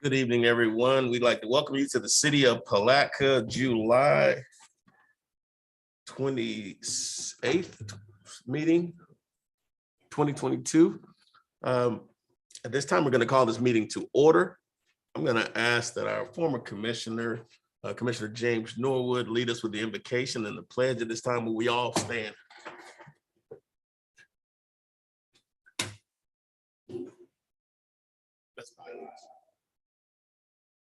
Good evening, everyone. We'd like to welcome you to the city of Palatka, July 28th meeting, 2022. At this time, we're going to call this meeting to order. I'm going to ask that our former commissioner, Commissioner James Norwood, lead us with the invocation and the pledge at this time. Will we all stand? Let's bow.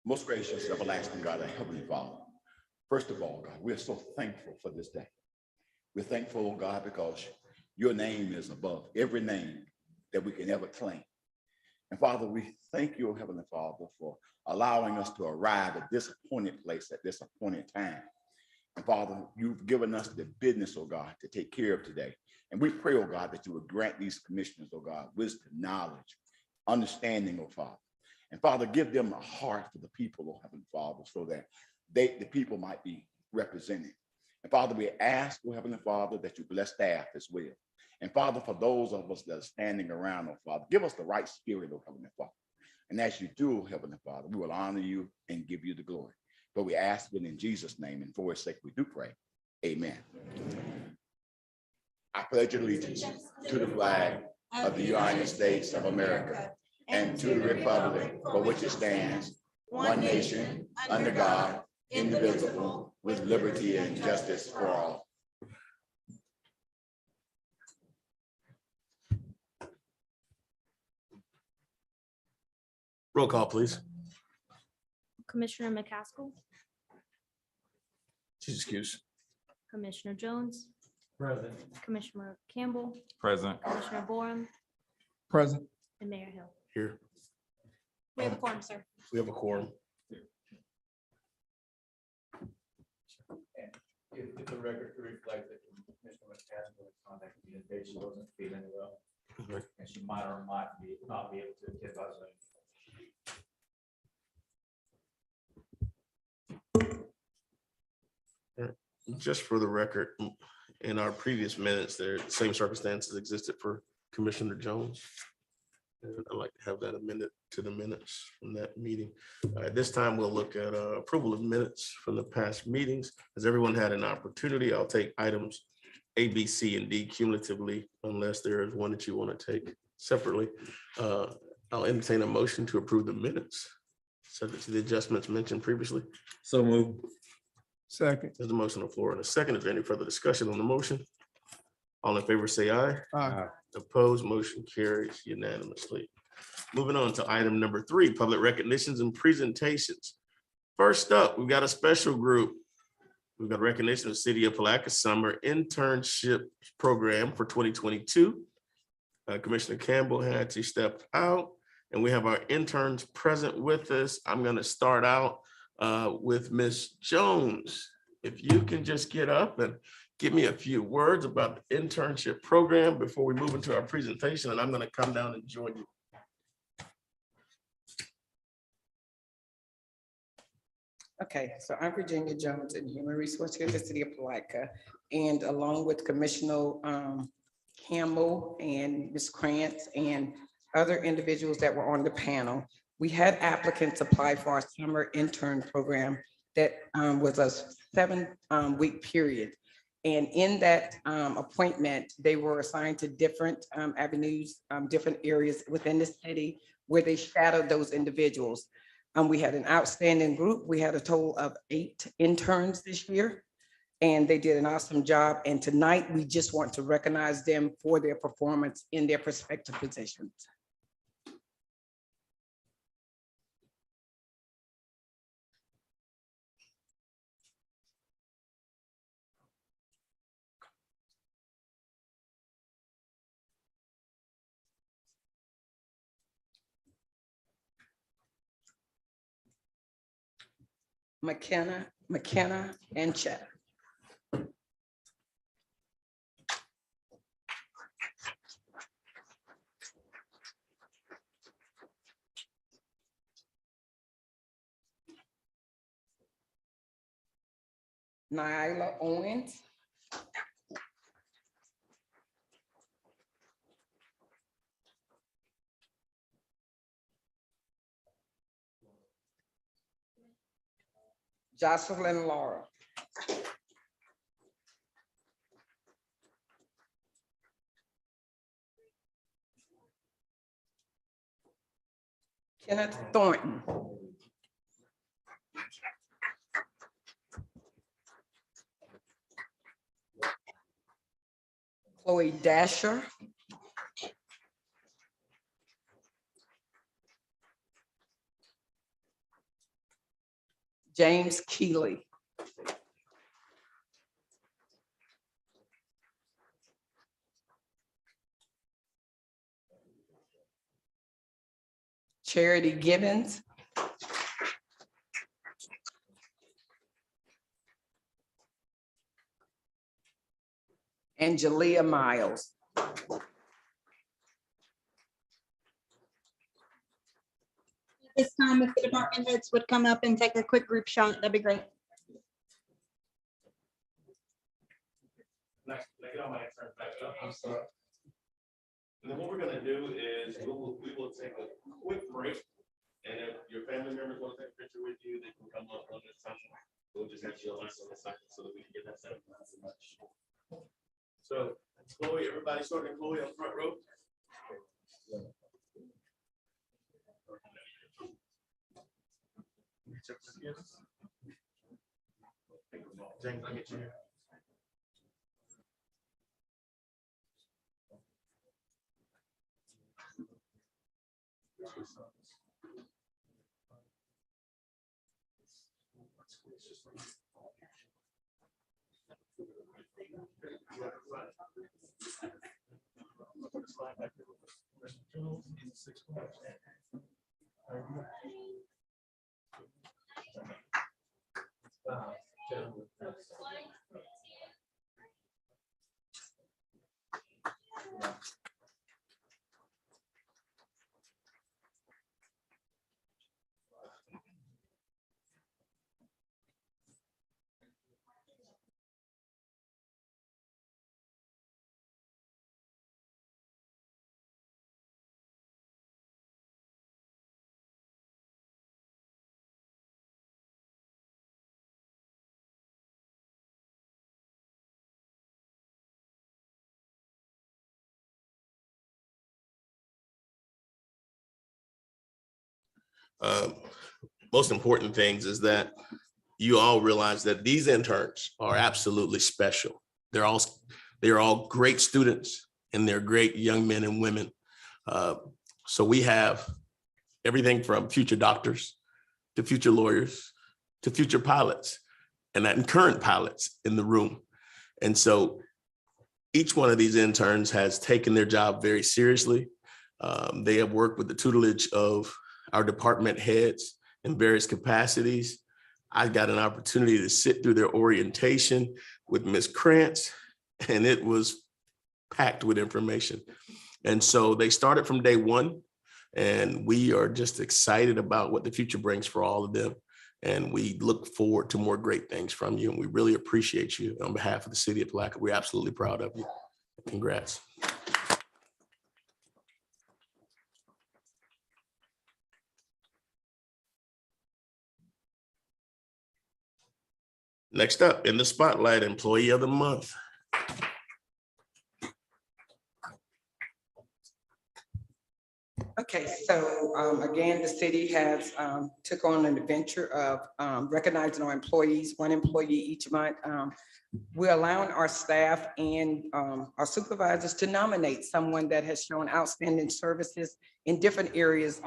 Most gracious, everlasting God, and Heavenly Father, first of all, God, we're so thankful for this day. We're thankful, oh God, because your name is above every name that we can ever claim. And Father, we thank you, Heavenly Father, for allowing us to arrive at this appointed place at this appointed time. And Father, you've given us the business, oh God, to take care of today. And we pray, oh God, that you would grant these commissioners, oh God, wisdom, knowledge, understanding, oh Father. And Father, give them a heart for the people, oh Heavenly Father, so that the people might be represented. And Father, we ask, oh Heavenly Father, that you bless staff as well. And Father, for those of us that are standing around, oh Father, give us the right spirit, oh Heavenly Father. And as you do, oh Heavenly Father, we will honor you and give you the glory. But we ask it in Jesus' name, and for his sake we do pray. Amen. I pledge allegiance to the flag of the United States of America and to the republic for which it stands, one nation, under God, indivisible, with liberty and justice for all. Roll call, please. Commissioner McCaskill, She's excused. Commissioner Jones, Present. Commissioner Campbell, Present. Commissioner Borum, Present. and Mayor Hill. Here, We have a quorum, sir. we have a quorum. If the record to reflect that Commissioner McCaskill contacted me today, she wasn't feeling well, and she might or might not be able to attend by Zoom. Just for the record, in our previous minutes, the same circumstances existed for Commissioner Jones. And I'd like to have that amended to the minutes from that meeting. At this time, we'll look at approval of minutes from the past meetings. Has everyone had an opportunity? I'll take items A, B, C, and D cumulatively, unless there is one that you want to take separately. I'll entertain a motion to approve the minutes, subject to the adjustments mentioned previously. So move. Second. There's a motion on the floor and a second. Is there any further discussion on the motion? All in favor, say aye. Aye. Opposed, motion carries unanimously. Moving on to item number 3, public recognitions and presentations. First up, we've got a special group. We've got recognition of City of Palatka Summer Internship Program for 2022. Commissioner Campbell had to step out, and we have our interns present with us. I'm going to start out with Ms. Jones. If you can just get up and give me a few words about the internship program before we move into our presentation, and I'm going to come down and join you. Okay, so I'm Virginia Jones in Human Resources here in the city of Palatka, and along with Commissioner Campbell and Ms. Krantz and other individuals that were on the panel, we had applicants apply for our summer intern program that was a 7-week period. And in that appointment, they were assigned to different avenues, different areas within the city where they shadowed those individuals. We had an outstanding group. We had a total of 8 interns this year, and they did an awesome job. And tonight, we just want to recognize them for their performance in their respective positions. McKenna, and Chet. Nyla Owens. Jocelyn Laura. Kenneth Thornton. Chloe Dasher. James Keeley. Charity Gibbons. Angelia Miles. This time, if the department heads would come up and take a quick group shot, that'd be great. And then what we're gonna do is we will take a quick break. And if your family members want to take a picture with you, they can come up on this time. We'll just have you on a second so that we can get that set up. So Chloe, everybody starting Chloe on front row. James, I'll get you here. Most important things is that you all realize that these interns are absolutely special. They're all great students and they're great young men and women. So we have everything from future doctors to future lawyers to future pilots and current pilots in the room. And so each one of these interns has taken their job very seriously. They have worked with the tutelage of our department heads in various capacities. I got an opportunity to sit through their orientation with Ms. Krantz, and it was packed with information. And so they started from day one, and we are just excited about what the future brings for all of them. And we look forward to more great things from you. And we really appreciate you. On behalf of the city of Palatka, we're absolutely proud of you. Congrats. Next up in the spotlight, Employee of the Month. Okay, so again, the city has took on an adventure of recognizing our employees, one employee each month. We're allowing our staff and our supervisors to nominate someone that has shown outstanding services in different areas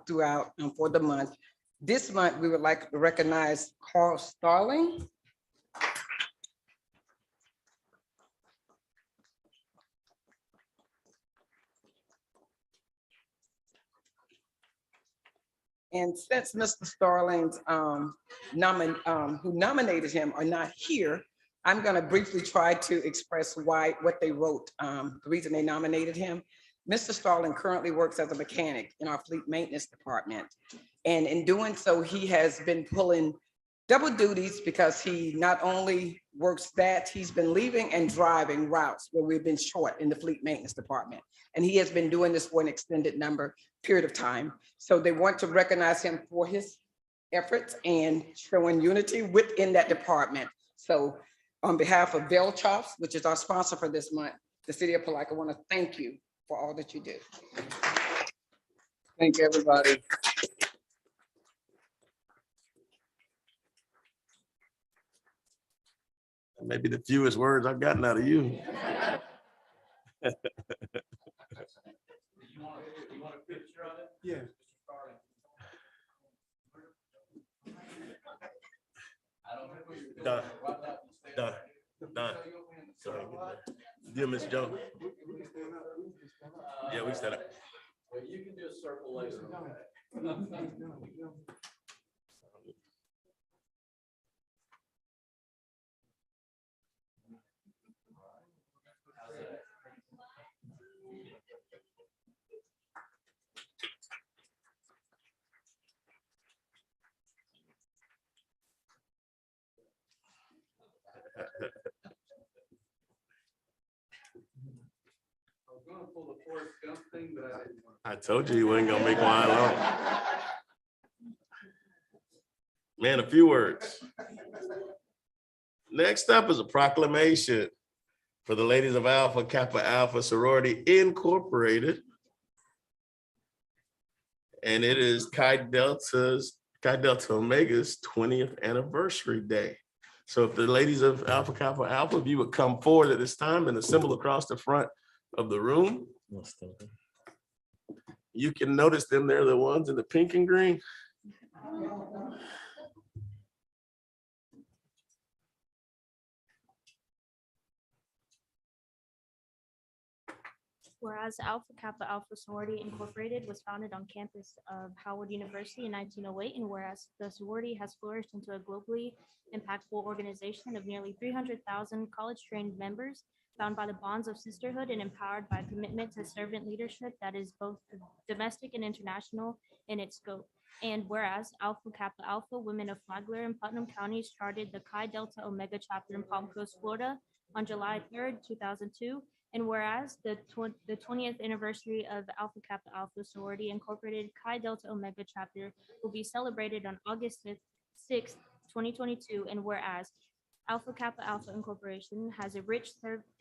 throughout for the month. This month, we would like to recognize Carl Starling. And since Mr. Starling's who nominated him are not here, I'm going to briefly try to express what they wrote, the reason they nominated him. Mr. Starling currently works as a mechanic in our fleet maintenance department. And in doing so, he has been pulling double duties because he not only works that, he's been leaving and driving routes where we've been short in the fleet maintenance department. And he has been doing this for an extended period of time. So they want to recognize him for his efforts and showing unity within that department. So on behalf of Bell Chops, which is our sponsor for this month, the city of Palatka, I want to thank you for all that you do. Thank you, everybody. Maybe the fewest words I've gotten out of you. You want a picture of it? Yeah. I don't know who you're. Done. Done. Done. Sorry. Dear Ms. Jones. Yeah, we set up. Well, you can do a circle later. I was gonna pull the Forrest Gump thing, but I didn't. I told you wasn't gonna make one long. Man, a few words. Next up is a proclamation for the ladies of Alpha Kappa Alpha Sorority Incorporated. And it is Chi Delta Omega's 20th anniversary day. So if the ladies of Alpha Kappa Alpha, if you would come forward at this time and assemble across the front of the room. You can notice them, they're the ones in the pink and green. Whereas Alpha Kappa Alpha Sorority Incorporated was founded on campus of Howard University in 1908, and whereas the sorority has flourished into a globally impactful organization of nearly 300,000 college-trained members, bound by the bonds of sisterhood and empowered by a commitment to servant leadership that is both domestic and international in its scope. And whereas Alpha Kappa Alpha Women of Flagler and Putnam counties charted the Chi Delta Omega chapter in Palm Coast, Florida on July 3rd, 2002, and whereas the 20th anniversary of Alpha Kappa Alpha Sorority Incorporated Chi Delta Omega chapter will be celebrated on August 6th, 2022, and whereas Alpha Kappa Alpha Incorporation has a rich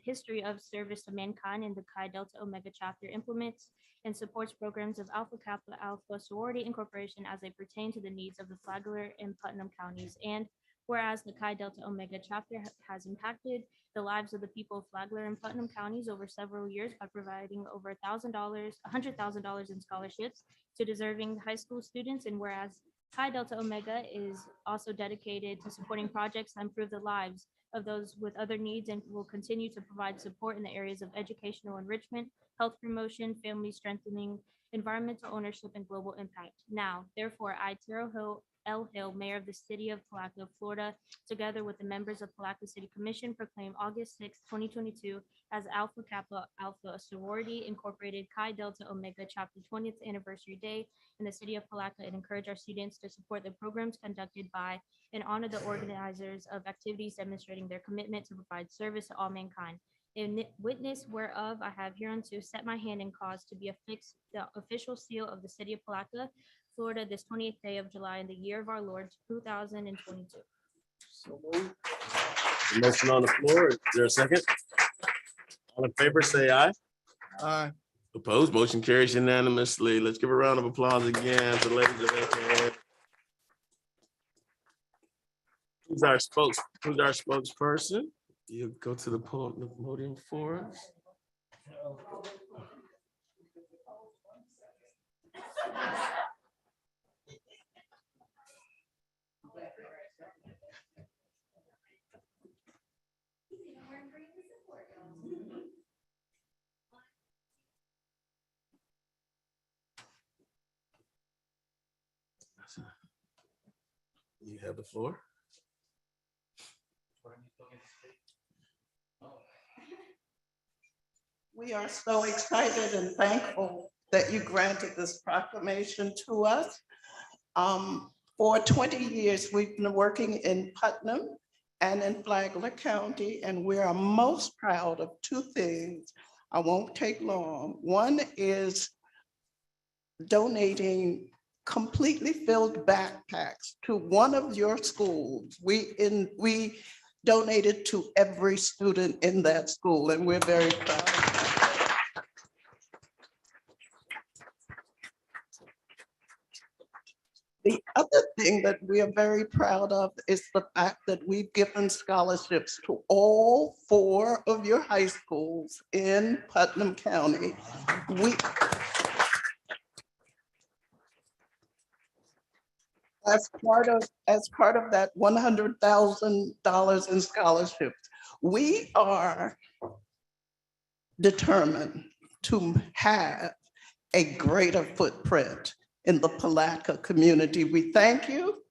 history of service to mankind, and the Chi Delta Omega chapter implements and supports programs of Alpha Kappa Alpha Sorority Incorporation as they pertain to the needs of the Flagler and Putnam counties. And whereas the Chi Delta Omega chapter has impacted the lives of the people of Flagler and Putnam counties over several years by providing over $100,000 in scholarships to deserving high school students. And whereas Chi Delta Omega is also dedicated to supporting projects that improve the lives of those with other needs, and will continue to provide support in the areas of educational enrichment, health promotion, family strengthening, environmental ownership, and global impact. Now, therefore, I, Terrell Hill, Mayor of the City of Palatka, Florida, together with the members of Palatka City Commission, proclaim August 6, 2022 as Alpha Kappa Alpha Sorority Incorporated Chi Delta Omega Chapter 20th Anniversary Day in the City of Palatka, and encourage our students to support the programs conducted by and honor the organizers of activities demonstrating their commitment to provide service to all mankind. In witness whereof, I have hereunto set my hand and cause to be affixed the official seal of the City of Palatka, Florida, this 20th day of July in the year of our Lord 2022. So moved. The motion on the floor, is there a second? All in favor, say aye. Aye. Opposed, motion carries unanimously. Let's give a round of applause again to the ladies of AKA. Who's our spokesperson? You go to the podium for us. You have the floor. We are so excited and thankful that you granted this proclamation to us. For 20 years, we've been working in Putnam and in Flagler County, and we are most proud of two things. I won't take long. One is donating completely filled backpacks to one of your schools. We donated to every student in that school, and we're very proud. The other thing that we are very proud of is the fact that we've given scholarships to all 4 of your high schools in Putnam County. As part of that $100,000 in scholarships, we are determined to have a greater footprint in the Palatka community. We thank you,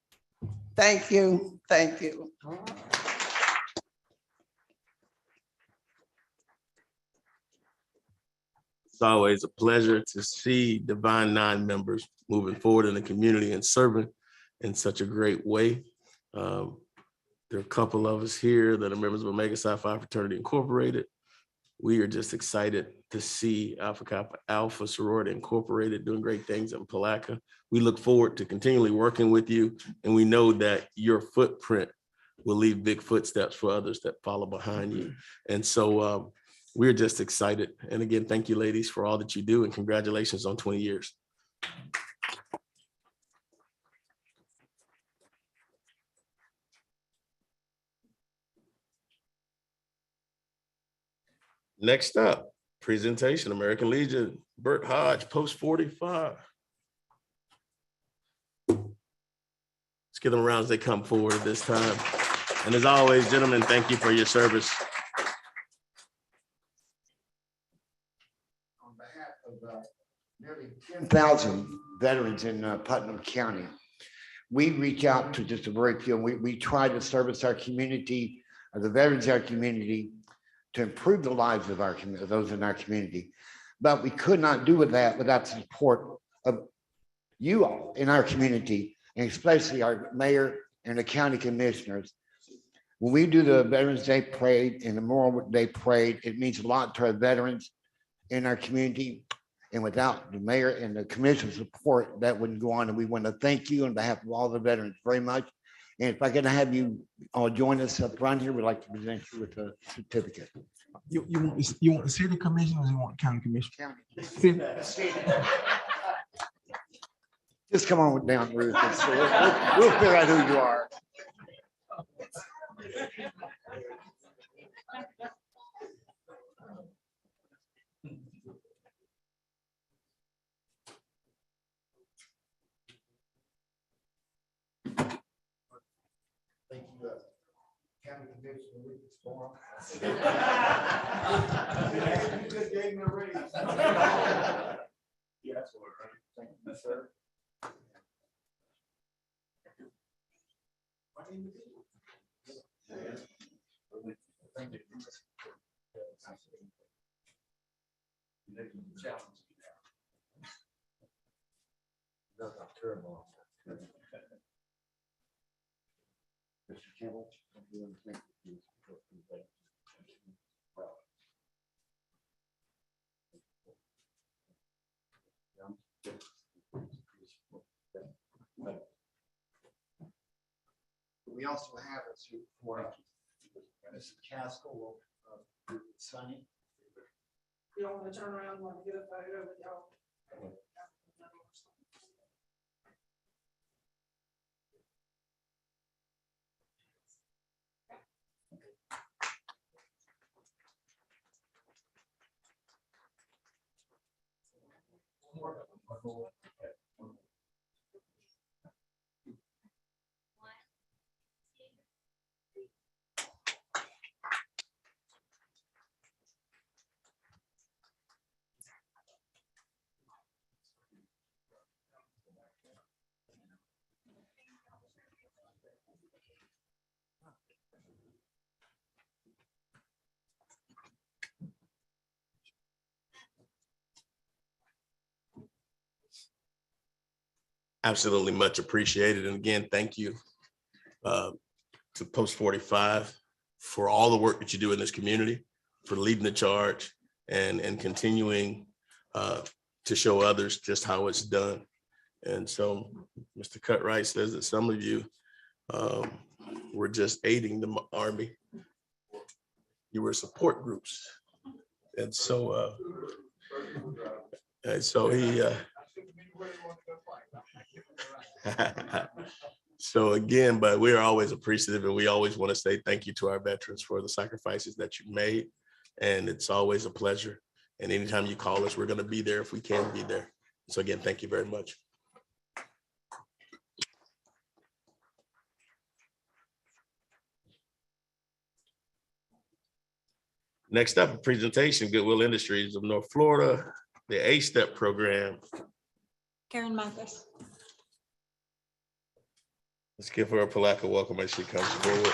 thank you, thank you. It's always a pleasure to see Divine Nine members moving forward in the community and serving in such a great way. There are a couple of us here that are members of Omega Psi Phi Fraternity Incorporated. We are just excited to see Alpha Kappa Alpha Sorority Incorporated doing great things in Palatka. We look forward to continually working with you, and we know that your footprint will leave big footsteps for others that follow behind you. And so we're just excited. And again, thank you, ladies, for all that you do, and congratulations on 20 years. Next up, presentation, American Legion, Bert Hodge, post 45. Let's give them a round as they come forward at this time. And as always, gentlemen, thank you for your service. On behalf of nearly 10,000 veterans in Putnam County, we reach out to just a very few. We try to service our community, the veterans of our community, to improve the lives of those in our community. But we could not do that without the support of you all in our community, and especially our mayor and the county commissioners. When we do the Veterans Day Parade and the Memorial Day Parade, it means a lot to our veterans in our community. And without the mayor and the commissioner's support, that wouldn't go on. And we want to thank you on behalf of all the veterans very much. And if I can have you all join us up front here, we'd like to present you with a certificate. You want the city commissioners or you want the county commissioner? County. Just come on down, Ruth. We'll figure out who you are. Thank you, County Commissioner Lucas Storm. Good game already. Yes, thank you, sir. My name is Thank you. That's not terrible. Mr. Campbell, I'm doing thank you. We also have a suit for Mrs. Caskell of Sunny. You don't want to turn around and want to get a photo with y'all. Absolutely much appreciated. And again, thank you to Post 45 for all the work that you do in this community, for leading the charge and continuing to show others just how it's done. And so Mr. Cutright says that some of you were just aiding the Army. You were support groups. And so he so again, but we are always appreciative, and we always want to say thank you to our veterans for the sacrifices that you made. And it's always a pleasure. And anytime you call us, we're going to be there if we can be there. So again, thank you very much. Next up, a presentation, Goodwill Industries of North Florida, the A-STEP program. Karen Mathis. Let's give her a Palatka welcome as she comes forward.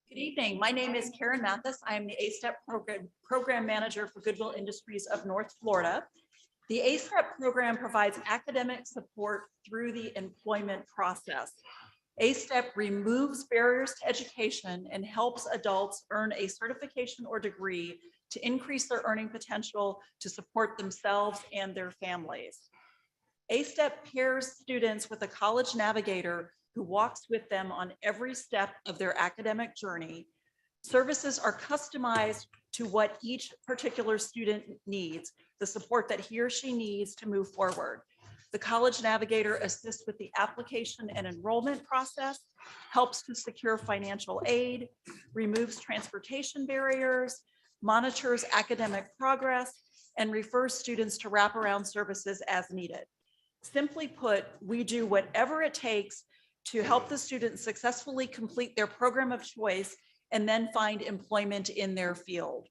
Good evening. My name is Karen Mathis. I am the A-STEP program manager for Goodwill Industries of North Florida. The A-STEP program provides academic support through the employment process. A-STEP removes barriers to education and helps adults earn a certification or degree to increase their earning potential to support themselves and their families. A-STEP pairs students with a college navigator who walks with them on every step of their academic journey. Services are customized to what each particular student needs, the support that he or she needs to move forward. The College Navigator assists with the application and enrollment process, helps to secure financial aid, removes transportation barriers, monitors academic progress, and refers students to wraparound services as needed. Simply put, we do whatever it takes to help the students successfully complete their program of choice and then find employment in their field.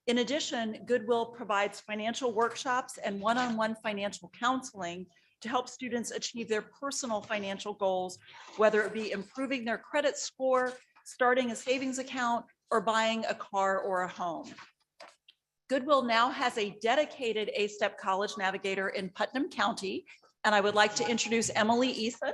In addition, Goodwill provides financial workshops and one-on-one financial counseling to help students achieve their personal financial goals, whether it be improving their credit score, starting a savings account, or buying a car or a home. Goodwill now has a dedicated A-STEP College Navigator in Putnam County, and I would like to introduce Emily Eason.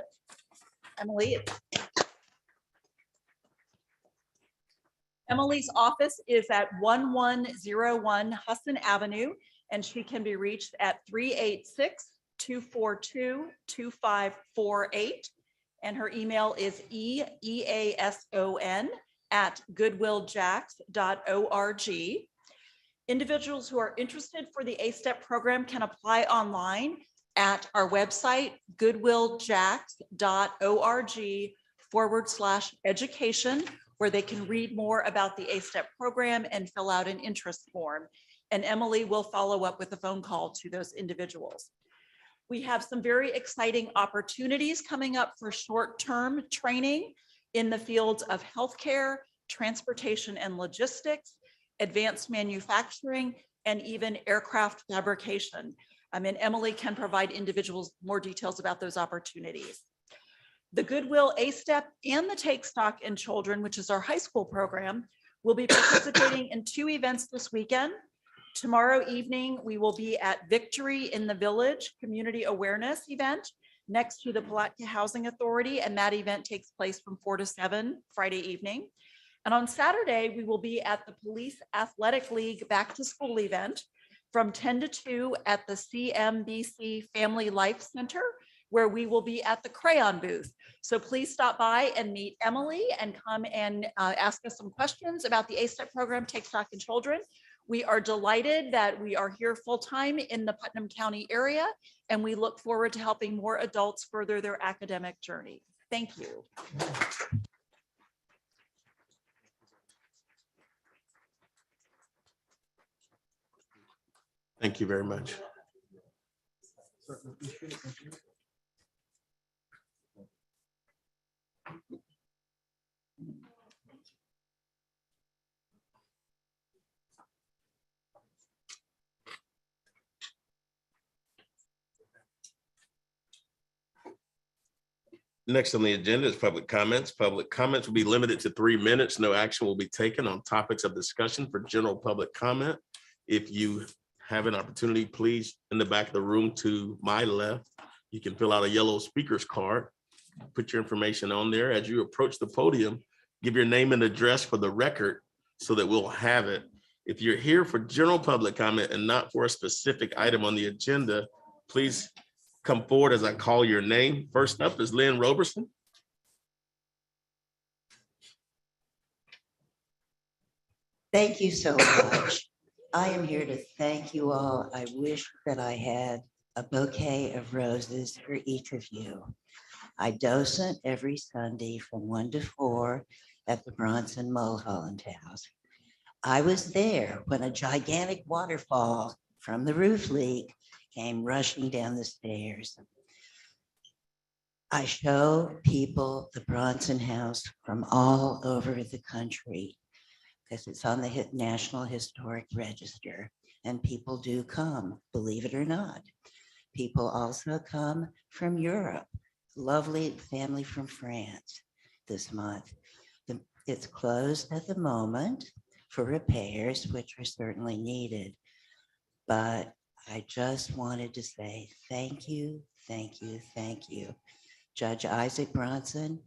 Emily's office is at 1101 Husson Avenue, and she can be reached at 386-242-2548. And her email is eason@goodwilljacks.org. Individuals who are interested for the A-STEP program can apply online at our website, goodwilljacks.org/education, where they can read more about the A-STEP program and fill out an interest form. And Emily will follow up with a phone call to those individuals. We have some very exciting opportunities coming up for short-term training in the fields of healthcare, transportation and logistics, advanced manufacturing, and even aircraft fabrication. And Emily can provide individuals more details about those opportunities. The Goodwill A-STEP and the Take Stock in Children, which is our high school program, will be participating in 2 events this weekend. Tomorrow evening, we will be at Victory in the Village Community Awareness event next to the Palatka Housing Authority, and that event takes place from 4 to 7 Friday evening. And on Saturday, we will be at the Police Athletic League Back to School event from 10 to 2 at the CMBC Family Life Center, where we will be at the crayon booth. So please stop by and meet Emily and come and ask us some questions about the A-STEP program, Take Stock in Children. We are delighted that we are here full-time in the Putnam County area, and we look forward to helping more adults further their academic journey. Thank you. Thank you very much. Next on the agenda is public comments. Public comments will be limited to 3 minutes. No action will be taken on topics of discussion for general public comment. If you have an opportunity, please, in the back of the room to my left, you can fill out a yellow speaker's card, put your information on there. As you approach the podium, give your name and address for the record so that we'll have it. If you're here for general public comment and not for a specific item on the agenda, please come forward as I call your name. First up is Lynn Roberson. Thank you so much. I am here to thank you all. I wish that I had a bouquet of roses for each of you. I docent every Sunday from 1 to 4 at the Bronson Mulholland House. I was there when a gigantic waterfall from the roof leak came rushing down the stairs. I show people the Bronson House from all over the country because it's on the National Historic Register, and people do come, believe it or not. People also come from Europe, lovely family from France this month. It's closed at the moment for repairs, which are certainly needed. But I just wanted to say thank you, thank you, thank you. Judge Isaac Bronson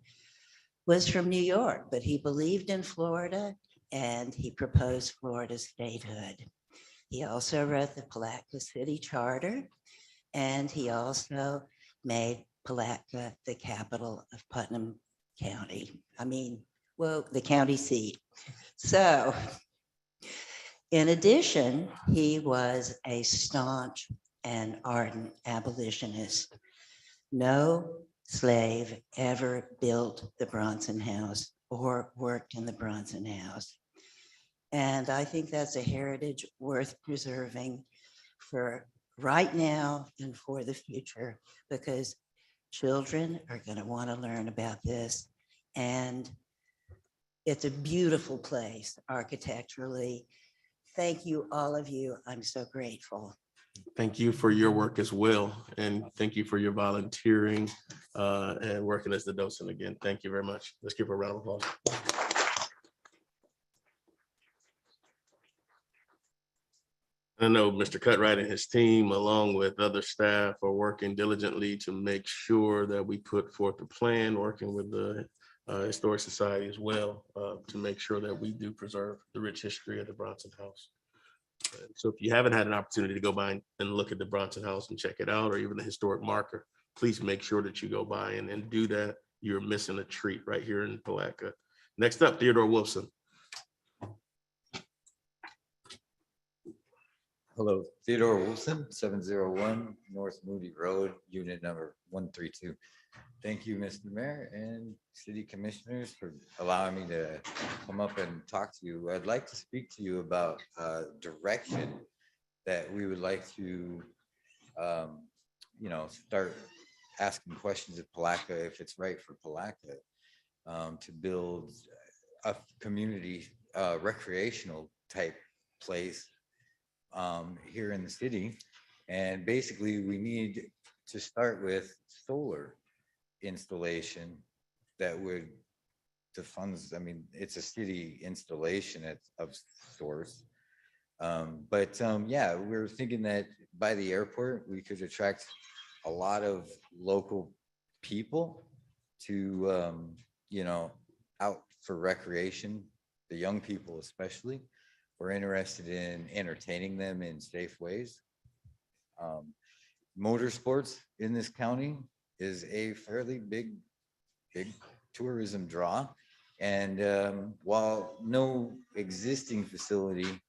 was from New York, but he believed in Florida and he proposed Florida statehood. He also wrote the Palatka City Charter, and he also made Palatka the capital of Putnam County. The county seat. So, in addition, he was a staunch and ardent abolitionist. No slave ever built the Bronson House or worked in the Bronson House. And I think that's a heritage worth preserving for right now and for the future, because children are going to want to learn about this. And it's a beautiful place architecturally. Thank you, all of you. I'm so grateful. Thank you for your work as well. And thank you for your volunteering and working as the docent again. Thank you very much. Let's give her a round of applause. I know Mr. Cutright and his team, along with other staff, are working diligently to make sure that we put forth a plan, working with the Historic Society as well, to make sure that we do preserve the rich history of the Bronson House. So if you haven't had an opportunity to go by and look at the Bronson House and check it out, or even the historic marker, please make sure that you go by and do that. You're missing a treat right here in Palatka. Next up, Theodore Wilson. Hello, Theodore Wilson, 701 North Moody Road, unit number 132. Thank you, Mr. Mayor and City Commissioners, for allowing me to come up and talk to you. I'd like to speak to you about direction that we would like to, start asking questions of Palatka, if it's right for Palatka, to build a community recreational type place here in the city. And basically we need to start with solar installation that would, the funds, it's a city installation of sorts. Yeah, we're thinking that by the airport, we could attract a lot of local people to, out for recreation, the young people especially. We're interested in entertaining them in safe ways. Motorsports in this county is a fairly big tourism draw. And while no existing facility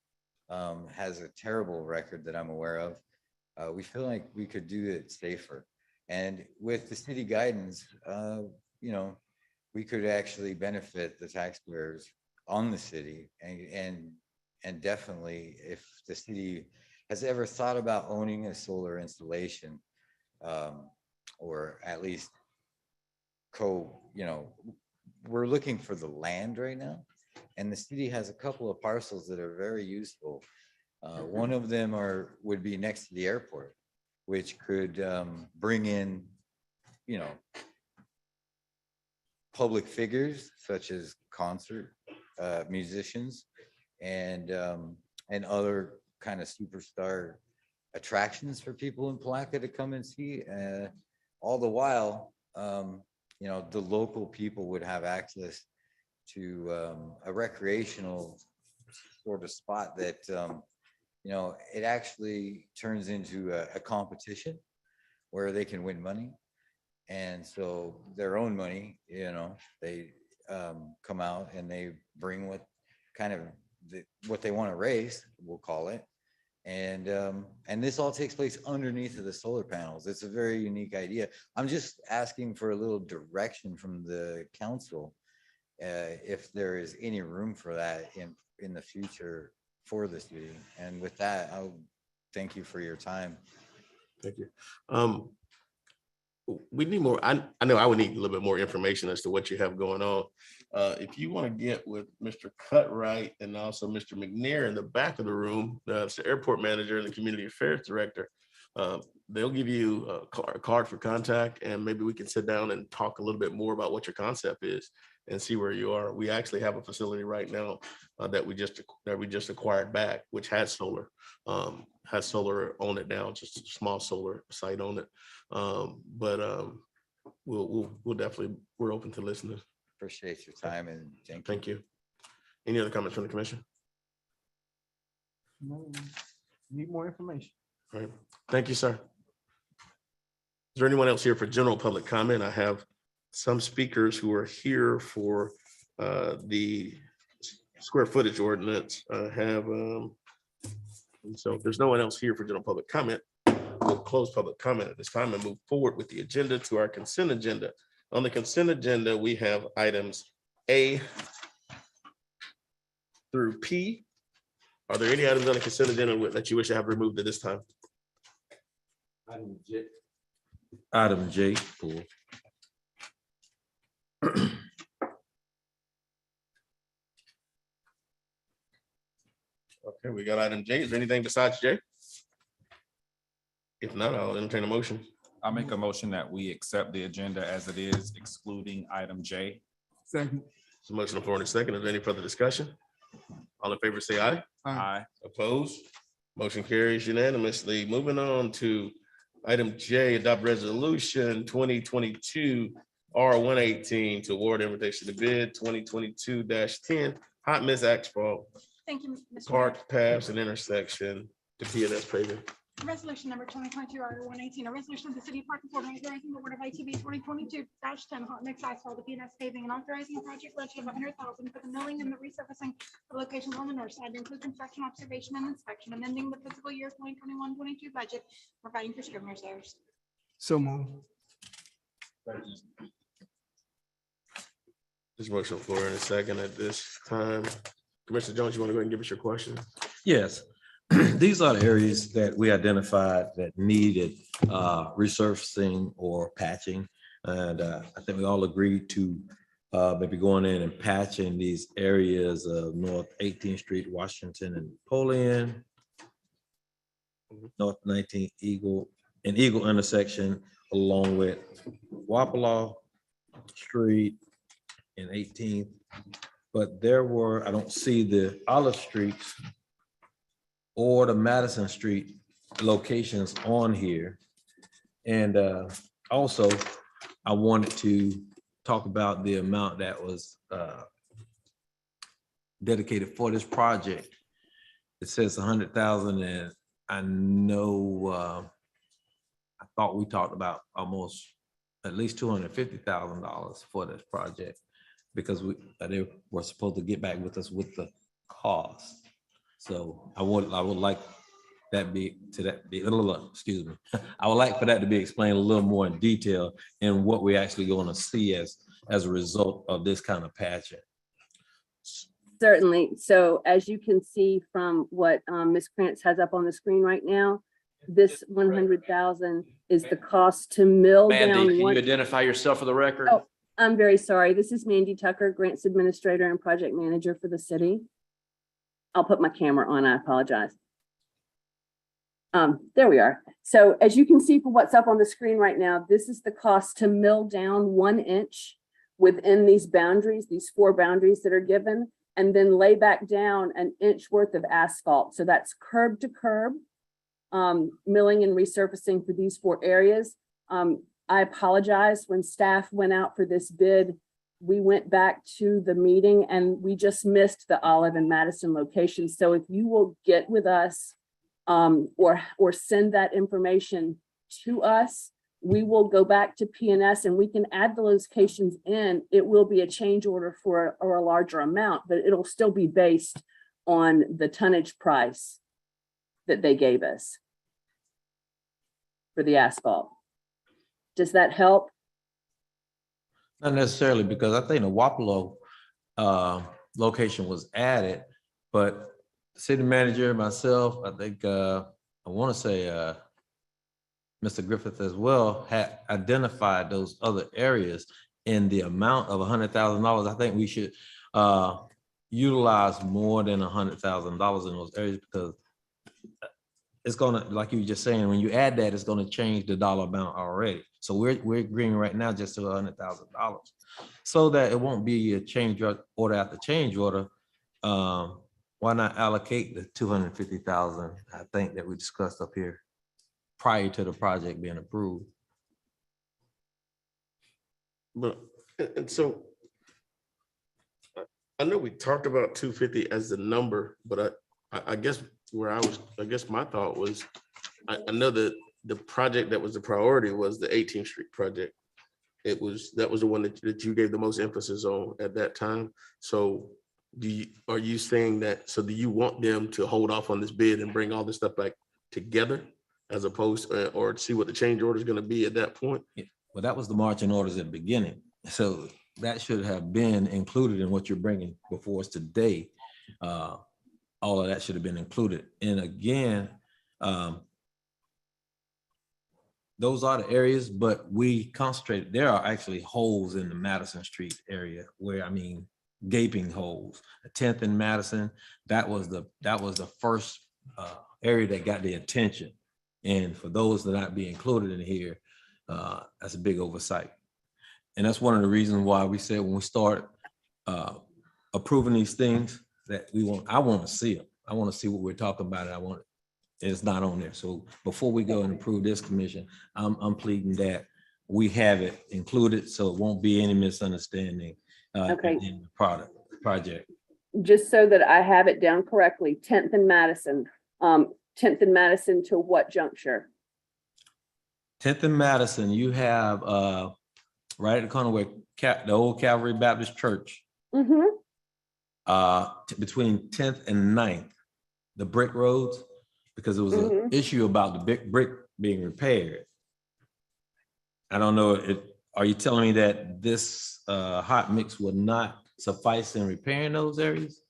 has a terrible record that I'm aware of, we feel like we could do it safer. And with the city guidance, we could actually benefit the taxpayers on the city. And definitely, if the city has ever thought about owning a solar installation, or at least we're looking for the land right now, and the city has a couple of parcels that are very useful. One of them would be next to the airport, which could bring in, public figures such as concert musicians and other kind of superstar attractions for people in Palatka to come and see. All the while, the local people would have access to a recreational sort of spot that, it actually turns into a competition where they can win money. And so their own money, they come out and they bring what kind of what they want to raise, we'll call it. And this all takes place underneath of the solar panels. It's a very unique idea. I'm just asking for a little direction from the council, if there is any room for that in the future for the city. And with that, I'll thank you for your time. Thank you. We need more. I know I would need a little bit more information as to what you have going on. If you want to get with Mr. Cutright and also Mr. McNair in the back of the room, that's the airport manager and the community affairs director. They'll give you a card for contact, and maybe we can sit down and talk a little bit more about what your concept is and see where you are. We actually have a facility right now that we just acquired back, which has solar on it now, just a small solar site on it. We'll definitely, we're open to listening. Appreciate your time and Thank you. Any other comments from the commission? No, need more information. All right, thank you, sir. Is there anyone else here for general public comment? I have some speakers who are here for the square footage ordinance. And so if there's no one else here for general public comment, we'll close public comment at this time and move forward with the agenda to our consent agenda. On the consent agenda, we have items A through P. Are there any items on the consent agenda that you wish to have removed at this time? Item J, pull. Okay, we got item J. Is there anything besides J? If not, I'll entertain a motion. I'll make a motion that we accept the agenda as it is, excluding item J. Second. So motion on the floor in a second. Is there any further discussion? All in favor, say aye. Aye. Opposed? Motion carries unanimously. Moving on to item J, adopt resolution 2022 R118 to award invitation to bid 2022-10 hot mix asphalt Thank you, Mr. park paths and intersection to PNS paving. Mayor. Resolution number 2022 R118, a resolution of the city of Park Ford authorizing the award of ITB 2022-10 hot mix asphalt to PNS paving and authorizing a project budget of $100,000 for the milling and the resurfacing of locations on the north side to include construction, observation, and inspection, amending the fiscal year 2021-22 budget, providing for scrivener's errors. So move. This motion on the floor in a second at this time. Commissioner Jones, you want to go ahead and give us your question? Yes, these are the areas that we identified that needed resurfacing or patching. And I think we all agreed to maybe going in and patching these areas of North 18th Street, Washington and Napoleon, North 19th Eagle and Eagle intersection, along with Wapala Street and 18th. But there were, I don't see the Olive Streets or the Madison Street locations on here. And also, I wanted to talk about the amount that was dedicated for this project. It says 100,000, and I know I thought we talked about almost at least $250,000 for this project, because they were supposed to get back with us with the cost. So I would like that excuse me. I would like for that to be explained a little more in detail and what we're actually going to see as a result of this kind of patching. Certainly. So as you can see from what Ms. Krantz has up on the screen right now, this 100,000 is the cost to mill down. Mandy, can you identify yourself for the record? Oh, I'm very sorry. This is Mandy Tucker, Grants Administrator and Project Manager for the city. I'll put my camera on. I apologize. There we are. So as you can see from what's up on the screen right now, this is the cost to mill down 1 inch within these boundaries, these 4 boundaries that are given, and then lay back down 1 inch worth of asphalt. So that's curb to curb, milling and resurfacing for these 4 areas. I apologize, when staff went out for this bid, we went back to the meeting and we just missed the Olive and Madison locations. So if you will get with us or send that information to us, we will go back to P&S and we can add the locations in. It will be a change order for a larger amount, but it'll still be based on the tonnage price that they gave us for the asphalt. Does that help? Not necessarily, because I think the Wapello location was added, but the city manager, myself, I think, I want to say Mr. Griffith as well, had identified those other areas in the amount of $100,000. I think we should utilize more than $100,000 in those areas, because it's gonna, like you were just saying, when you add that, it's gonna change the dollar amount already. So we're agreeing right now just to $100,000, so that it won't be a change order after change order. Why not allocate the $250,000, I think, that we discussed up here prior to the project being approved? But, and so I know we talked about 250 as the number, but I guess my thought was, I know that the project that was the priority was the 18th Street project. That was the one that you gave the most emphasis on at that time. So are you saying that, so do you want them to hold off on this bid and bring all this stuff back together, as opposed or see what the change order is going to be at that point? Yeah. Well, that was the marching orders at the beginning. So that should have been included in what you're bringing before us today. All of that should have been included. And again, those are the areas, but we concentrated. There are actually holes in the Madison Street area where, I mean, gaping holes. 10th and Madison, that was the first area that got the attention. And for those that not be included in here, that's a big oversight. And that's one of the reasons why we said when we start approving these things that I want to see them. I want to see what we're talking about. And it's not on there. So before we go and approve this, commission, I'm pleading that we have it included, so it won't be any misunderstanding Okay. in the project. Just so that I have it down correctly, 10th and Madison. 10th and Madison to what juncture? 10th and Madison, you have right at the corner where the old Calvary Baptist Church. Mm-hmm. Between 10th and 9th, the brick roads, because there was an issue about the big brick being repaired. I don't know, are you telling me that this hot mix would not suffice in repairing those areas?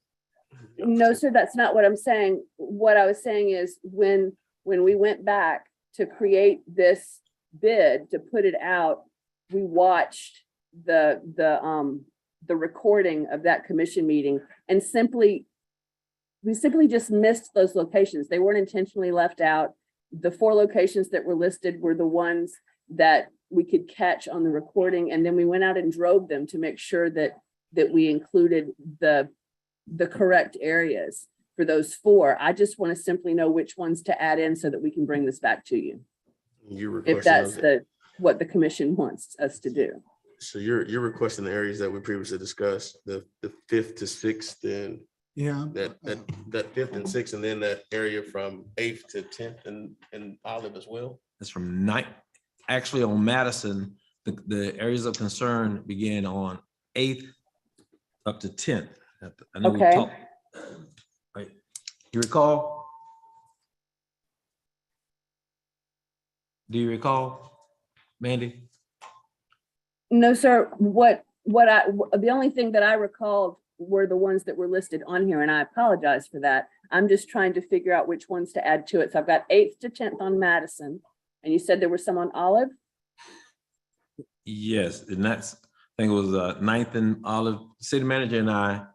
No, sir, that's not what I'm saying. What I was saying is when we went back to create this bid, to put it out, we watched the recording of that commission meeting, and we simply just missed those locations. They weren't intentionally left out. The 4 locations that were listed were the ones that we could catch on the recording, and then we went out and drove them to make sure that we included the correct areas for those 4. I just want to simply know which ones to add in so that we can bring this back to you. If that's what the commission wants us to do. So you're requesting the areas that we previously discussed, the 5th to 6th, and Yeah. that 5th and 6th, and then that area from 8th to 10th and Olive as well. It's from 9th. Actually, on Madison, the areas of concern began on 8th up to 10th. I know we Okay. talked. Right. You recall? Do you recall, Mandy? No, sir. The only thing that I recalled were the ones that were listed on here, and I apologize for that. I'm just trying to figure out which ones to add to it. So I've got 8th to 10th on Madison, and you said there were some on Olive? Yes, and I think it was 9th and Olive. City manager and I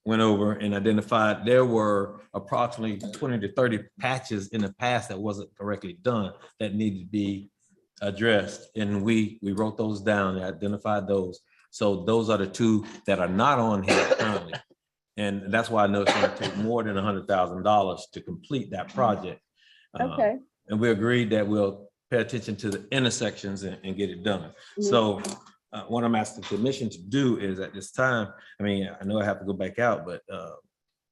went over and identified there were approximately 20 to 30 patches in the past that wasn't correctly done that needed to be addressed. And we wrote those down and identified those. So those are the 2 that are not on here currently. And that's why I know it's going to take more than $100,000 to complete that project. Okay. And we agreed that we'll pay attention to the intersections and get it done. So what I'm asking the commission to do is at this time, I mean, I know I have to go back out, but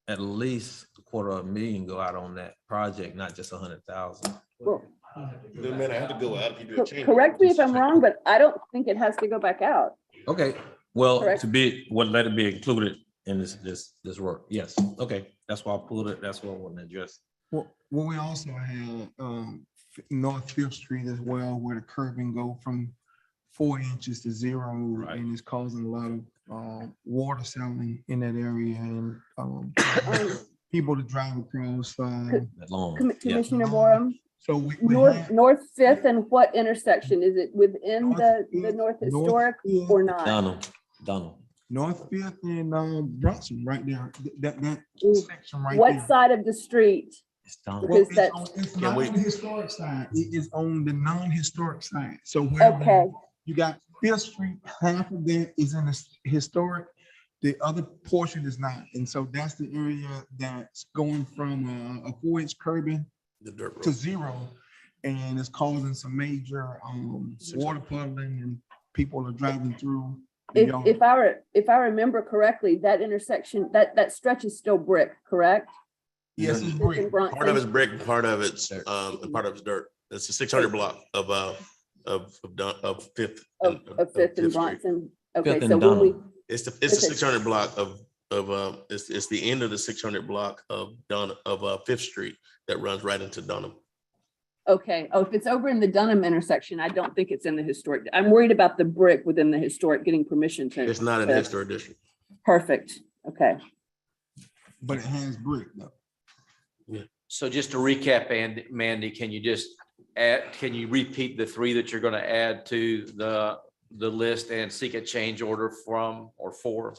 at least $250,000 go out on that project, not just 100,000. Well, Then man, I have to go out if you do a change. correct me if I'm wrong, but I don't think it has to go back out. Okay, well, Correct. let it be included in this work. Yes, okay, that's why I pulled it. That's what I want to address. Well, we also have North Fifth Street as well, where the curbing go from 4 inches to 0, and it's causing a lot of water settling in that area and people to drive across. That long. Commissioner Borum, So we North Fifth and what intersection? Is it within the North Historic or not? Donald. North Fifth and Bronson, right there. That section right What there. side of the street? Well, Because that, it's not on the historic side. It is on the non-historic side. So where okay, you got Fifth Street, half of that is in the historic. The other portion is not. And so that's the area that's going from a 4-inch curbing The dirt road. to 0. And it's causing some major water puddling and people are driving through. the yard. if I remember correctly, that intersection, that stretch is still brick, correct? Yes, it's In brick. Bronson? Part of it's brick, and part of it's dirt. It's a 600 block of Fifth. Of Fifth and Street. Bronson. Okay, Fifth so and when we, Dunham. It's the 600 block it's the end of the 600 block of Fifth Street that runs right into Dunham. okay, oh, if it's over in the Dunham intersection, I don't think it's in the historic. I'm worried about the brick within the historic getting permission to. It's not in the historic district. Perfect, okay. But it has brick though. So just to recap, Mandy, can you just add, can you repeat the 3 that you're going to add to the list and seek a change order from or for?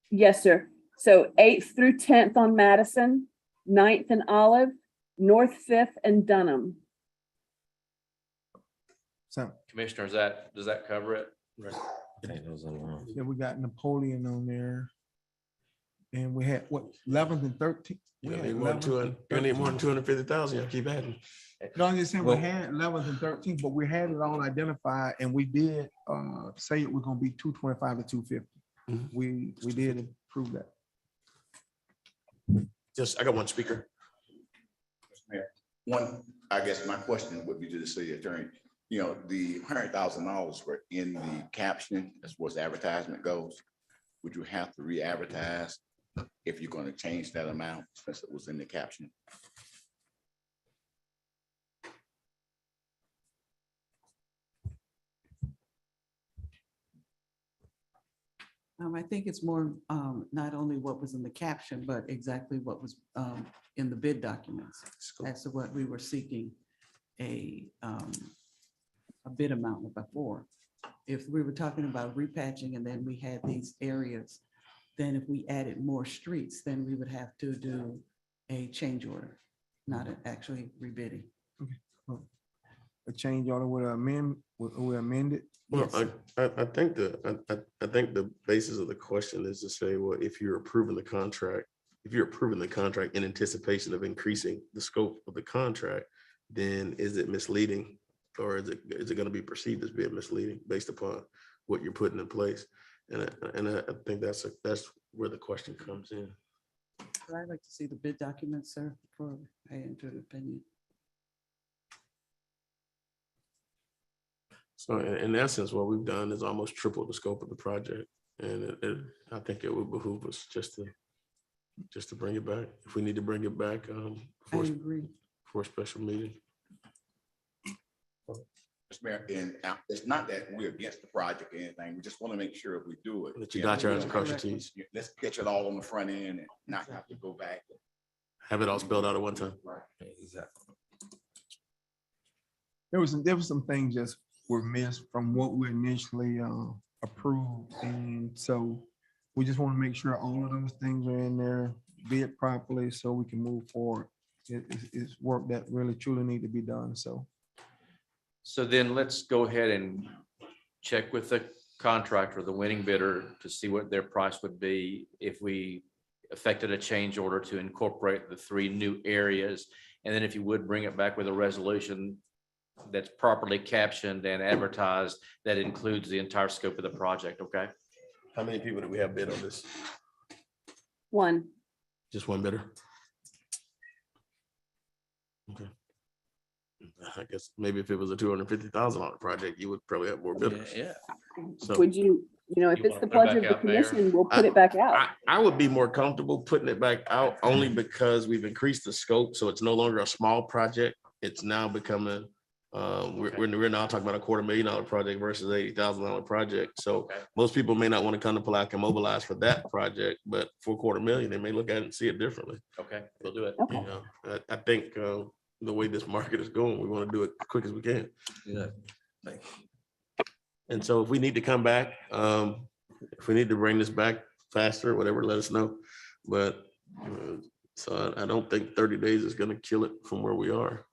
Yes, sir. So 8th through 10th on Madison, 9th and Olive, North Fifth and Dunham. So Commissioner, does that cover it? Right. yeah, we got Napoleon on there. And we had what, 11th and 13th? You We had need more 11th and than 13th. 250,000. I keep adding. No, I'm just saying we had 11th and 13th, but we had it all identified and we did say it was gonna be 225 to 250. Mhm. We did approve that. I got one speaker. One, I guess my question would be to the city attorney, the $100,000 were in the caption as far as advertisement goes. Would you have to re-advertise if you're going to change that amount since it was in the caption? I think it's more not only what was in the caption, but exactly what was in the bid documents. That's what we were seeking a bid amount before. If we were talking about repatching and then we had these areas, then if we added more streets, then we would have to do a change order, not actually rebidding. A change order would amend it. Well, I think the basis of the question is to say, well, if you're approving the contract in anticipation of increasing the scope of the contract, then is it misleading? Or is it going to be perceived as being misleading based upon what you're putting in place? And I think that's where the question comes in. I'd like to see the bid documents, sir, before I enter an opinion. So in essence, what we've done is almost triple the scope of the project. And I think it would behoove us just to bring it back. If we need to bring it back I agree. for a special meeting. Mr. Mayor, and it's not that we're against the project or anything. We just want to make sure if we do it. That you dot your i's and cross your t's. Let's catch it all on the front end and not have to go back. Have it all spelled out at one time. Right. Exactly. There was some things just were missed from what we initially approved. And so we just want to make sure all of those things are in there, bid properly so we can move forward. It's work that really truly need to be done. So then let's go ahead and check with the contractor, the winning bidder, to see what their price would be if we effected a change order to incorporate the 3 new areas. And then if you would bring it back with a resolution that's properly captioned and advertised, that includes the entire scope of the project, okay? How many people do we have bid on this? One. Just one bidder? Okay. I guess maybe if it was a $250,000 project, you would probably have more bidders. Yeah. So Would you, if You it's wanna the put it pleasure of back the out, Mayor? commission, we'll put it back out. I would be more comfortable putting it back out only because we've increased the scope. So it's no longer a small project. It's now becoming, we're now talking about a $250,000 project versus $80,000 project. So Okay. most people may not want to come to Palatka and mobilize for that project, but for $250,000, they may look at it and see it differently. Okay, we'll do it. You know, I think the way this market is going, we want to do it as quick as we can. Yeah. And so if we need to come back, if we need to bring this back faster, whatever, let us know. But so I don't think 30 days is going to kill it from where we are.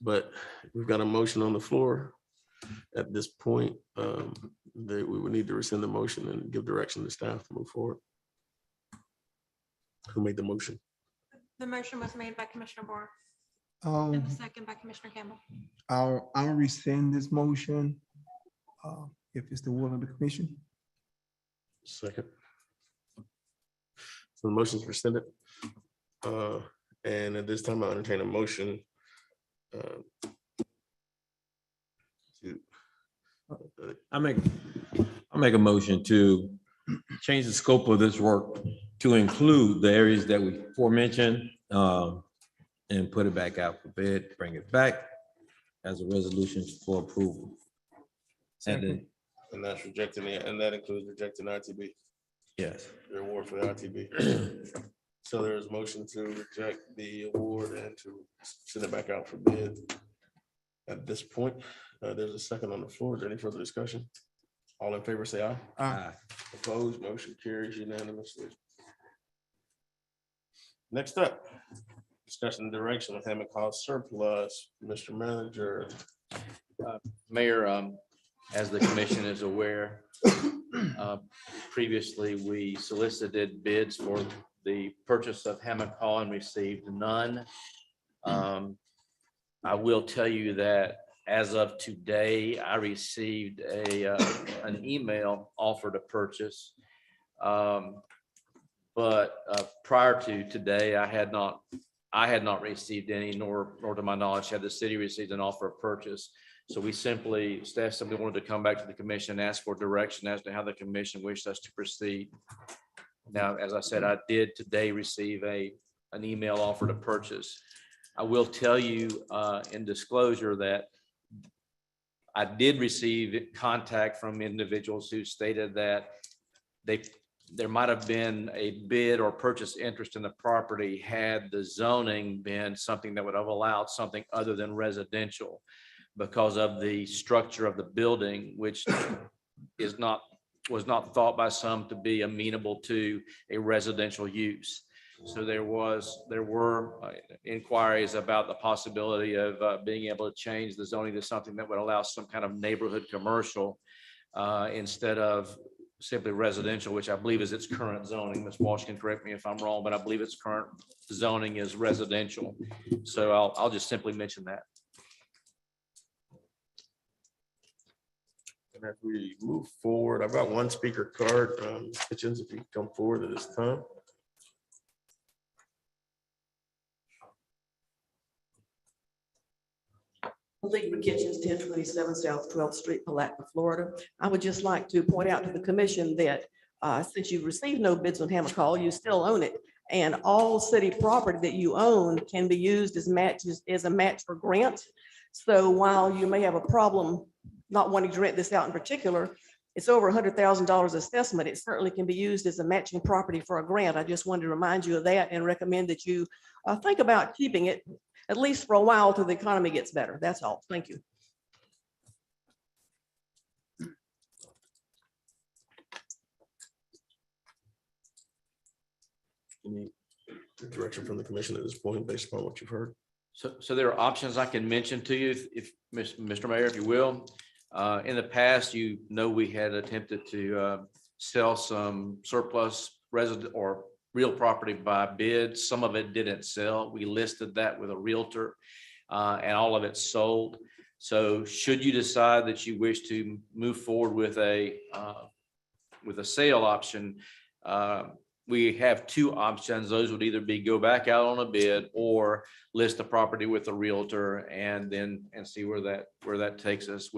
But we've got a motion on the floor at this point. That we would need to rescind the motion and give direction to staff to move forward. Who made the motion? The motion was made by Commissioner Moore Um, and the second by Commissioner Campbell. I'll rescind this motion. If it's the will of the commission. Second. So the motion is rescinded. And at this time, I entertain a motion. I make a motion to change the scope of this work to include the areas that we aforementioned, and put it back out for bid, bring it back as a resolution for approval. And that's rejecting it, and that includes rejecting RTB, yes. the award for the RTB. So there's motion to reject the award and to send it back out for bid. At this point, there's a second on the floor. Is there any further discussion? All in favor, say aye. Aye. Opposed, motion carries unanimously. Next up, discussion and direction of Hammond Hall surplus, Mr. Manager. Mayor, as the commission is aware, previously we solicited bids for the purchase of Hammond Hall and received none. I will tell you that as of today, I received an email offer to purchase. But prior to today, I had not received any, nor to my knowledge had the city received an offer of purchase. So staff simply wanted to come back to the commission and ask for direction as to how the commission wished us to proceed. Now, as I said, I did today receive an email offer to purchase. I will tell you in disclosure that I did receive contact from individuals who stated that there might have been a bid or purchase interest in the property had the zoning been something that would have allowed something other than residential because of the structure of the building, which was not thought by some to be amenable to a residential use. So there were inquiries about the possibility of being able to change the zoning to something that would allow some kind of neighborhood commercial instead of simply residential, which I believe is its current zoning. Ms. Walsh can correct me if I'm wrong, but I believe its current zoning is residential. So I'll just simply mention that. And as we move forward, I've got one speaker card. Kitchens, if you come forward at this time. Malignant Kitchens, 1027 South 12th Street, Palatka, Florida. I would just like to point out to the commission that since you've received no bids on Hammond Hall, you still own it. And all city property that you own can be used as a match for grants. So while you may have a problem not wanting to rent this out in particular, it's over $100,000 assessment. It certainly can be used as a matching property for a grant. I just wanted to remind you of that and recommend that you think about keeping it at least for a while till the economy gets better. That's all. Thank you. Any direction from the commission at this point based upon what you've heard? So there are options I can mention to you, if Mr. Mayor, if you will. In the past, we had attempted to sell some surplus resident or real property by bid. Some of it didn't sell. We listed that with a realtor. and all of it's sold. So should you decide that you wish to move forward with a sale option, we have two options. Those would either be go back out on a bid or list the property with a realtor and see where that takes us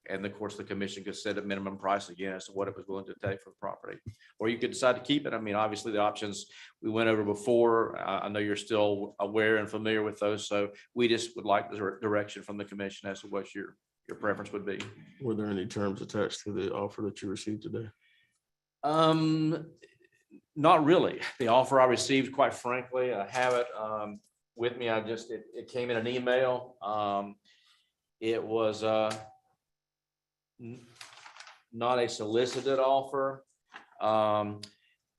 and of course the commission could set a minimum price again as to what it was willing to take for the property. Or you could decide to keep it. I mean, obviously the options we went over before, I know you're still aware and familiar with those. So we just would like the direction from the commission as to what your preference would be. Were there any terms attached to the offer that you received today? Not really. The offer I received, quite frankly, I have it with me. It came in an email. It was not a solicited offer. And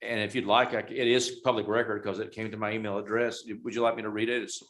if you'd like, it is public record because it came to my email address. Would you like me to read it? It's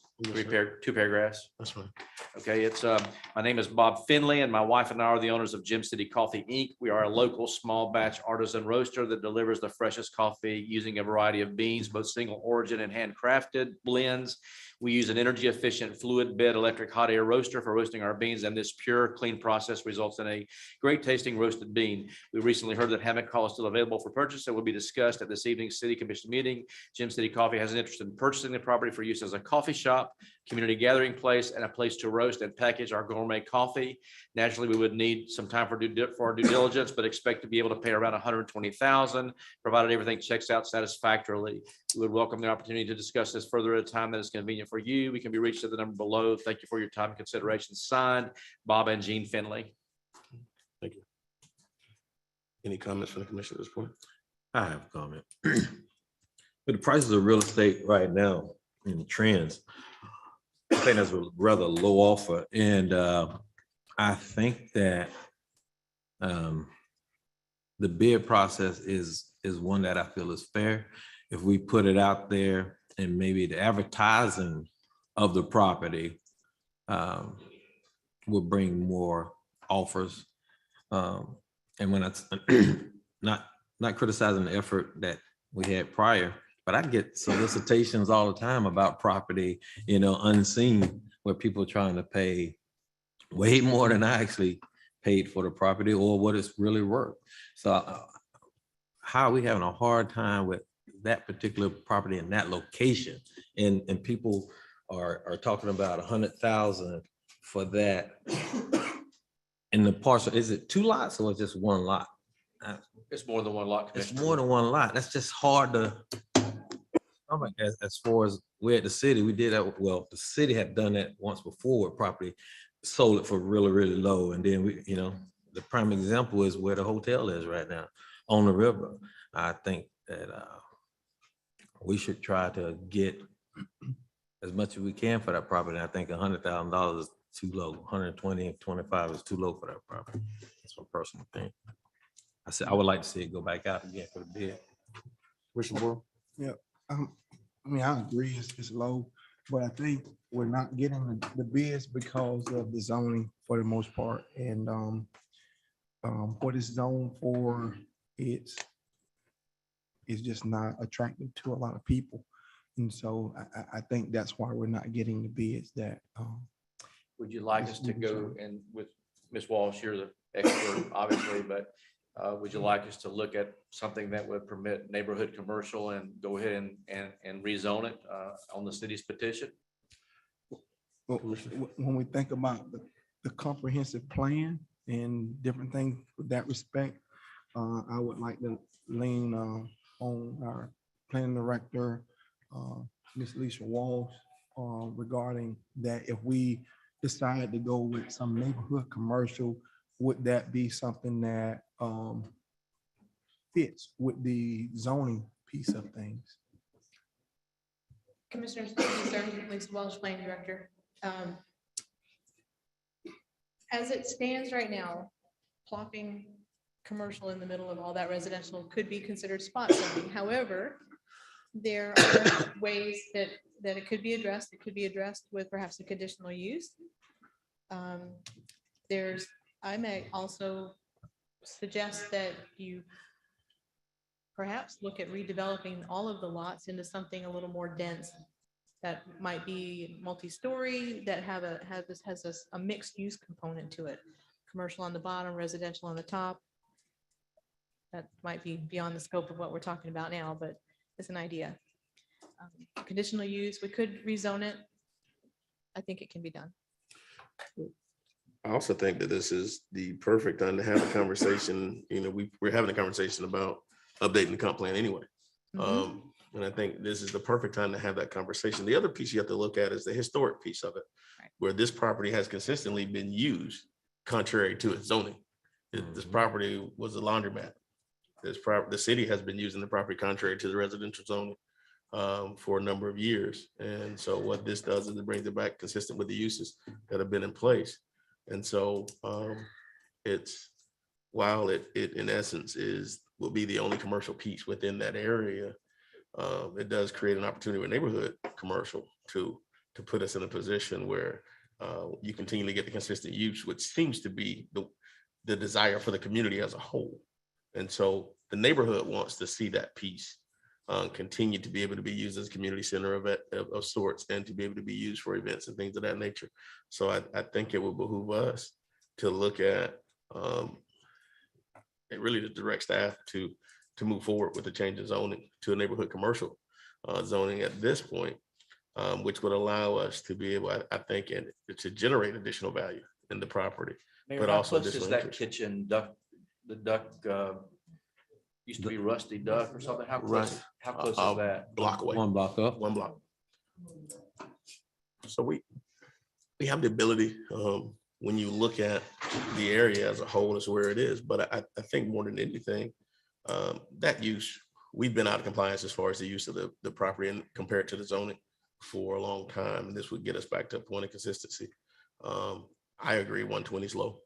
two paragraphs. That's fine. Okay, it's my name is Bob Finley, and my wife and I are the owners of Gem City Coffee Inc. We are a local small batch artisan roaster that delivers the freshest coffee using a variety of beans, both single origin and handcrafted blends. We use an energy efficient fluid bed electric hot air roaster for roasting our beans, and this pure, clean process results in a great tasting roasted bean. We recently heard that hammock call is still available for purchase and will be discussed at this evening's City Commission meeting. Gem City Coffee has an interest in purchasing the property for use as a coffee shop, community gathering place, and a place to roast and package our gourmet coffee. Naturally, we would need some time for our due diligence, but expect to be able to pay around $120,000, provided everything checks out satisfactorily. We would welcome the opportunity to discuss this further at a time that is convenient for you. We can be reached at the number below. Thank you for your time and consideration. Signed, Bob and Jean Finley. Thank you. Any comments from the commission at this point? I have a comment. With the prices of real estate right now and the trends, I think that's a rather low offer. And I think that the bid process is one that I feel is fair. If we put it out there and maybe the advertising of the property will bring more offers. And when I not criticizing the effort that we had prior, but I get solicitations all the time about property, unseen, where people are trying to pay way more than I actually paid for the property or what it's really worth. So how are we having a hard time with that particular property in that location? And people are talking about 100,000 for that. In the parcel, is it 2 lots or just 1 lot? It's more than 1 lot. It's more than 1 lot. That's just hard to. As far as we're at the city, we did that. Well, the city had done that once before with property, sold it for really, really low. And then the prime example is where the hotel is right now on the river. I think that we should try to get as much as we can for that property. I think $100,000 is too low. 120 and 25 is too low for that property. That's my personal thing. I said I would like to see it go back out again for the bid. Yeah, I mean, I agree, it's low, but I think we're not getting the bids because of the zoning for the most part. And what it's zoned for, it's just not attractive to a lot of people. And so I think that's why we're not getting the bids that. Would you like us to go and with Ms. Walsh, you're the expert, obviously, but would you like us to look at something that would permit neighborhood commercial and go ahead and rezone it on the city's petition? When we think about the comprehensive plan and different things with that respect, I would like to lean on our planning director, Ms. Lisa Walsh, regarding that. If we decide to go with some neighborhood commercial, would that be something that fits with the zoning piece of things? Commissioners, Lisa Welsh, Planning Director. As it stands right now, plopping commercial in the middle of all that residential could be considered spot zoning. However, there are ways that it could be addressed. It could be addressed with perhaps a conditional use. I may also suggest that you perhaps look at redeveloping all of the lots into something a little more dense that might be multi-story, that has a mixed use component to it. Commercial on the bottom, residential on the top. That might be beyond the scope of what we're talking about now, but it's an idea. Conditional use, we could rezone it. I think it can be done. I also think that this is the perfect time to have a conversation. You know, we're having a conversation about updating the comp plan anyway. And I think this is the perfect time to have that conversation. The other piece you have to look at is the historic piece of it, where this property has consistently been used contrary to its zoning. This property was a laundromat. The city has been using the property contrary to the residential zoning for a number of years. And so what this does is it brings it back consistent with the uses that have been in place. And so while it in essence will be the only commercial piece within that area, it does create an opportunity with neighborhood commercial to put us in a position where you continue to get the consistent use, which seems to be the desire for the community as a whole. And so the neighborhood wants to see that piece continue to be able to be used as a community center of sorts, and to be able to be used for events and things of that nature. So I think it will behoove us to look at really to direct staff to move forward with the change in zoning to a neighborhood commercial zoning at this point, which would allow us to be able, I think, to generate additional value in the property. Mayor, But how also close is additional that interest. kitchen duck, the duck, used to be Rusty Duck or something? How close is that? Block away. 1 block up. 1 block. So we have the ability, when you look at the area as a whole, is where it is. But I think more than anything, that use, we've been out of compliance as far as the use of the property and compared to the zoning for a long time. And this would get us back to a point of consistency. I agree, 120 is low.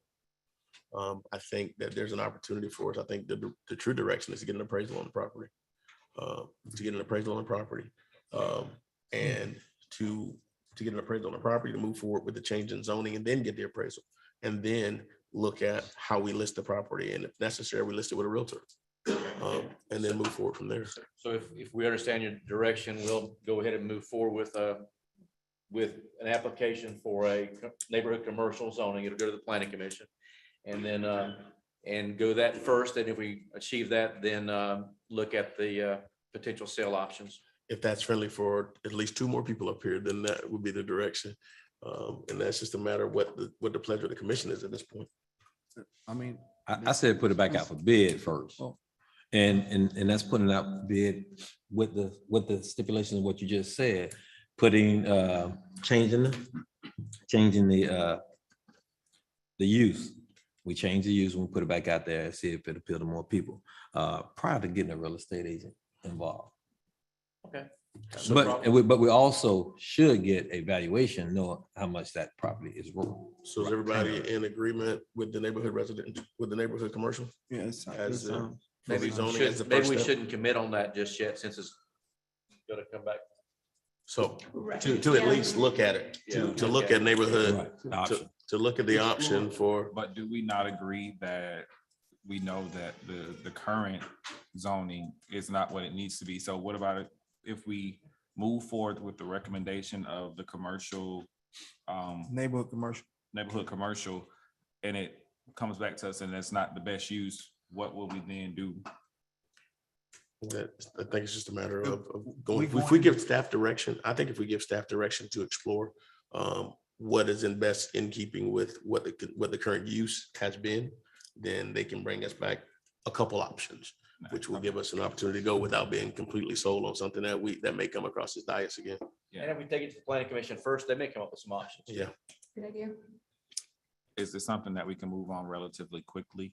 I think that there's an opportunity for us. I think the true direction is to get an appraisal on the property, and to get an appraisal on the property, to move forward with the change in zoning, and then get the appraisal, and then look at how we list the property, and if necessary, we list it with a realtor, and then move forward from there. So if we understand your direction, we'll go ahead and move forward with an application for a neighborhood commercial zoning. It'll go to the planning commission. And then, and go that first, and if we achieve that, then look at the potential sale options. If that's friendly for at least 2 more people up here, then that would be the direction. And that's just a matter of what the pleasure of the commission is at this point. I mean, I said put it back out for bid first. And that's putting out for bid with the stipulation of what you just said, putting, changing the use. We change the use when we put it back out there and see if it appeal to more people, prior to getting a real estate agent involved. Okay. But we also should get a valuation, know how much that property is worth. So is everybody in agreement with the neighborhood resident, with the neighborhood commercial? Yes. Maybe we shouldn't commit on that just yet, since it's gonna come back. So to at least look at it, to look at neighborhood, to look at the option for. But do we not agree that we know that the current zoning is not what it needs to be? So what about it if we move forward with the recommendation of the commercial, Neighborhood commercial, and it comes back to us and that's not the best use? What will we then do? I think it's just a matter of going, if we give staff direction, I think if we give staff direction to explore what is in best in keeping with what the current use has been, then they can bring us back a couple options, which will give us an opportunity to go without being completely sold on something that may come across this dais again. And if we take it to the planning commission first, they may come up with some options. Yeah. Good idea. Is this something that we can move on relatively quickly?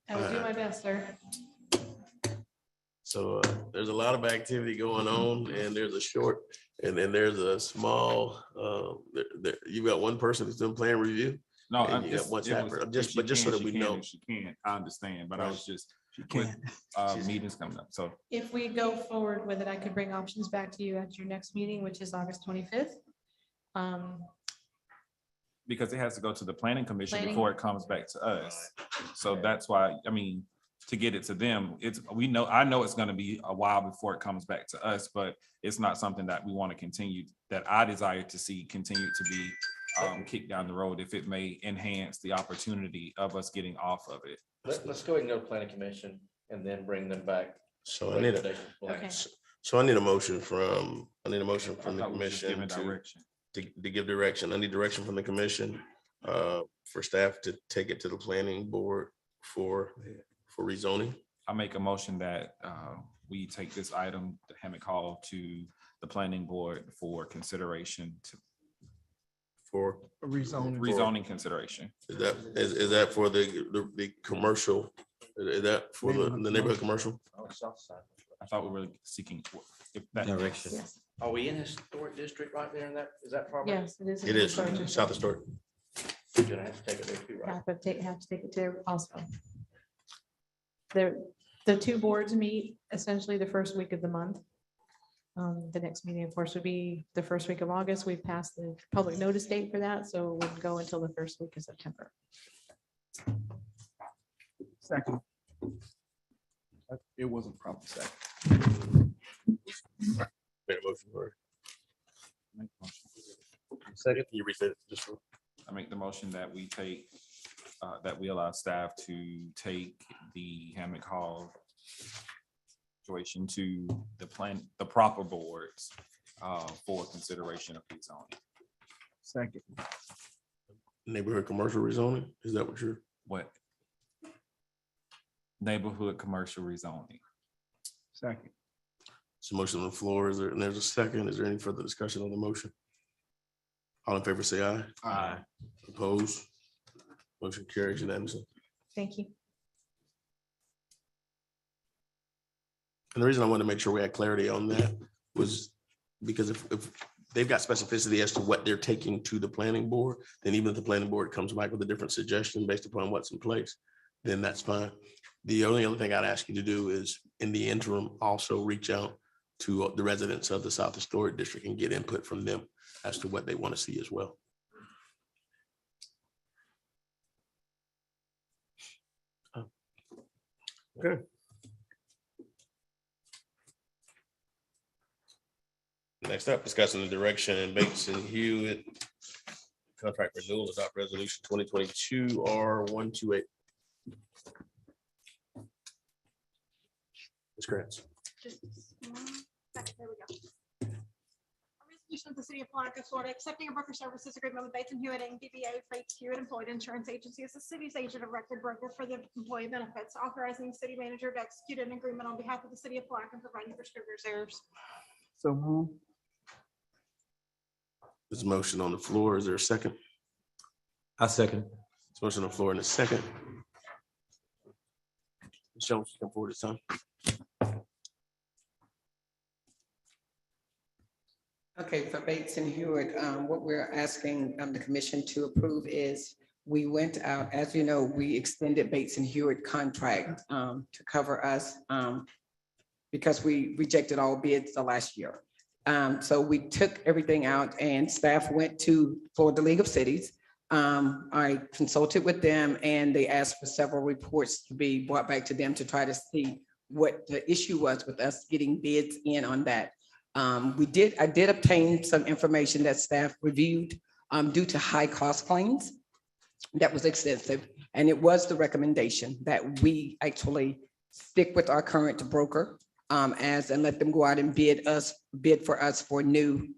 I will do my best, sir. So there's a lot of activity going on, and there's a short, and then there's a small, you've got one person who's doing plan review. No, and you got one staffer. Just so that we know. She can, I understand, but I was just, can't. meetings coming up, so. If we go forward with it, I could bring options back to you at your next meeting, which is August 25th. Because it has to go to the planning commission Planning. before it comes back to us. So that's why, I mean, to get it to them. I know it's gonna be a while before it comes back to us, but it's not something that we want to continue, that I desire to see continue to be kicked down the road if it may enhance the opportunity of us getting off of it. Let's go ahead and go to planning commission and then bring them back. So I need a, Okay. so I need a motion from the I thought we were just commission giving direction. to give direction. I need direction from the commission for staff to take it to the planning board for rezoning. I make a motion that we take this item, the Hammett Hall, to the planning board for consideration, For, rezoning consideration. is that for the commercial? Is that for the neighborhood commercial? I thought we were seeking if that Direction. Yes, Are we in a historic district right there in that, is that property? yes, it is. It is South Historic. You're gonna have to take it there too, right? Have to take it to also. The two boards meet essentially the first week of the month. The next meeting, of course, would be the first week of August. We've passed the public notice date for that, so it wouldn't go until the first week of September. Second. It wasn't proper second. Made a motion for it. Second. Can you restate it just for? I make the motion that we take, that we allow staff to take the Hammett Hall situation to the proper boards for consideration of rezoning. Second. Neighborhood commercial rezoning? Is that what you're? What? Neighborhood commercial rezoning. Second. It's a motion on the floor. Is there, and there's a second. Is there any further discussion on the motion? All in favor, say aye. Aye. Opposed? Motion carries unanimously. Thank you. And the reason I wanted to make sure we had clarity on that was because if they've got specificity as to what they're taking to the planning board, then even if the planning board comes back with a different suggestion based upon what's in place, then that's fine. The only other thing I'd ask you to do is in the interim, also reach out to the residents of the South Historic District and get input from them as to what they want to see as well. Okay. Next up, discussing the direction and Bates and Hewitt contract renewal, adopt resolution 2022 R128. Ms. Grants. Just one second, there we go. A resolution of the city of Palatka, Florida, accepting a broker services agreement with Bates and Hewitt and DBA Bates Hewitt Employed Insurance Agency as the city's agent of record broker for the employee benefits, authorizing the city manager to execute an agreement on behalf of the city of Palatka and providing for scrivener's errors. So move. There's a motion on the floor. Is there a second? I second. There's a motion on the floor in a second. Ms. Jones, come forward this time. Okay, for Bates and Hewitt, what we're asking the commission to approve is we went out, as you know, we extended Bates and Hewitt contract to cover us because we rejected all bids the last year. So we took everything out and staff went to Florida League of Cities. I consulted with them and they asked for several reports to be brought back to them to try to see what the issue was with us getting bids in on that. I did obtain some information that staff reviewed due to high cost claims. That was extensive. And it was the recommendation that we actually stick with our current broker and let them go out and bid for us for new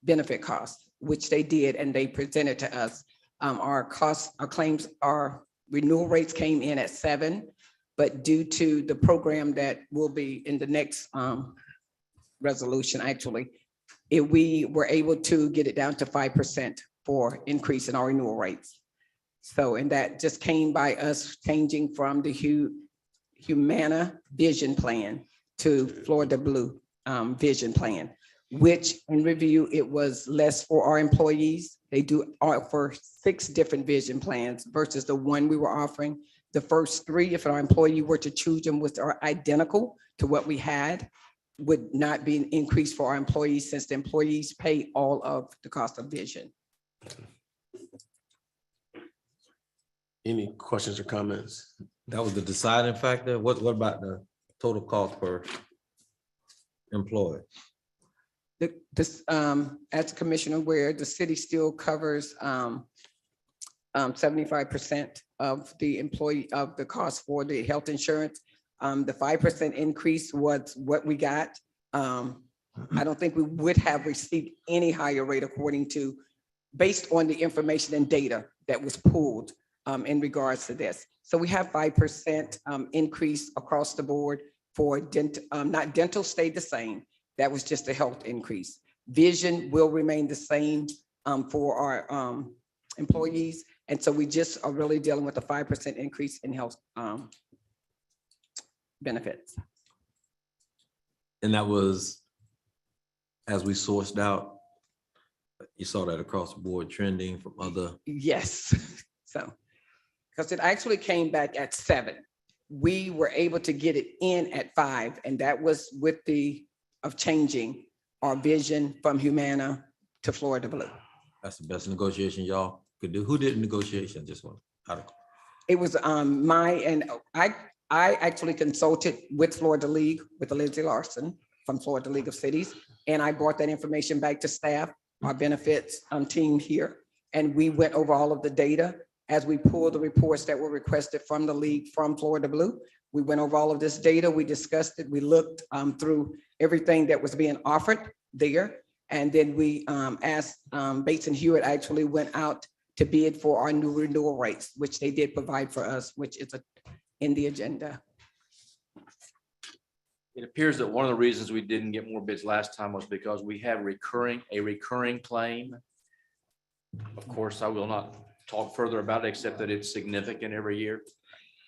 benefit costs, which they did and they presented to us. Our claims, our renewal rates came in at 7, but due to the program that will be in the next resolution, actually, we were able to get it down to 5% for increase in our renewal rates. So, and that just came by us changing from the Humana Vision Plan to Florida Blue Vision Plan, which in review, it was less for our employees. They do offer 6 different vision plans versus the one we were offering. The first 3, if our employee were to choose them, which are identical to what we had, would not be an increase for our employees since the employees pay all of the cost of vision. Any questions or comments? That was the deciding factor. What about the total cost per employee? This, as Commissioner aware, the city still covers 75% of the employee of the cost for the health insurance. The 5% increase was what we got. I don't think we would have received any higher rate according to, based on the information and data that was pulled in regards to this. So we have 5% increase across the board for not dental stayed the same. That was just a health increase. Vision will remain the same for our employees. And so we just are really dealing with a 5% increase in health benefits. And that was, as we sourced out, you saw that across the board trending from other. Yes, so, because it actually came back at 7. We were able to get it in at 5, and that was with of changing our vision from Humana to Florida Blue. That's the best negotiation y'all could do. Who did negotiation? Just one. It was I actually consulted with Florida League, with Lindsay Larson from Florida League of Cities, and I brought that information back to staff, our benefits team here, and we went over all of the data as we pulled the reports that were requested from the league from Florida Blue. We went over all of this data, we discussed it, we looked through everything that was being offered there, and then we asked Bates and Hewitt actually went out to bid for our new renewal rates, which they did provide for us, which is in the agenda. It appears that one of the reasons we didn't get more bids last time was because we have a recurring claim. Of course, I will not talk further about it, except that it's significant every year.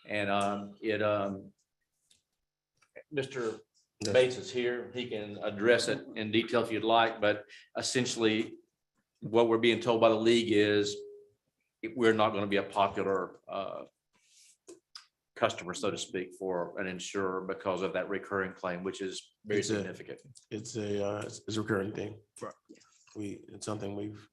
And Mr. Bates is here. He can address it in detail if you'd like, but essentially what we're being told by the league is we're not going to be a popular customer, so to speak, for an insurer because of that recurring claim, which is very significant. It's a recurring thing. It's something we've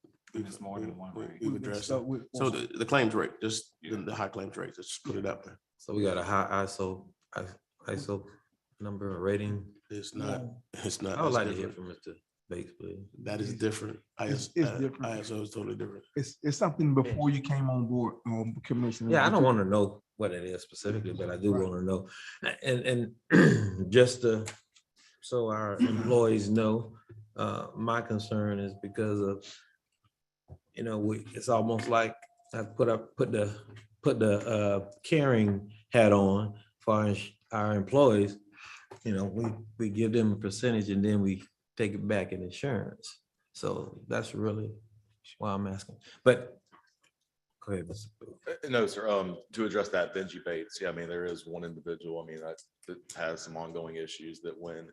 more than one, right? we've addressed. So the claims rate, just the high claims rate, just put it out there. So we got a high ISO number or rating. It's not. I would like to hear from Mr. Bates, please. That is different. It's different. ISO is totally different. It's something before you came on board, Commissioner. Yeah, I don't want to know what it is specifically, but I do want to know. And just so our employees know, my concern is because of, it's almost like I put the caring hat on for our employees. We give them a percentage and then we take it back in insurance. So that's really why I'm asking. But go ahead, Mr. Booth. No, sir. To address that, Benji Bates. Yeah, I mean, there is one individual. I mean, that has some ongoing issues that when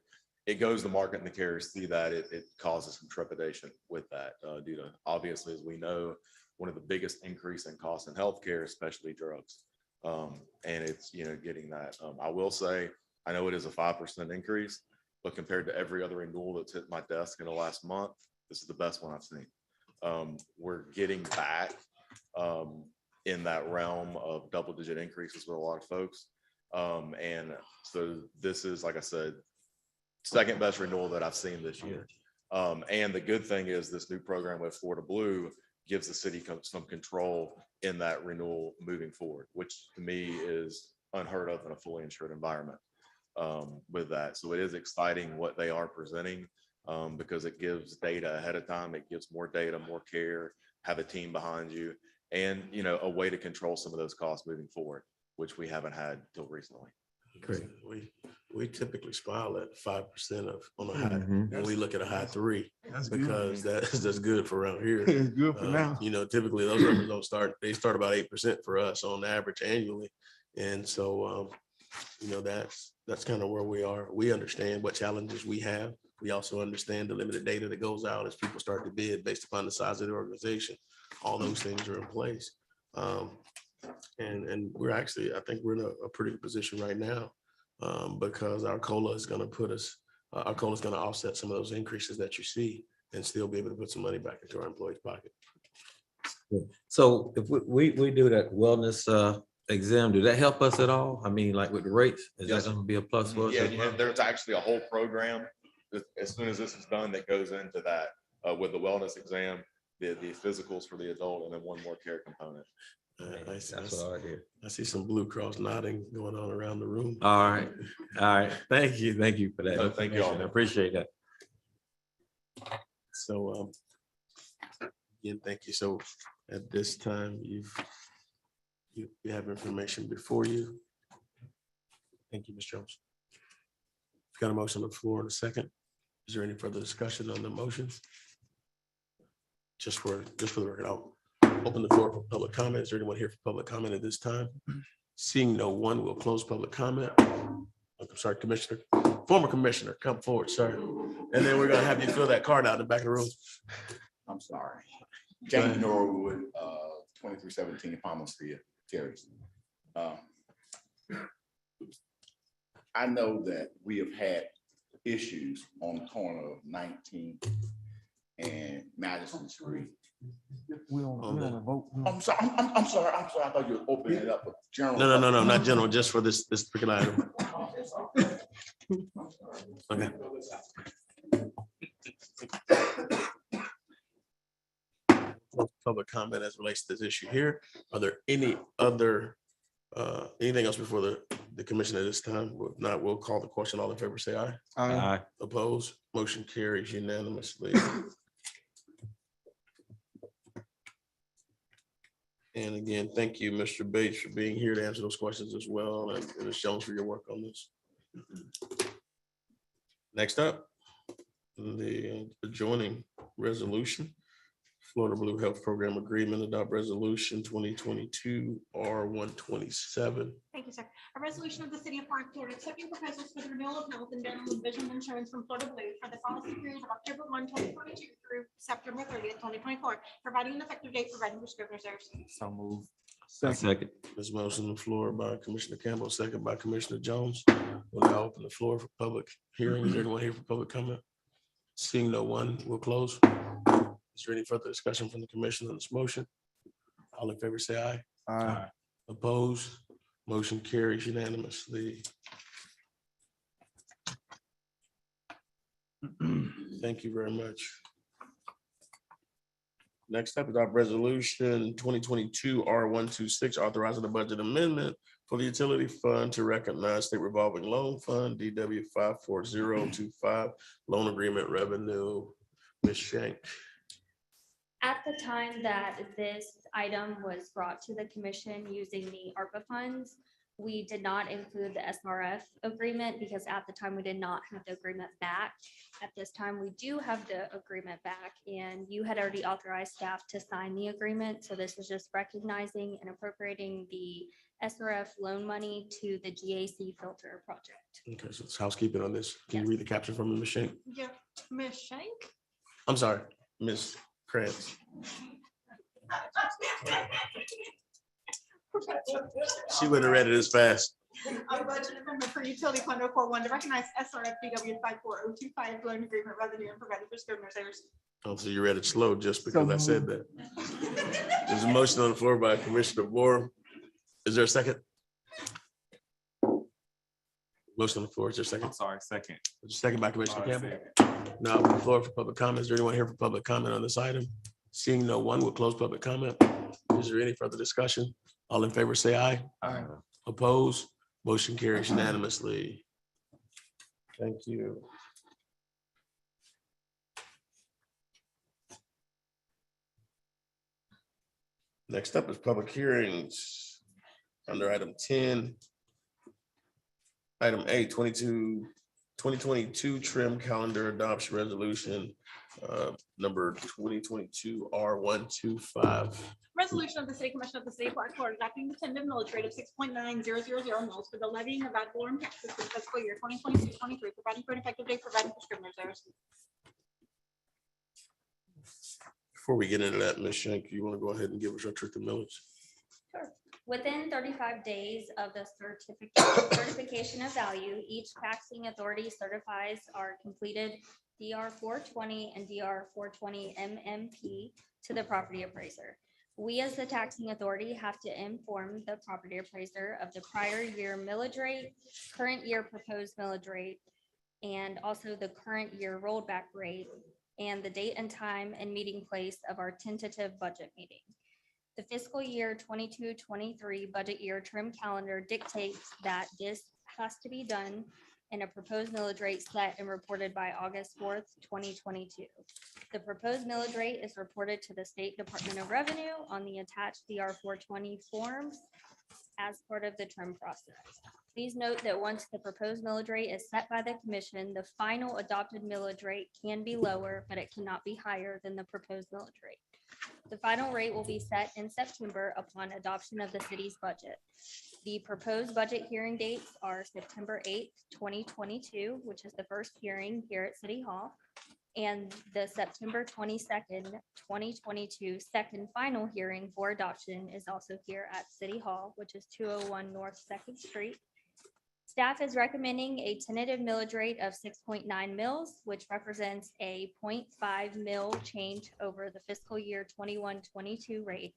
it goes to market and the carriers see that, it causes some trepidation with that due to, obviously, as we know, one of the biggest increase in costs in healthcare, especially drugs. And it's, getting that. I will say, I know it is a 5% increase, but compared to every other renewal that's hit my desk in the last month, this is the best one I've seen. We're getting back in that realm of double-digit increases with a lot of folks. And so this is, like I said, second best renewal that I've seen this year. And the good thing is this new program with Florida Blue gives the city some control in that renewal moving forward, which to me is unheard of in a fully insured environment with that. So it is exciting what they are presenting because it gives data ahead of time. It gives more data, more care, have a team behind you, and a way to control some of those costs moving forward, which we haven't had till recently. Great. We typically smile at 5% on a high, and we look at a high 3 because that's good for around here. It's good for now. Typically those numbers they start about 8% for us on average annually. And so, that's kind of where we are. We understand what challenges we have. We also understand the limited data that goes out as people start to bid based upon the size of the organization. All those things are in place. And we're actually, I think we're in a pretty good position right now because our COLA is going to offset some of those increases that you see and still be able to put some money back into our employees' pocket. So if we do that wellness exam, do that help us at all? I mean, like with the rates, is that Yes. gonna be a plus for us? Yeah, there's actually a whole program as soon as this is done that goes into that with the wellness exam, the physicals for the adult, and then one more care component. That's what I hear. I see some Blue Cross nodding going on around the room. All right, all right. Thank you for that. No, thank you all. information. I appreciate that. So, again, thank you. So at this time, you have information before you. Thank you, Ms. Jones. Got a motion on the floor in a second. Is there any further discussion on the motion? Just for the record, I'll open the floor for public comment. Is there anyone here for public comment at this time? Seeing no one, we'll close public comment. I'm sorry, Commissioner, former Commissioner, come forward, sir. And then we're gonna have you fill that card out in the back of the room. I'm sorry. James Norwood, 2317 Palmer Street, Terrace. I know that we have had issues on the corner of 19th and Madison Street. We don't vote. I'm sorry, I'm sorry. I thought you were opening it up for general. No, not general, just for this particular item. Okay. Public comment as relates to this issue here. Are there any other, anything else before the commission at this time? If not, we'll call the question. All in favor, say aye. Aye. Opposed? Motion carries unanimously. And again, thank you, Mr. Bates, for being here to answer those questions as well, and Ms. Jones for your work on this. Next up, the adjoining resolution. Florida Blue Health Program Agreement, adopt resolution 2022 R127. Thank you, sir. A resolution of the city of Park, Florida, accepting proposals for the renewal of health and dental and vision insurance from Florida Blue for the policy period of October 1, 2022 through September 30th, 2024, providing an effective date, providing prescription reserves. So move. Second. This motion on the floor by Commissioner Campbell, second by Commissioner Jones. We'll now open the floor for public hearing. Is there anyone here for public comment? Seeing no one, we'll close. Is there any further discussion from the commission on this motion? All in favor, say aye. Aye. Opposed? Motion carries unanimously. Thank you very much. Next up is our resolution 2022 R126, authorizing a budget amendment for the utility fund to recognize state revolving loan fund DW 54025 loan agreement revenue. Ms. Shank. At the time that this item was brought to the commission using the ARPA funds, we did not include the SRF agreement because at the time we did not have the agreement back. At this time, we do have the agreement back, and you had already authorized staff to sign the agreement. So this is just recognizing and appropriating the SRF loan money to the GAC filter project. Okay, so it's housekeeping on this. Can you read the caption from Ms. Shank? Yeah, Ms. Shank. I'm sorry, Ms. Krantz. She wouldn't have read it as fast. A budget amendment for utility fund 041 to recognize SRF BW 54025 loan agreement revenue and providing prescription reserves. Oh, so you read it slow just because I said that. There's a motion on the floor by Commissioner Moore. Is there a second? Motion on the floor. Is there a second? Sorry, second. Second by Commissioner Sorry, Campbell. Now on the floor for public comment. Is there anyone here for public comment on this item? Seeing no one, will close public comment. Is there any further discussion? All in favor, say aye. Aye. Opposed? Motion carries unanimously. Thank you. Next up is public hearings under item 10. Item A, 2022 trim calendar adoption resolution number 2022 R125. Resolution of the City Commission of the City of Park, Florida, adopting the tentative millage rate of 6.9000 mils for the levying of ad valorem taxes for the fiscal year 2022-23, providing for an effective date, providing prescription reserves. Before we get into that, Ms. Shank, you want to go ahead and give us your truth and millage? Sure. Within 35 days of the certification of value, each taxing authority certifies our completed DR 420 and DR 420 MMP to the property appraiser. We, as the taxing authority, have to inform the property appraiser of the prior year millage rate, current year proposed millage rate, and also the current year rolled back rate, and the date and time and meeting place of our tentative budget meeting. The fiscal year 22-23 budget year term calendar dictates that this has to be done and a proposed millage rate set and reported by August 4th, 2022. The proposed millage rate is reported to the State Department of Revenue on the attached DR 420 forms as part of the term process. Please note that once the proposed millage rate is set by the commission, the final adopted millage rate can be lower, but it cannot be higher than the proposed millage rate. The final rate will be set in September upon adoption of the city's budget. The proposed budget hearing dates are September 8th, 2022, which is the first hearing here at City Hall, and the September 22nd, 2022 second final hearing for adoption is also here at City Hall, which is 201 North 2nd Street. Staff is recommending a tentative millage rate of 6.9 mils, which represents a 0.5 mil change over the fiscal year 21-22 rate.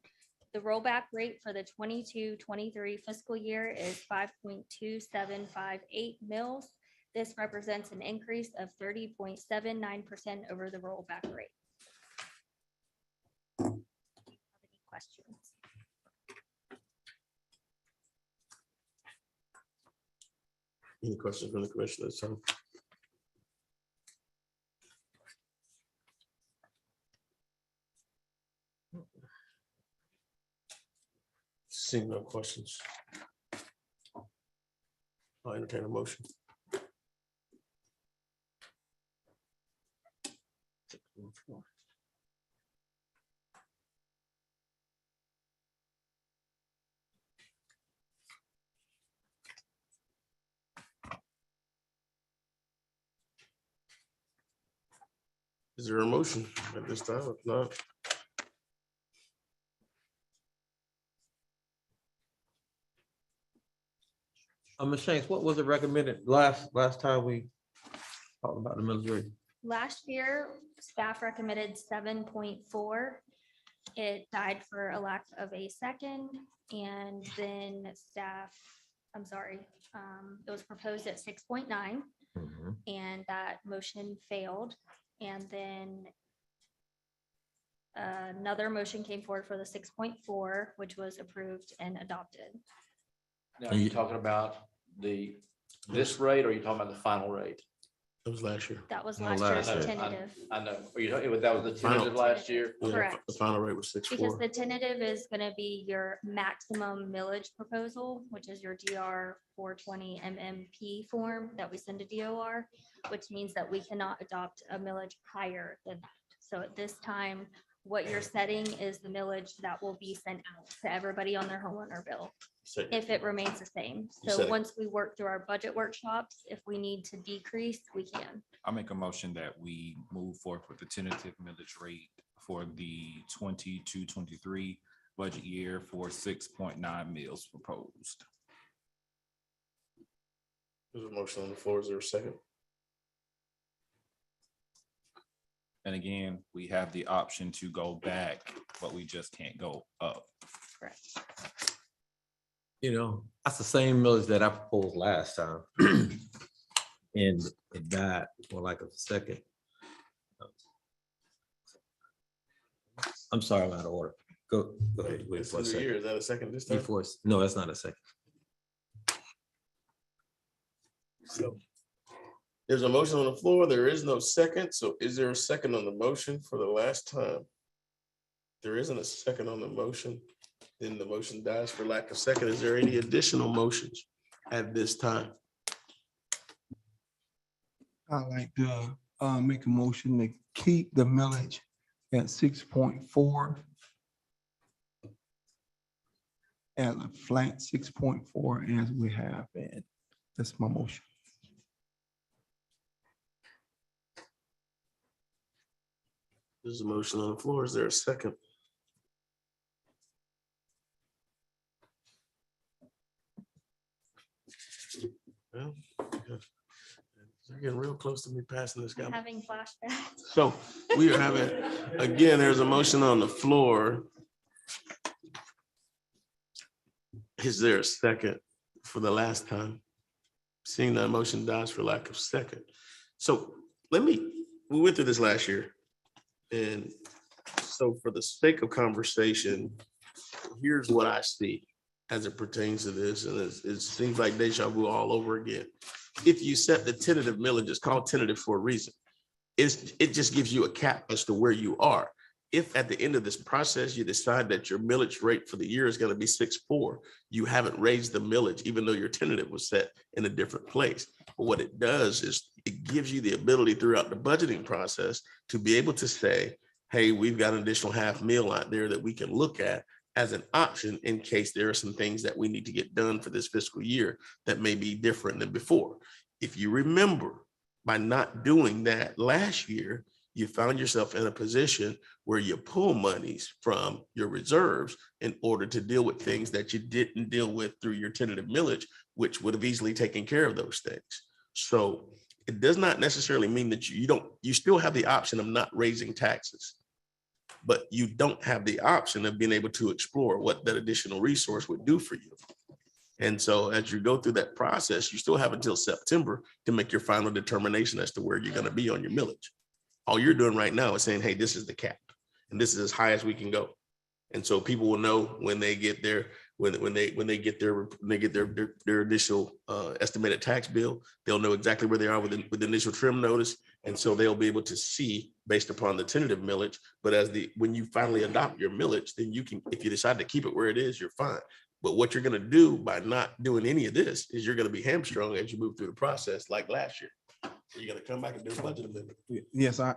The rollback rate for the 22-23 fiscal year is 5.2758 mils. This represents an increase of 30.79% over the rollback rate. Any questions? Any questions from the commissioner? So seeing no questions, I'll entertain a motion. Is there a motion at this time? If not, Ms. Shanks, what was it recommended last time we talked about the millage rate? Last year, staff recommended 7.4. It died for a lack of a second, and then staff, I'm sorry, it was proposed at 6.9, and that motion failed. And then another motion came forward for the 6.4, which was approved and adopted. Now, are you talking about this rate, or are you talking about the final rate? it was last year. That was No, last last year's year. tentative. I know. Are you talking, that was the tentative last year? Yeah, Correct. The final rate was 6.4. Because the tentative is going to be your maximum millage proposal, which is your DR 420 MMP form that we send to DOR, which means that we cannot adopt a millage higher than that. So at this time, what you're setting is the millage that will be sent out to everybody on their homeowner bill, if it remains the same. So setting- once we work through our budget workshops, if we need to decrease, we can. I'll make a motion that we move forward with the tentative millage rate for the 22-23 budget year for 6.9 mils proposed. There's a motion on the floor. Is there a second? And again, we have the option to go back, but we just can't go up. Correct. You know, that's the same millage that I proposed last time. And it died for like a second. I'm sorry, I'm out of order. Go ahead. Wait It's for a in the year. second. Is that a second this time? No, that's not a second. So there's a motion on the floor. There is no second. So is there a second on the motion for the last time? There isn't a second on the motion. Then the motion dies for lack of second. Is there any additional motions at this time? I'd like to make a motion to keep the millage at 6.4. At a flat 6.4 as we have been. That's my motion. There's a motion on the floor. Is there a second? Well, they're getting real close to me passing this guy. Having flashbacks. So we are having, again, there's a motion on the floor Is there a second for the last time? Seeing that motion dies for lack of second. So we went through this last year. And so for the sake of conversation, here's what I see as it pertains to this. And it seems like deja vu all over again. If you set the tentative millage, it's called tentative for a reason. It just gives you a cap as to where you are. If at the end of this process, you decide that your millage rate for the year is going to be 6.4, you haven't raised the millage, even though your tentative was set in a different place. But what it does is it gives you the ability throughout the budgeting process to be able to say, hey, we've got an additional $500,000 out there that we can look at as an option in case there are some things that we need to get done for this fiscal year that may be different than before. If you remember, by not doing that last year, you found yourself in a position where you pull monies from your reserves in order to deal with things that you didn't deal with through your tentative millage, which would have easily taken care of those things. So it does not necessarily mean that you still have the option of not raising taxes, but you don't have the option of being able to explore what that additional resource would do for you. And so as you go through that process, you still have until September to make your final determination as to where you're going to be on your millage. All you're doing right now is saying, hey, this is the cap and this is as high as we can go. And so people will know when they get their when they get their initial estimated tax bill, they'll know exactly where they are with the initial trim notice. And so they'll be able to see based upon the tentative millage. But when you finally adopt your millage, then you can, if you decide to keep it where it is, you're fine. But what you're going to do by not doing any of this is you're going to be hamstrung as you move through the process like last year. You're going to come back and do a budget amendment. Yes, I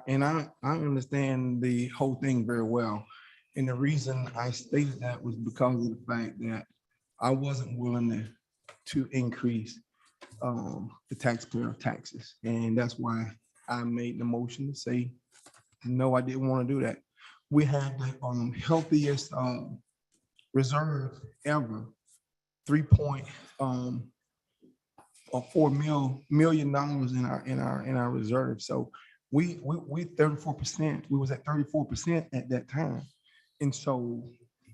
understand the whole thing very well. And the reason I stated that was because of the fact that I wasn't willing to increase the taxpayer taxes. And that's why I made the motion to say, no, I didn't want to do that. We have the healthiest reserve ever, $3.4 million in our reserve. So we 34%. We was at 34% at that time. And so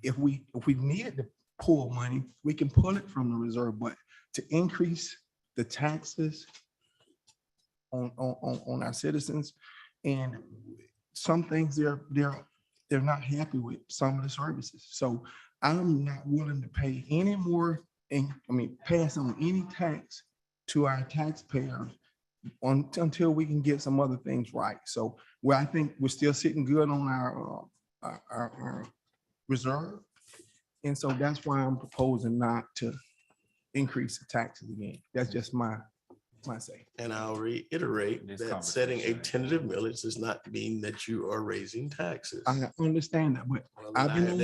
if we needed to pull money, we can pull it from the reserve. But to increase the taxes on our citizens, and some things they're not happy with some of the services. So I'm not willing to pay any more, pass on any tax to our taxpayers until we can get some other things right. So where I think we're still sitting good on our reserve. And so that's why I'm proposing not to increase the taxes again. That's just my say. And I'll reiterate that setting a tentative millage does not mean that you are raising taxes. I understand that, but I've been on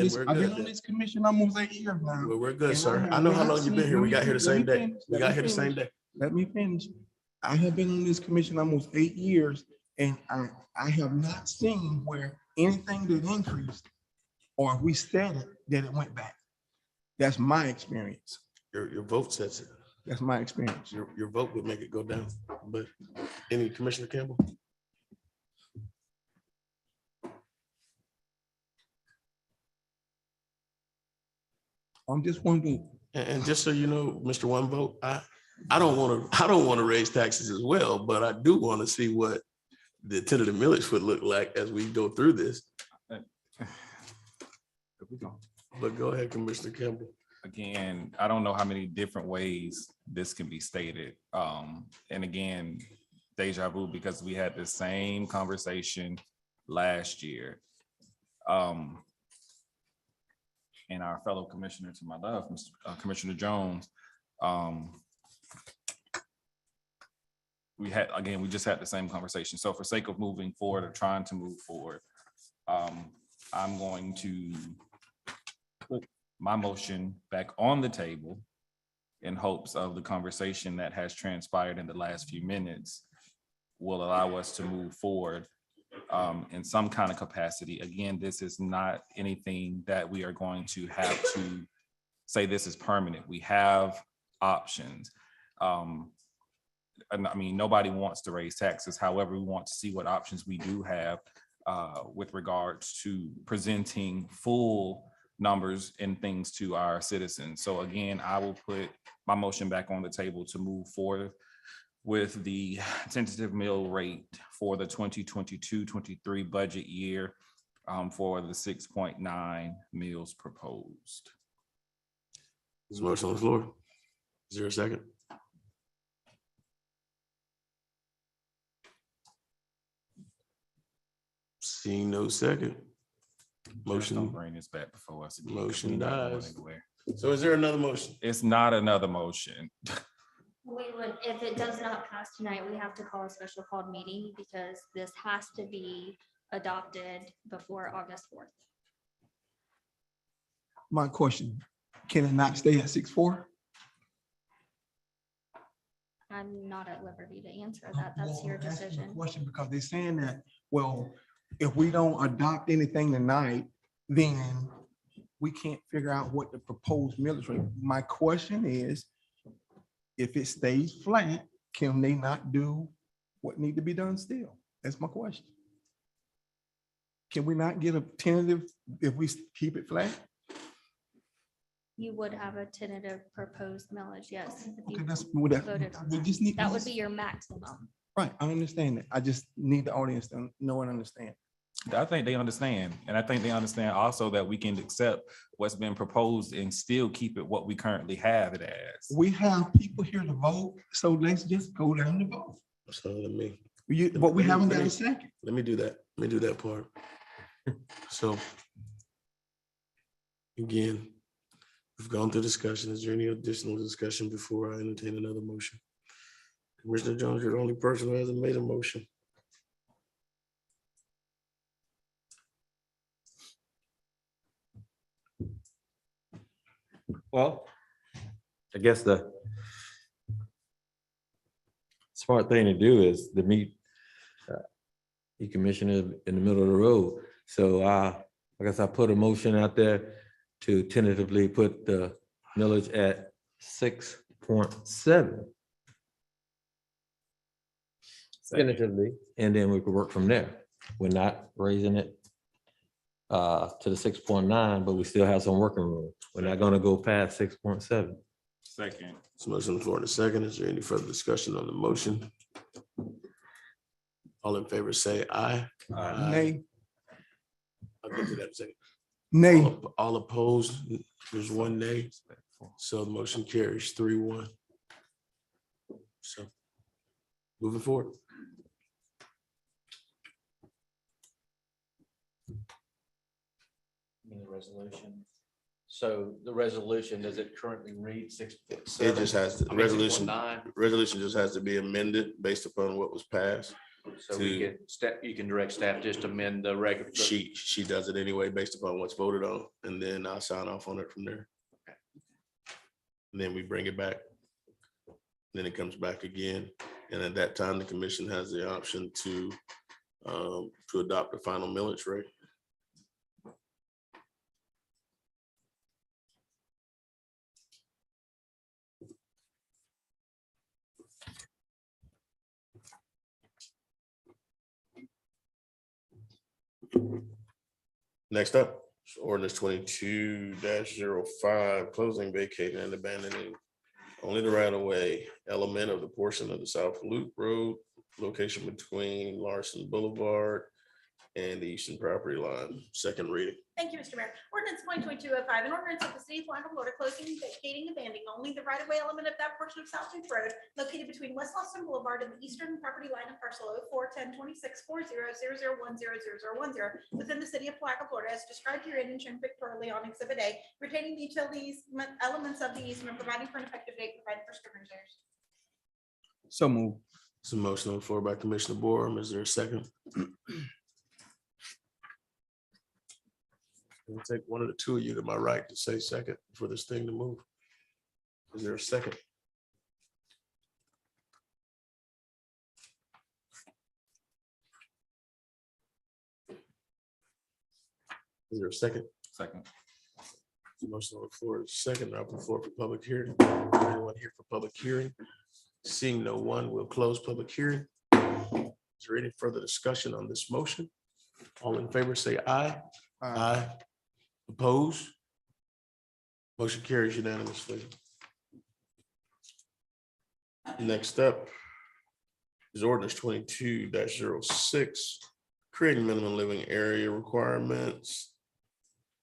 this commission almost 8 years now. Well, we're good, sir. I know how long you've been here. We got here the same day. We got here the same day. Let me finish. I have been on this commission almost 8 years, and I have not seen where anything that increased or we said it, that it went back. That's my experience. Your vote says it. That's my experience. Your vote would make it go down. But any Commissioner Campbell? I'm just wondering. And just so you know, Mr. One Vote, I don't want to raise taxes as well, but I do want to see what the tentative millage would look like as we go through this. But go ahead, Commissioner Campbell. Again, I don't know how many different ways this can be stated. And again, deja vu, because we had the same conversation last year. And our fellow commissioner to my left, Commissioner Jones, we just had the same conversation. So for sake of moving forward or trying to move forward, I'm going to put my motion back on the table in hopes of the conversation that has transpired in the last few minutes will allow us to move forward in some kind of capacity. Again, this is not anything that we are going to have to say this is permanent. We have options. I mean, nobody wants to raise taxes. However, we want to see what options we do have with regards to presenting full numbers and things to our citizens. So again, I will put my motion back on the table to move forward with the tentative mill rate for the 2022-23 budget year for the 6.9 mills proposed. There's a motion on the floor. Is there a second? Seeing no second. Just Motion. don't bring this back before us again, 'cause Motion we not going dies. anywhere. So is there another motion? It's not another motion. If it does not pass tonight, we have to call a special called meeting because this has to be adopted before August 4th. My question, can it not stay at 6.4? I'm not at liberty to answer that. That's your Well, asking the decision. Question, because they're saying that, well, if we don't adopt anything tonight, then we can't figure out what the proposed millage rate. My question is, if it stays flat, can they not do what need to be done still? That's my question. Can we not get a tentative if we keep it flat? You would have a tentative proposed millage, yes. if you Okay, that's what voted on we that. just need. That would be your maximum. Right, I understand that. I just need the audience to know and understand. I think they understand. And I think they understand also that we can accept what's been proposed and still keep it what we currently have it as. We have people here to vote, so let's just go down to vote. So let me. But we haven't got let a me- second. Let me do that. Let me do that part. So. Again, we've gone through discussion. Is there any additional discussion before I entertain another motion? Commissioner Jones, you're the only person who hasn't made a motion. Well, I guess the smart thing to do is to meet the commissioner in the middle of the road. So I guess I put a motion out there to tentatively put the millage at 6.7. Tentatively, and then we could work from there. We're not raising it to the 6.9, but we still have some working room. We're not gonna go past 6.7. Second. So motion on the floor in a second. Is there any further discussion on the motion? All in favor, say aye. Nay, I'll get to that in a second. nay. All opposed, there's one nay. So the motion carries 3-1. So moving forward. In the resolution. So the resolution, does it currently read 6.7? It just has, the resolution, 6.9? resolution just has to be amended based upon what was passed. So we can, you can direct staff just amend the regular. She does it anyway based upon what's voted on, and then I'll sign off on it from there. And then we bring it back. Then it comes back again, and at that time, the commission has the option to adopt the final millage rate. Next up, is ordinance 22-05, closing, vacating, and abandoning only the right of way element of the portion of the South Loop Road, location between Larson Boulevard and the eastern property line. Second reading. Thank you, Mr. Mayor. Ordinance 2022-05, an ordinance of the city of Palatka, Florida, closing, vacating, abandoning only the right-of-way element of that portion of South Loop Road located between West Lawson Boulevard and the eastern property line of parcel 04102640001010 within the city of Palatka, Florida, as described herein and shown pictorially on Exhibit A, retaining the utilities elements of the easement, providing for an effective date, providing for scrivener's errors. So move. Some motion on the floor by Commissioner Borum. Is there a second? I'll take one of the two of you to my right to say second for this thing to move. Is there a second? Is there a second? Second. Motion on the floor is second. I'll put forward for public hearing. Anyone here for public hearing? Seeing no one, we'll close public hearing. Is there any further discussion on this motion? All in favor, say aye. Aye. Opposed? Motion carries unanimously. Next up is ordinance 22-06, creating minimum living area requirements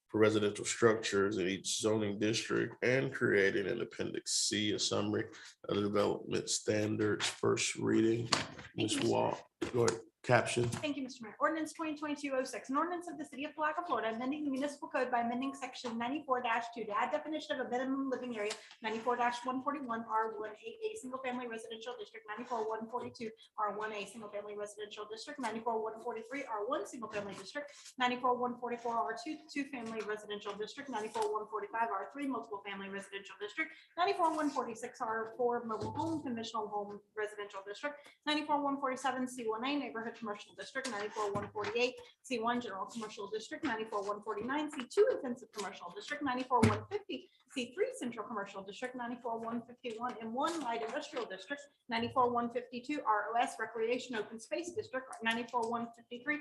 for residential structures in each zoning district and creating an Appendix C, a summary of the development standards. First reading. Ms. Wall, go ahead. Caption. Thank you, Mr. Mayor. Ordinance 2022-06, an ordinance of the city of Palatka, Florida, amending the municipal code by amending section 94-2 to add definition of a minimum living area, 94-141 R1A, single family residential district, 94-142 R1A, single family residential district, 94-143 R1, single family district, 94-144 R2, two family residential district, 94-145 R3, multiple family residential district, 94-146 R4, mobile home, conventional home residential district, 94-147 C1A, neighborhood commercial district, 94-148 C1, general commercial district, 94-149 C2, intensive commercial district, 94-150 C3, central commercial district, 94-151 M1, light industrial district, 94-152 ROS, recreation open space district, 94-153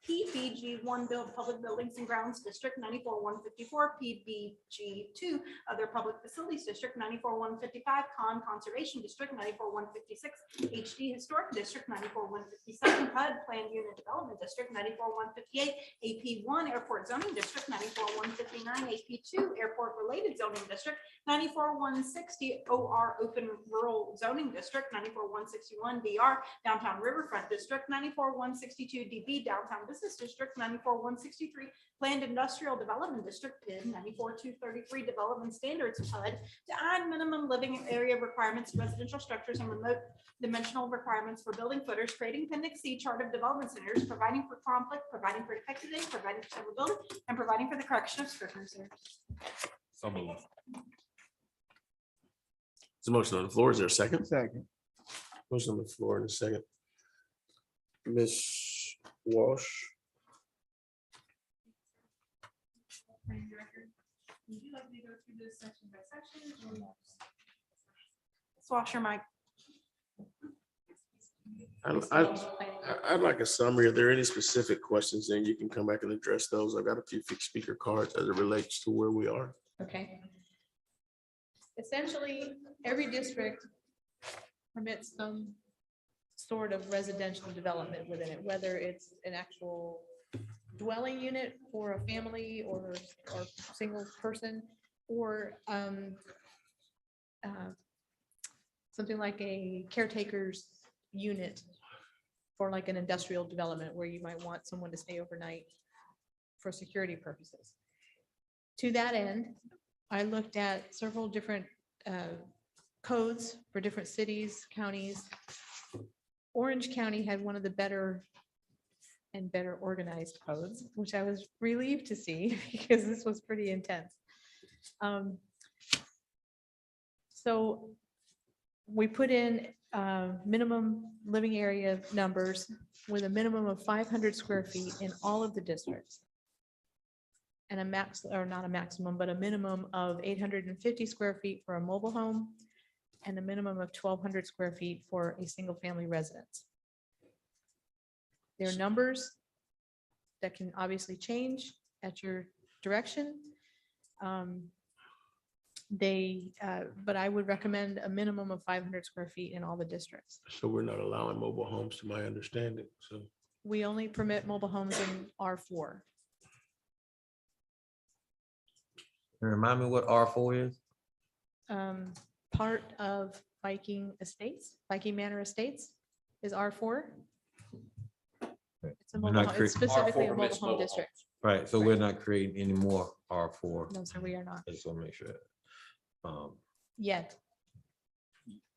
PBG1, build public buildings and grounds district, 94-154 PBG2, other public facilities district, 94-155 conservation district, 94-156 HD historic district, 94-157 PUD planned unit development district, 94-158 AP1 airport zoning district, 94-159 AP2 airport related zoning district, 94-160 OR open rural zoning district, 94-161 DR downtown riverfront district, 94-162 DB downtown business district, 94-163 planned industrial development district, PID, 94-233 development standards PUD, to add minimum living area requirements to residential structures and remote dimensional requirements for building footers, creating Appendix C chart of development centers, providing for conflict, providing for effectivity, providing for severability, and providing for the correction of scrivener's errors. So moved. There's a motion on the floor. Is there a second? Second. Motion on the floor in a second. Ms. Walsh. Swash your mic. I'd like a summary. Are there any specific questions? Then you can come back and address those. I've got a few speaker cards as it relates to where we are. Okay. Essentially, every district permits some sort of residential development within it, whether it's an actual dwelling unit for a family or single person, or something like a caretaker's unit for like an industrial development where you might want someone to stay overnight for security purposes. To that end, I looked at several different codes for different cities, counties. Orange County had one of the better organized codes, which I was relieved to see because this was pretty intense. So we put in minimum living area numbers with a minimum of 500 square feet in all of the districts. And a max, or not a maximum, but a minimum of 850 square feet for a mobile home and a minimum of 1,200 square feet for a single family residence. There are numbers that can obviously change at your direction. But I would recommend a minimum of 500 square feet in all the districts. So we're not allowing mobile homes to my understanding. So We only permit mobile homes in R4. Remind me what R4 is? Part of Viking Estates, Viking Manor Estates is R4. It's a We're mobile not home, it's specifically a mobile permits home mobile district. Right, so we're not creating any more R4. No, sir, we are not I just want to make sure. yet.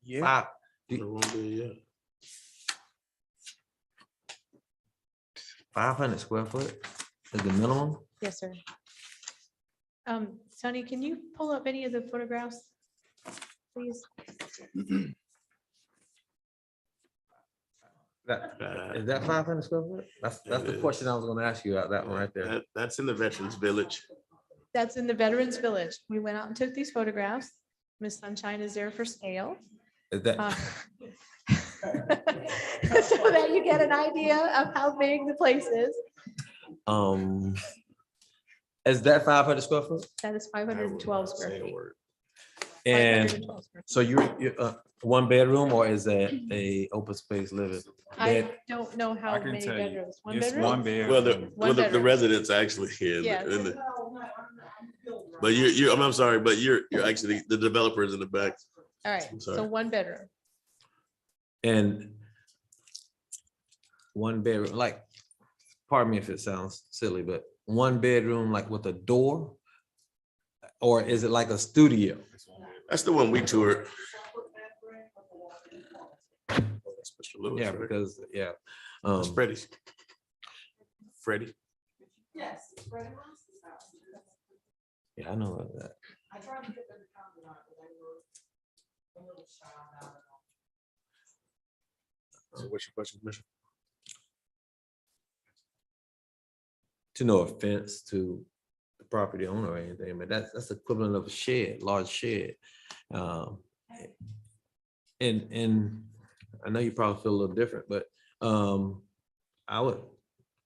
Yeah. there won't be, yeah. 500 square foot is the minimum? Yes, sir. Sonny, can you pull up any of the photographs, please? Is that 500 square foot? That's the question I was gonna ask you about that one right there. That's in the Veterans Village. That's in the Veterans Village. We went out and took these photographs. Miss Sunshine is there for scale. Is that, So that you get an idea of how big the place is. Is that 500 square foot? That is 512 square feet. And 512 square feet. so you're one bedroom, or is that a open space living? I Bed? don't know how I can many tell you, bedrooms. One it's bedroom? one bed. Well, One the bedroom. residents actually here. Yes. But I'm sorry, but you're actually, the developers in the back. All right, I'm so sorry. one bedroom. And one bedroom, like, pardon me if it sounds silly, but one bedroom, like with a door? Or is it like a studio? That's the one we toured. Yeah, because, yeah. That's Freddie's. Freddie. Yes. Yeah, I know about that. I tried to get them to come tonight, but they were a little shy about it. So what's your question, Commissioner? To no offense to the property owner or anything, but that's equivalent of a shed, large shed. And I know you probably feel a little different, but I would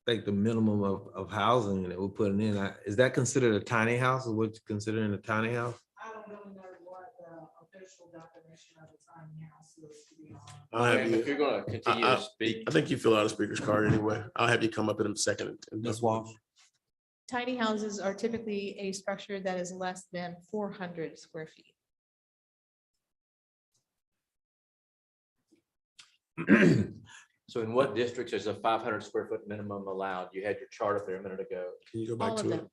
think the minimum of housing that we're putting in, is that considered a tiny house? Is what you're considering a tiny house? I don't really know what the official definition of a tiny house is, to be honest. I'll have Ma'am, you. if you're gonna continue to speak, I think you fill out a speaker's card anyway. I'll have you come up in a second. Ms. Walsh? Tiny houses are typically a structure that is less than 400 square feet. so in what districts is a 500 square foot minimum allowed? You had your chart up there a minute ago. Can you go All back of to it? them,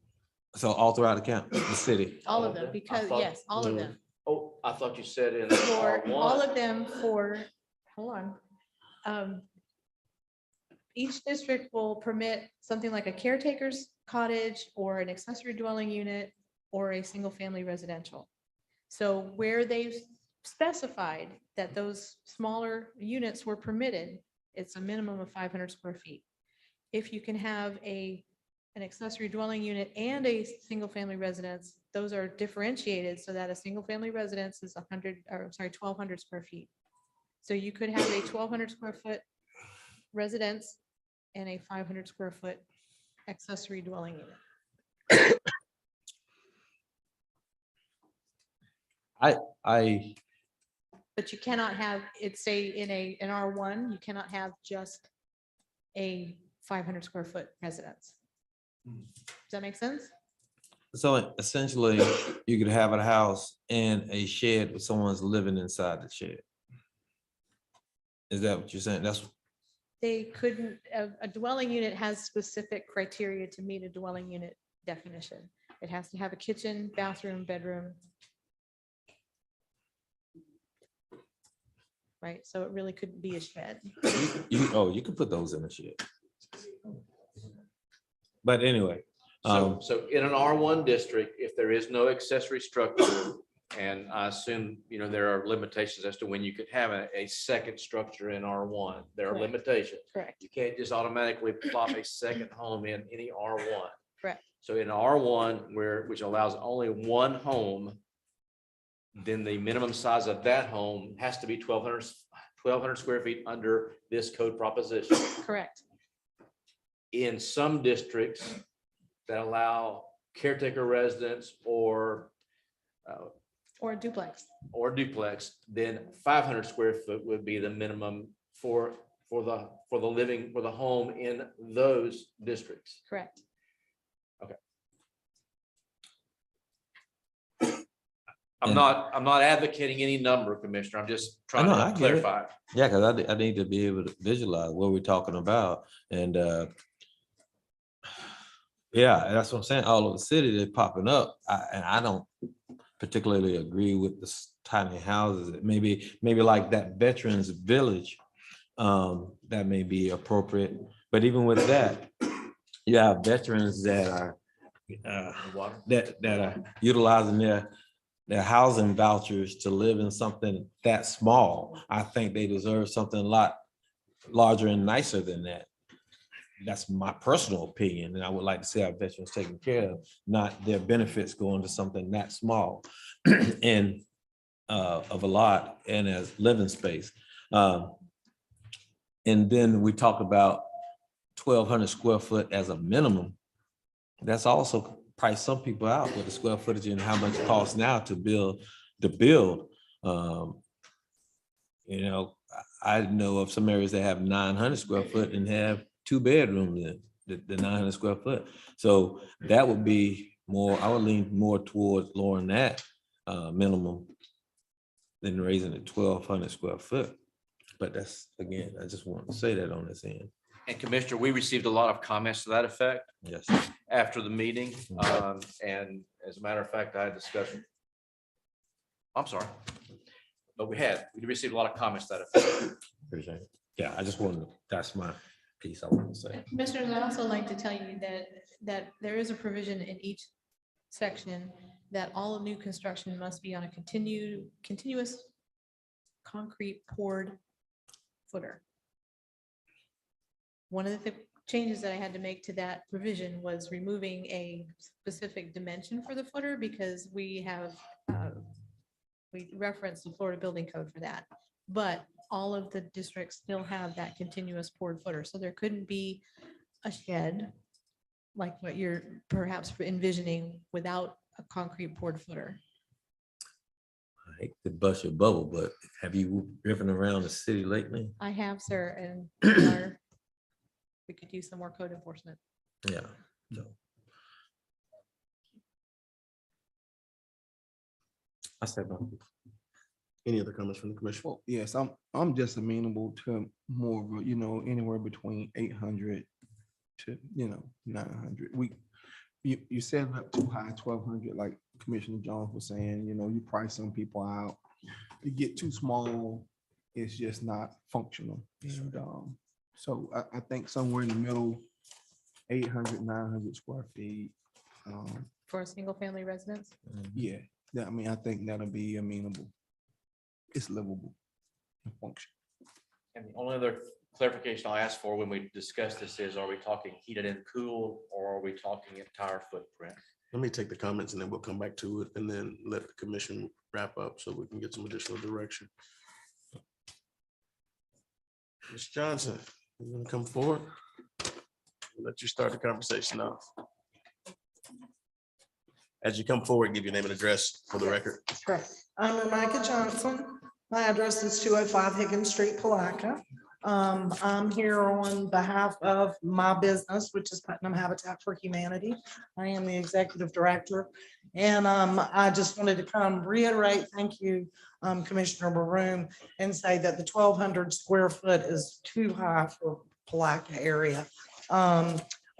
So all throughout the county, the city. all All of of them, them? because, I thought- yes, all of them. Oh, I thought you said in For all R1. of them for, hold on. Each district will permit something like a caretaker's cottage or an accessory dwelling unit or a single family residential. So where they've specified that those smaller units were permitted, it's a minimum of 500 square feet. If you can have an accessory dwelling unit and a single family residence, those are differentiated so that a single family residence is 1,200 square feet. So you could have a 1,200 square foot residence and a 500 square foot accessory dwelling unit. But you cannot have, it's in R1, you cannot have just a 500 square foot residence. Does that make sense? So essentially, you could have a house and a shed with someone's living inside the shed. Is that what you're saying? That's, They couldn't, a dwelling unit has specific criteria to meet a dwelling unit definition. It has to have a kitchen, bathroom, bedroom. Right, so it really couldn't be a shed. you could put those in the shed. But anyway. So in an R1 district, if there is no accessory structure, and I assume, there are limitations as to when you could have a second structure in R1. There are Correct. limitations. Correct, You can't just automatically plop a second home in any R1. correct. So in R1, which allows only one home, then the minimum size of that home has to be 1,200 square feet under this code proposition. Correct. In some districts that allow caretaker residence or duplex. then 500 square foot would be the minimum for the home in those districts. Correct. I'm not advocating any number, Commissioner. I'm just trying I to get it. clarify. Yeah, because I need to be able to visualize what we're talking about. And yeah, and that's what I'm saying. All over the city, they're popping up. And I don't particularly agree with the tiny houses. Maybe like that Veterans Village, that may be appropriate. But even with that, you have veterans that are that are utilizing their housing vouchers to live in something that small. I think they deserve something a lot larger and nicer than that. That's my personal opinion, and I would like to see our veterans taken care of, not their benefits going to something that small and of a lot and as living space. And then we talk about 1,200 square foot as a minimum. That's also price some people out with the square footage and how much it costs now to build. You know, I know of some areas that have 900 square foot and have 2 bedrooms in the 900 square foot. So that would be more, I would lean more towards lowering that minimum than raising it 1,200 square foot. But that's, again, I just wanted to say that on this end. And Commissioner, we received a lot of comments to that effect Yes. after the meeting. And as a matter of fact, I had discussion. I'm sorry. But we received a lot of comments to that effect. Appreciate it. Yeah, I just wanted to, that's my piece I want to say. Commissioners, I'd also like to tell you that there is a provision in each section that all new construction must be on a continuous concrete poured footer. One of the changes that I had to make to that provision was removing a specific dimension for the footer because we have, we referenced the Florida Building Code for that, but all of the districts still have that continuous poured footer. So there couldn't be a shed like what you're perhaps envisioning without a concrete poured footer. I hate to bust your bubble, but have you driven around the city lately? I have, sir, and we could use some more code enforcement. Yeah. So. I said, Any other comments from the commission? Well, yes, I'm just amenable to more of a, you know, anywhere between 800 to, you know, 900. You set it up too high, 1,200, like Commissioner Jones was saying, you know, you price some people out. You get too small, it's just not functional. And, so I think somewhere in the middle, 800, 900 square feet. For a single family residence? Yeah, I mean, I think that'll be amenable. It's livable and function. And the only other clarification I'll ask for when we discuss this is, are we talking heated and cool, or are we talking entire footprint? Let me take the comments and then we'll come back to it and then let the commission wrap up so we can get some additional direction. Ms. Johnson, you want to come forward? We'll let you start the conversation off. As you come forward, give your name and address for the record. Sure. I'm Micah Johnson. My address is 205 Higgins Street, Palatka. I'm here on behalf of my business, which is Putnam Habitat for Humanity. I am the executive director. And I just wanted to kind of reiterate, thank you, Commissioner Baroom, and say that the 1,200 square foot is too high for Palatka area.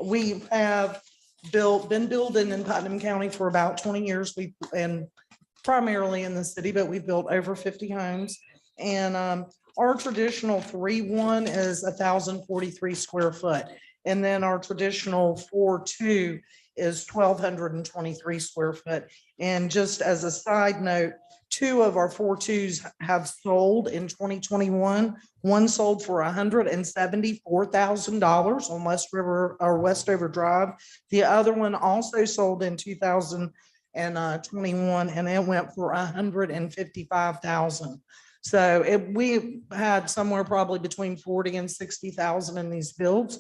We have been building in Putnam County for about 20 years. And primarily in the city, but we've built over 50 homes. And our traditional 3-1 is 1,043 square foot. And then our traditional 4-2 is 1,223 square foot. And just as a side note, 2 of our 4-2s have sold in 2021. One sold for $174,000 on Westover Drive. The other one also sold in 2021, and it went for $155,000. So we had somewhere probably between 40 and 60,000 in these builds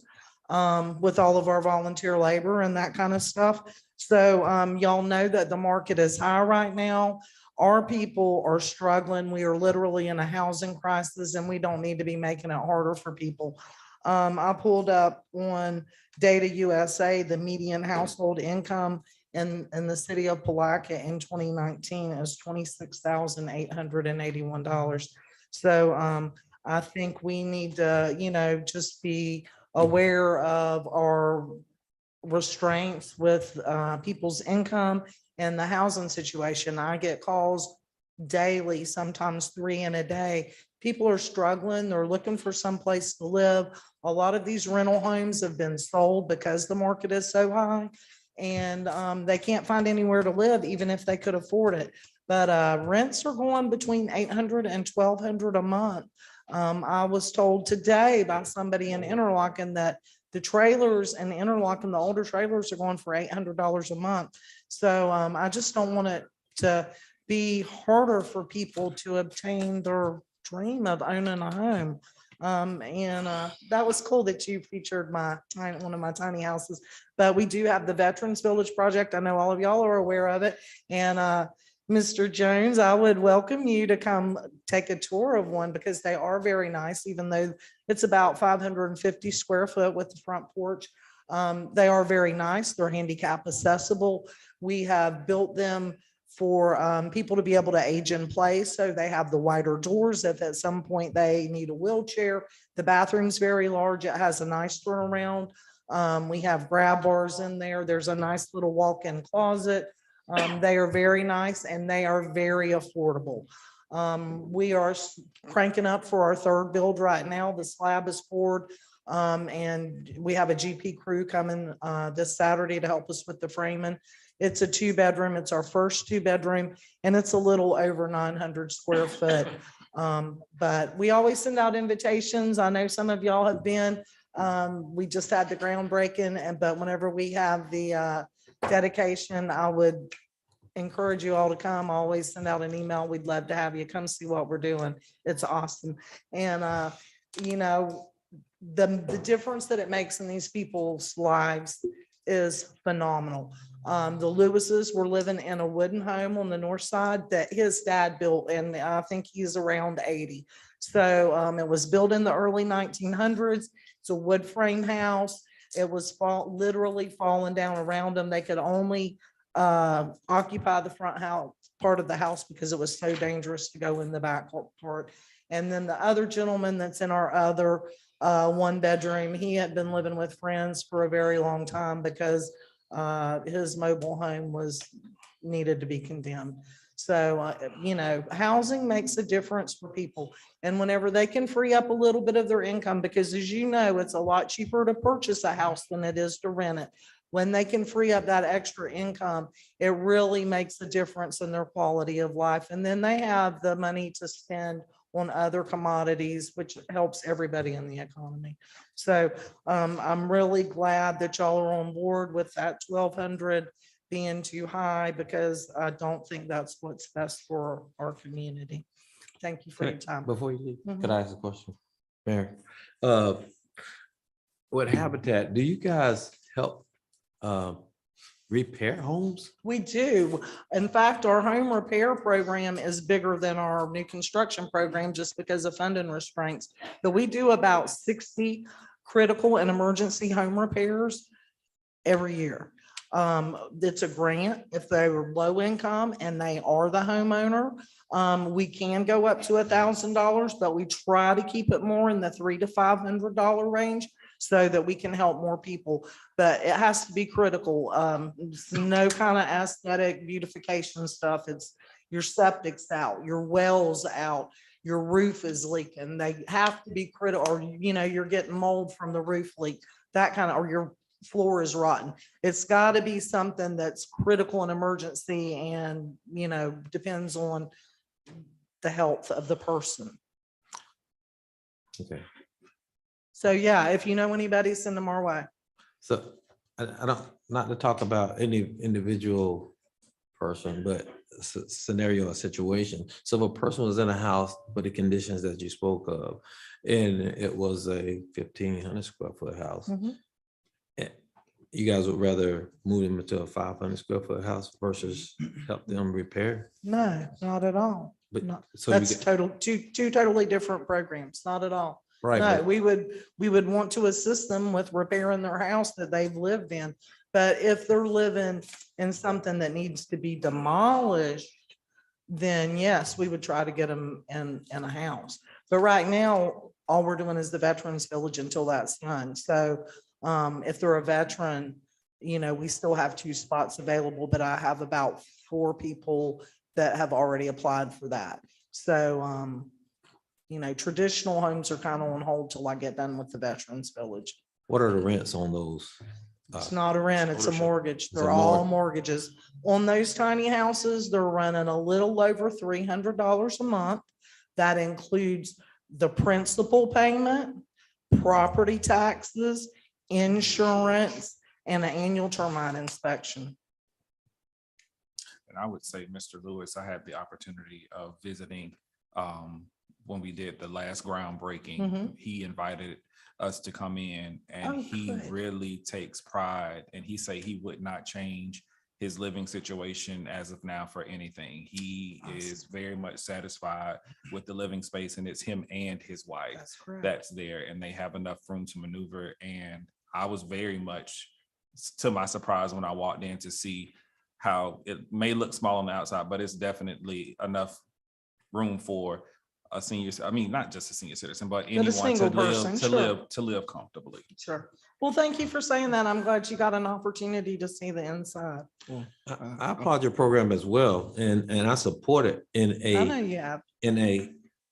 with all of our volunteer labor and that kind of stuff. So y'all know that the market is high right now. Our people are struggling. We are literally in a housing crisis, and we don't need to be making it harder for people. I pulled up on Data USA, the median household income in the city of Palatka in 2019 is $26,881. So I think we need to, you know, just be aware of our restraints with people's income and the housing situation. I get calls daily, sometimes 3 in a day. People are struggling. They're looking for some place to live. A lot of these rental homes have been sold because the market is so high, and they can't find anywhere to live, even if they could afford it. But rents are going between $800 and $1,200 a month. I was told today by somebody in Interlochen that the trailers in Interlochen, the older trailers, are going for $800 a month. So I just don't want it to be harder for people to obtain their dream of owning a home. That was cool that you featured one of my tiny houses. But we do have the Veterans Village project. I know all of y'all are aware of it. And Mr. Jones, I would welcome you to come take a tour of one because they are very nice, even though it's about 550 square foot with the front porch. They are very nice. They're handicap accessible. We have built them for people to be able to age in place. So they have the wider doors if at some point they need a wheelchair. The bathroom's very large. It has a nice turnaround. We have grab bars in there. There's a nice little walk-in closet. They are very nice and they are very affordable. We are cranking up for our third build right now. The slab is poured. And we have a GP crew coming this Saturday to help us with the framing. It's a 2-bedroom. It's our first 2-bedroom, and it's a little over 900 square foot. But we always send out invitations. I know some of y'all have been. We just had the groundbreaking, but whenever we have the dedication, I would encourage you all to come. Always send out an email. We'd love to have you come see what we're doing. It's awesome. And you know, the difference that it makes in these people's lives is phenomenal. The Lewises were living in a wooden home on the north side that his dad built, and I think he's around 80. So it was built in the early 1900s. It's a wood frame house. It was literally falling down around them. They could only occupy the front house part of the house because it was so dangerous to go in the back part. And then the other gentleman that's in our other 1-bedroom, he had been living with friends for a very long time because his mobile home needed to be condemned. So, you know, housing makes a difference for people. And whenever they can free up a little bit of their income, because as you know, it's a lot cheaper to purchase a house than it is to rent it. When they can free up that extra income, it really makes a difference in their quality of life. And then they have the money to spend on other commodities, which helps everybody in the economy. So I'm really glad that y'all are on board with that 1,200 being too high, because I don't think that's what's best for our community. Thank you for your time. Before you leave, Mhm. could I ask a question? Mayor, with Habitat, do you guys help repair homes? We do. In fact, our home repair program is bigger than our new construction program just because of funding restraints. But we do about 60 critical and emergency home repairs every year. It's a grant. If they were low income and they are the homeowner, we can go up to $1,000, but we try to keep it more in the $300 to $500 range so that we can help more people. But it has to be critical. It's no kind of aesthetic beautification stuff. It's your septic's out, your well's out, your roof is leaking. They have to be critical, or you know, you're getting mold from the roof leak, that kind of, or your floor is rotten. It's got to be something that's critical and emergency, and you know, depends on the health of the person. Okay. So yeah, if you know anybody, send them our way. So I don't, not to talk about any individual person, but scenario or situation. So if a person was in a house with the conditions that you spoke of, and it was a 1,500 square foot house, Mhm. you guys would rather move them into a 500 square foot house versus help them repair? No, not at all. But No, so you that's get, two totally different programs, not at all. right, No, but- we would want to assist them with repairing their house that they've lived in. But if they're living in something that needs to be demolished, then yes, we would try to get them in a house. But right now, all we're doing is the Veterans Village until that's done. So if they're a veteran, you know, we still have 2 spots available, but I have about 4 people that have already applied for that. So, you know, traditional homes are kind of on hold till I get done with the Veterans Village. What are the rents on those? It's not a rent, it's a ownership. mortgage. It's a They're all mortgage. mortgages. On those tiny houses, they're running a little over $300 a month. That includes the principal payment, property taxes, insurance, and an annual termite inspection. And I would say, Mr. Lewis, I had the opportunity of visiting when we did the last groundbreaking, Mhm. he invited us to come in, and Oh, he good. really takes pride, and he say he would not change his living situation as of now for anything. He is very much satisfied with the living space, and it's him and his wife That's correct. that's there, and they have enough room to maneuver. And I was very much, to my surprise, when I walked in to see how it may look small on the outside, but it's definitely enough room for a senior, I mean, not just a senior citizen, but anyone to single person, sure. live comfortably. Sure. Well, thank you for saying that. I'm glad you got an opportunity to see the inside. I applaud your program as well, and I support it in I know a you have.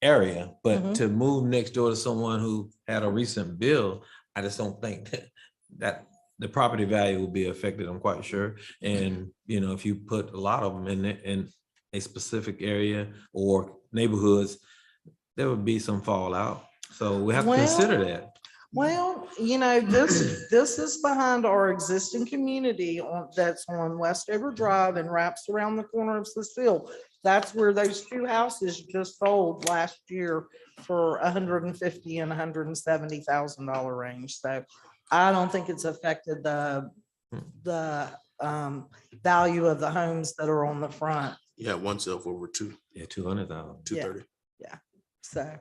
area, but Mhm. to move next door to someone who had a recent bill, I just don't think that the property value will be affected, I'm quite sure. And, you know, if you put a lot of them in a specific area or neighborhoods, there would be some fallout. So we have to consider that. Well, you know, this is behind our existing community that's on Westover Drive and wraps around the corner of Cecile. That's where those two houses just sold last year for $150,000 and $170,000 range. So I don't think it's affected the value of the homes that are on the front. You had one sale for over two. Yeah, 200,000. 230. Yeah, so.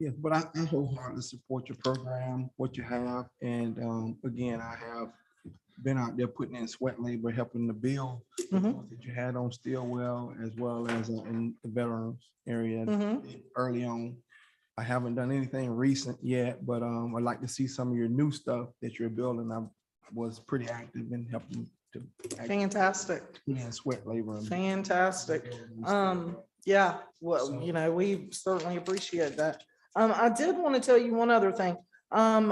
Yeah, but I wholeheartedly support your program, what you have. And again, I have been out there putting in sweat labor, helping to build Mhm. that you had on Stillwell, as well as in the veterans area Mhm. early on. I haven't done anything recent yet, but I'd like to see some of your new stuff that you're building. I was pretty active in helping to Fantastic. put in sweat labor. Fantastic. Yeah, well, you know, we certainly appreciate that. I did want to tell you one other thing. One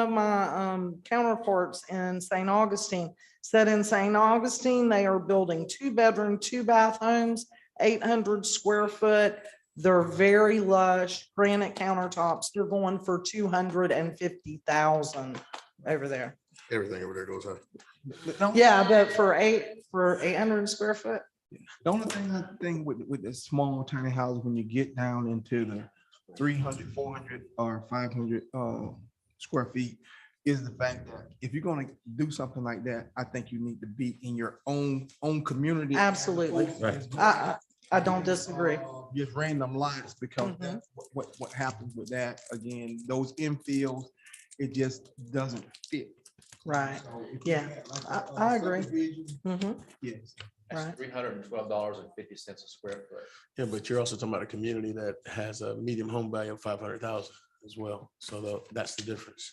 of my counterparts in St. Augustine said in St. Augustine, they are building 2-bedroom, 2-bath homes, 800 square foot. They're very lush granite countertops. They're going for 250,000 over there. Everything over there goes up. Yeah, but for 800 square foot. The only thing I think with the small tiny houses, when you get down into the 300, 400 or 500 square feet, is the fact that if you're going to do something like that, I think you need to be in your own community. Absolutely. Right. I don't disagree. Just random lots, because that's what happens with that. Again, those infills, it just doesn't fit. Right. So if you Yeah, had like I agree. subdivision, Mhm. Yes. Right. $312.50 a square foot. Yeah, but you're also talking about a community that has a medium home value of 500,000 as well. So that's the difference.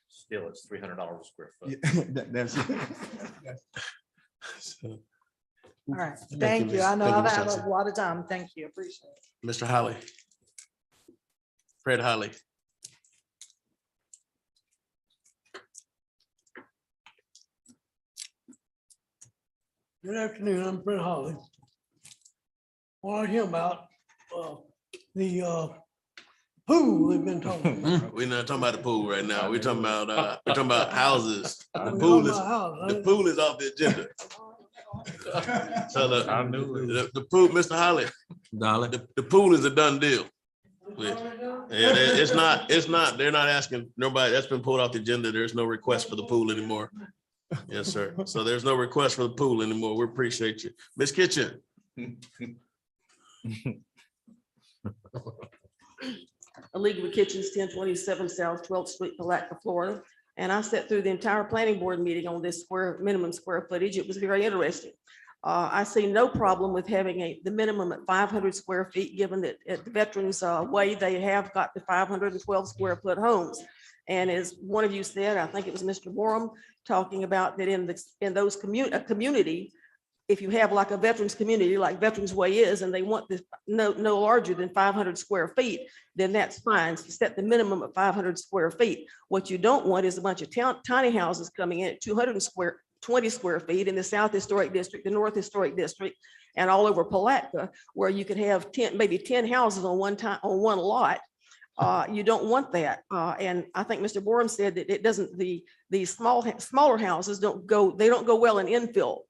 Still, it's $300 a square foot. Yeah, that's it. So, All right. Thank you, Thank you. Ms. I know Thank you, I've Ms. had Johnson. a lot of time. Thank you. Appreciate it. Mr. Holly. Fred Holly. Good afternoon, I'm Fred Holly. Want to hear about the pool they've been talking about. We're not talking about the pool right now. We're talking about houses. The We're pool talking is, about houses. the pool is off the agenda. So I knew it. the pool, Mr. Holly, Dollar. the pool is a done deal. Yeah, it's not, they're not asking nobody, that's been pulled off the agenda. There's no request for the pool anymore. Yes, sir. So there's no request for the pool anymore. We appreciate you. Ms. Kitchen. Illegal Kitchens, 1027 South 12th Street, Palatka, Florida. And I sat through the entire planning board meeting on this minimum square footage. It was very interesting. I see no problem with having the minimum at 500 square feet, given that at the Veterans Way, they have got the 512 square foot homes. And as one of you said, I think it was Mr. Borum, talking about that in those community, if you have like a veterans community, like Veterans Way is, and they want this no larger than 500 square feet, then that's fine. So set the minimum of 500 square feet. What you don't want is a bunch of tiny houses coming in at 220 square feet in the South Historic District, the North Historic District, and all over Palatka, where you could have maybe 10 houses on one lot. You don't want that. And I think Mr. Borum said that it doesn't, these smaller houses don't go well in infill.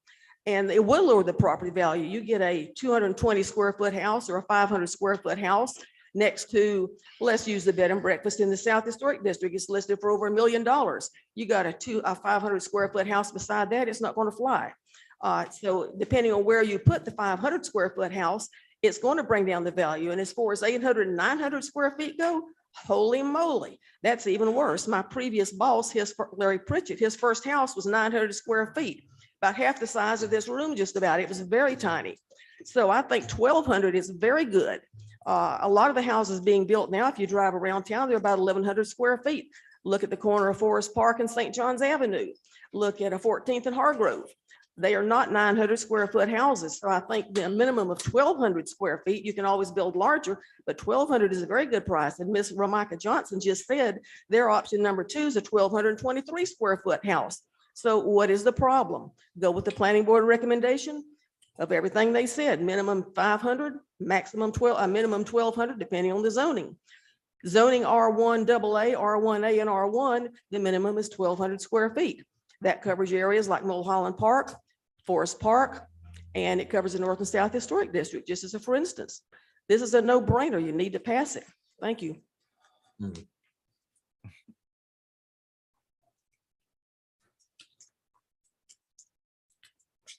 And it will lower the property value. You get a 220 square foot house or a 500 square foot house, next to, let's use the bed and breakfast in the South Historic District. It's listed for over $1 million. You got a 500 square foot house beside that, it's not going to fly. So depending on where you put the 500 square foot house, it's going to bring down the value. And as far as 800 and 900 square feet go, holy moly, that's even worse. My previous boss, Larry Pritchett, his first house was 900 square feet, about half the size of this room, just about. It was very tiny. So I think 1,200 is very good. A lot of the houses being built now, if you drive around town, they're about 1,100 square feet. Look at the corner of Forest Park and St. John's Avenue. Look at a 14th and Hargrove. They are not 900 square foot houses. So I think the minimum of 1,200 square feet, you can always build larger, but 1,200 is a very good price. And Ms. Ramika Johnson just said their option number 2 is a 1,223 square foot house. So what is the problem? Go with the planning board recommendation of everything they said, minimum 500, maximum minimum 1,200, depending on the zoning. Zoning R1 AA, R1A, and R1, the minimum is 1,200 square feet. That covers areas like Mulholland Park, Forest Park, and it covers the North and South Historic District, just as a for instance. This is a no-brainer. You need to pass it. Thank you.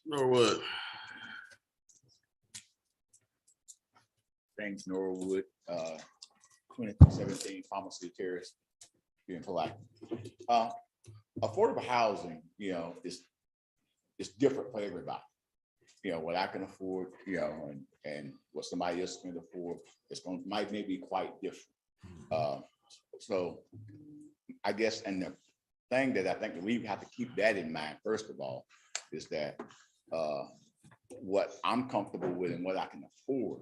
Norwood. James Norwood, 2017 Pharmacy Terrace here in Palatka. Affordable housing, is different for everybody. What I can afford, and what somebody else can afford, might be quite different. So I guess, and the thing that I think that we have to keep that in mind, first of all, is that what I'm comfortable with and what I can afford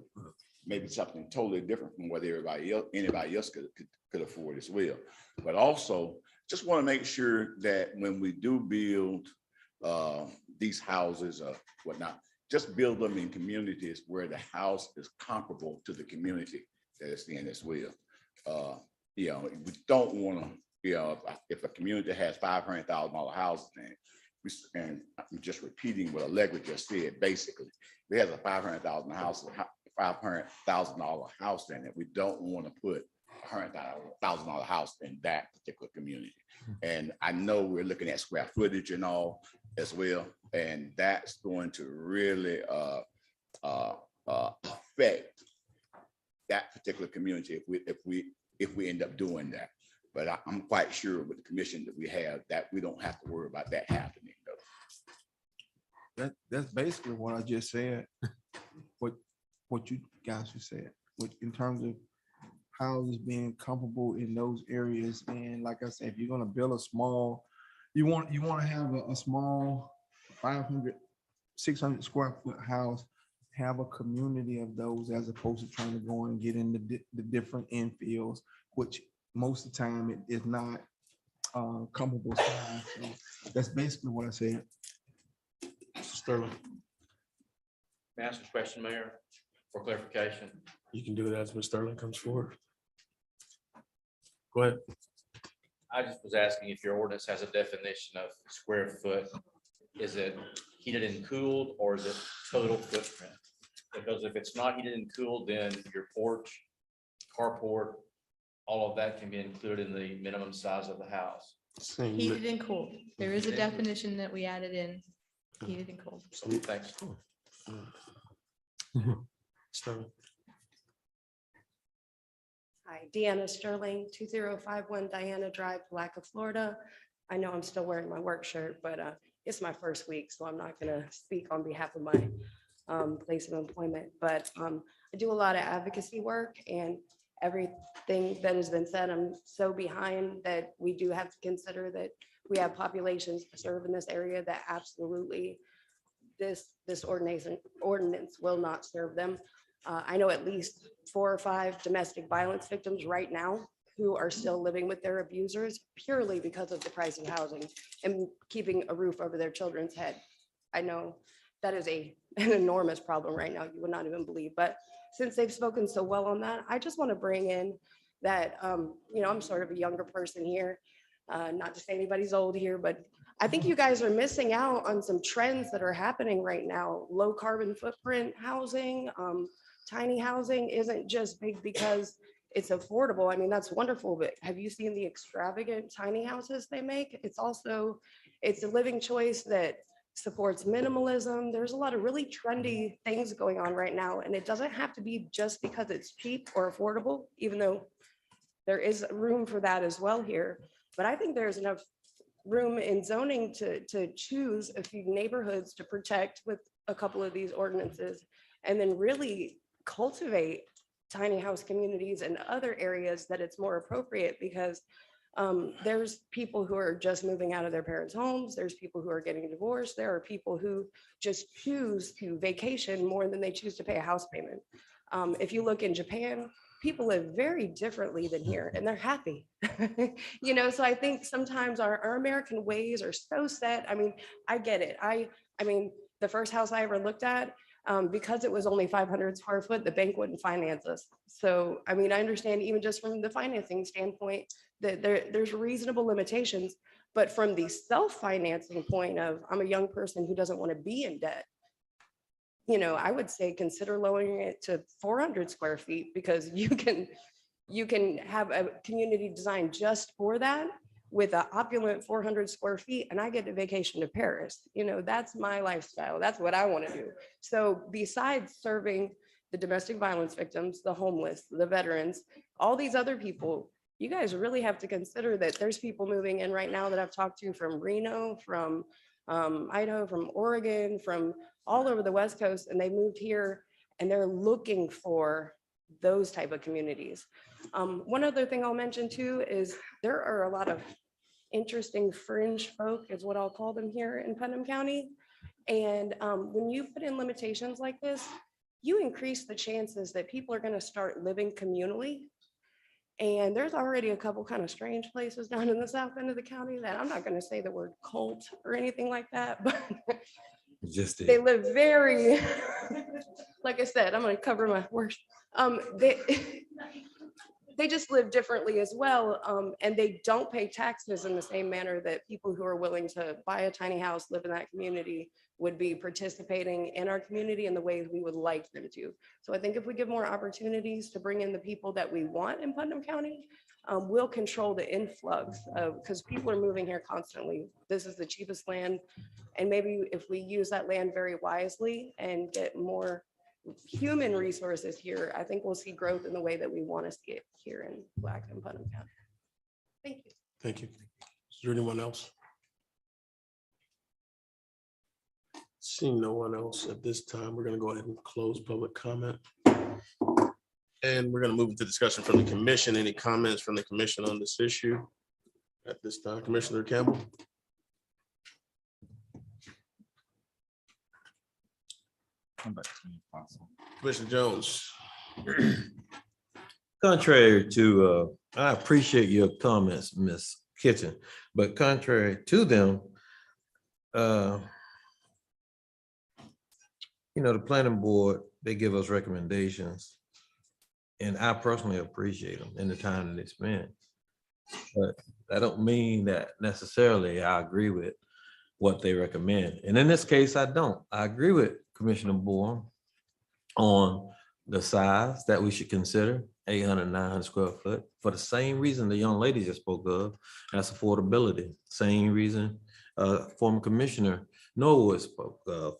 maybe something totally different from what anybody else could afford as well. But also, just want to make sure that when we do build these houses or whatnot, just build them in communities where the house is comparable to the community that it's in as well. We don't want to, if a community has $500,000 houses, and I'm just repeating what Allegra just said, basically, we have a $500,000 house in it. We don't want to put a $100,000 house in that particular community. And I know we're looking at square footage and all as well, and that's going to really affect that particular community if we end up doing that. But I'm quite sure with the commission that we have that we don't have to worry about that happening. That's basically what I just said. What you guys just said, in terms of houses being comfortable in those areas. And like I said, if you're gonna build a small, you want to have a small 500, 600 square foot house, have a community of those as opposed to trying to go and get into the different infills, which most of the time it is not comparable size. So that's basically what I said. Sterling. May I ask a question, Mayor, for clarification? You can do it as Ms. Sterling comes forward. Go ahead. I just was asking if your ordinance has a definition of square foot. Is it heated and cooled, or is it total footprint? Because if it's not heated and cooled, then your porch, carport, all of that can be included in the minimum size of the house. Heated and cooled. There is a definition that we added in, heated and cooled. So thanks. Sterling. Hi, Deanna Sterling, 2051 Diana Drive, Palatka, Florida. I know I'm still wearing my work shirt, but it's my first week, so I'm not going to speak on behalf of my place of employment. But I do a lot of advocacy work, and everything that has been said, I'm so behind that we do have to consider that we have populations to serve in this area that absolutely this ordinance will not serve them. I know at least 4 or 5 domestic violence victims right now who are still living with their abusers purely because of the price of housing and keeping a roof over their children's head. I know that is an enormous problem right now. You would not even believe. But since they've spoken so well on that, I just want to bring in that, I'm sort of a younger person here, not to say anybody's old here, but I think you guys are missing out on some trends that are happening right now. Low carbon footprint housing, tiny housing isn't just big because it's affordable. I mean, that's wonderful, but have you seen the extravagant tiny houses they make? It's a living choice that supports minimalism. There's a lot of really trendy things going on right now, and it doesn't have to be just because it's cheap or affordable, even though there is room for that as well here. But I think there's enough room in zoning to choose a few neighborhoods to protect with a couple of these ordinances, and then really cultivate tiny house communities in other areas that it's more appropriate, because there's people who are just moving out of their parents' homes. There's people who are getting divorced. There are people who just choose to vacation more than they choose to pay a house payment. If you look in Japan, people live very differently than here, and they're happy. You know, so I think sometimes our American ways are so set. I mean, I get it. I mean, the first house I ever looked at, because it was only 500 square foot, the bank wouldn't finance us. So, I mean, I understand even just from the financing standpoint that there's reasonable limitations, but from the self-financing point of, I'm a young person who doesn't want to be in debt, you know, I would say consider lowering it to 400 square feet, because you can have a community designed just for that with an opulent 400 square feet, and I get to vacation to Paris. You know, that's my lifestyle. That's what I want to do. So besides serving the domestic violence victims, the homeless, the veterans, all these other people, you guys really have to consider that there's people moving in right now that I've talked to from Reno, from Idaho, from Oregon, from all over the West Coast, and they moved here and they're looking for those type of communities. One other thing I'll mention too is there are a lot of interesting fringe folk, is what I'll call them here in Putnam County. And when you put in limitations like this, you increase the chances that people are going to start living communally. And there's already a couple kind of strange places down in the south end of the county that I'm not going to say the word cult or anything like that, but Just they live very, like I said, I'm going to cover my words. They just live differently as well. And they don't pay taxes in the same manner that people who are willing to buy a tiny house, live in that community, would be participating in our community in the ways we would like them to. So I think if we give more opportunities to bring in the people that we want in Putnam County, we'll control the influx of, because people are moving here constantly. This is the cheapest land. And maybe if we use that land very wisely and get more human resources here, I think we'll see growth in the way that we want to see it here in Black and Putnam County. Thank you. Thank you. Is there anyone else? Seeing no one else at this time, we're going to go ahead and close public comment. And we're going to move into discussion from the commission. Any comments from the commission on this issue at this time? Commissioner Campbell? Come back to me if possible. Commissioner Jones? Contrary to, I appreciate your comments, Ms. Kitchen, but contrary to them, you know, the planning board, they give us recommendations, and I personally appreciate them in the time that they spend. But that don't mean that necessarily I agree with what they recommend. And in this case, I don't. I agree with Commissioner Bourne on the size that we should consider, 800, 900 square foot, for the same reason the young lady just spoke of, that's affordability. Same reason former Commissioner Norwood spoke of.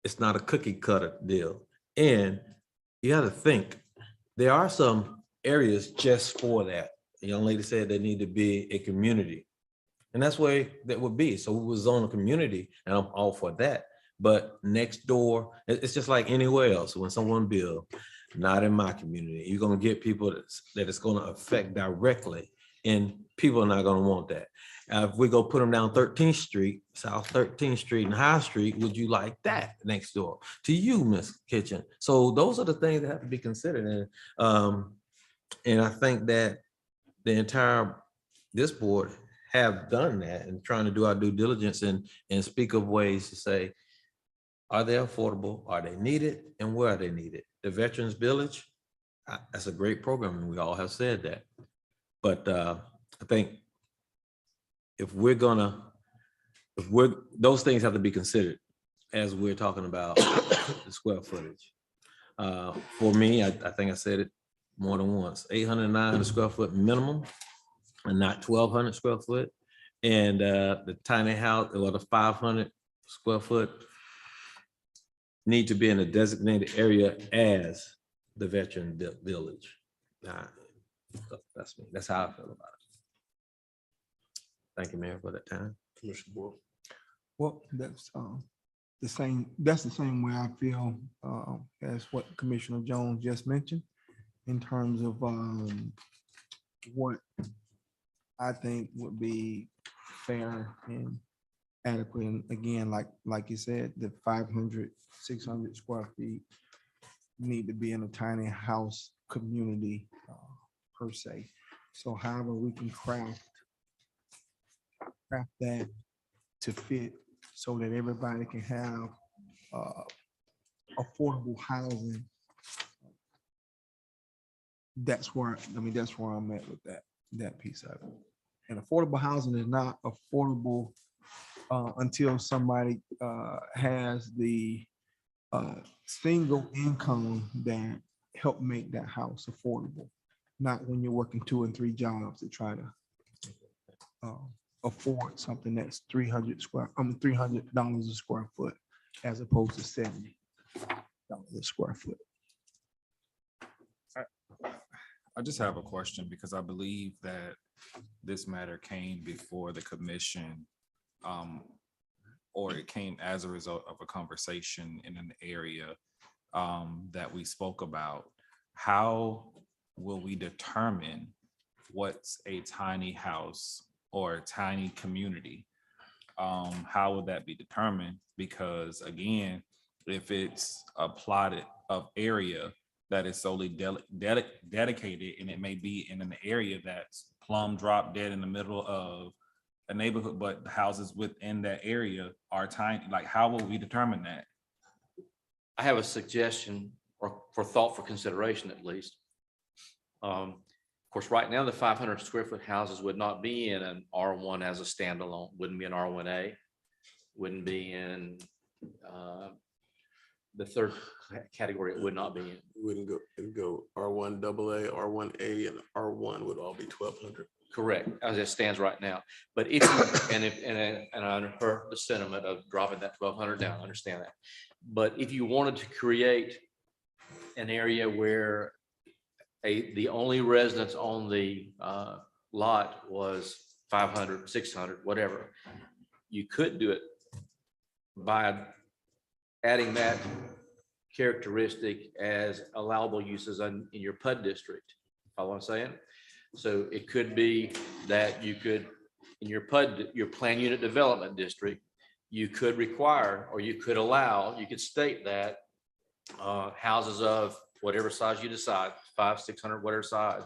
It's not a cookie cutter deal. And you got to think, there are some areas just for that. The young lady said they need to be a community. And that's where that would be. So we was on a community, and I'm all for that. But next door, it's just like anywhere else. When someone builds, not in my community, you're going to get people that it's going to affect directly, and people are not going to want that. If we go put them down 13th Street, South 13th Street and High Street, would you like that next door to you, Ms. Kitchen? So those are the things that have to be considered. And I think that this board have done that and trying to do our due diligence and speak of ways to say, are they affordable? Are they needed? And where are they needed? The Veterans Village, that's a great program, and we all have said that. But I think those things have to be considered as we're talking about the square footage. For me, I think I said it more than once, 800, 900 square foot minimum and not 1,200 square foot. And the tiny house or the 500 square foot need to be in a designated area as the veteran village. Nah, that's me. That's how I feel about it. Thank you, Mayor, for that time. Commissioner Boyle. Well, that's the same way I feel as what Commissioner Jones just mentioned in terms of what I think would be fair and adequate. And again, like you said, the 500, 600 square feet need to be in a tiny house community per se. So however we can craft that to fit so that everybody can have affordable housing. That's where I'm at with that piece of it. And affordable housing is not affordable until somebody has the single income that help make that house affordable. Not when you're working 2 and 3 jobs to try to afford something that's $300 a square foot as opposed to $70 a square foot. I just have a question because I believe that this matter came before the commission, or it came as a result of a conversation in an area that we spoke about. How will we determine what's a tiny house or a tiny community? How would that be determined? Because again, if it's a plotted of area that is solely dedicated, and it may be in an area that's plumb drop dead in the middle of a neighborhood, but the houses within that area are tiny, like how will we determine that? I have a suggestion or for thought for consideration at least. Of course, right now, the 500 square foot houses would not be in an R1 as a standalone, wouldn't be an R1A, wouldn't be in the third category, it would not be in. Wouldn't go, it'd go R1 AA, R1A, and R1 would all be 1,200. Correct, as it stands right now. But if, and I heard the sentiment of dropping that 1,200 down, I understand that. But if you wanted to create an area where the only residence on the lot was 500, 600, whatever, you could do it by adding that characteristic as allowable uses in your PUD district. Follow what I'm saying? So it could be that you could, in your PUD, your plan unit development district, you could require, or you could allow, you could state that houses of whatever size you decide, 500, 600, whatever size,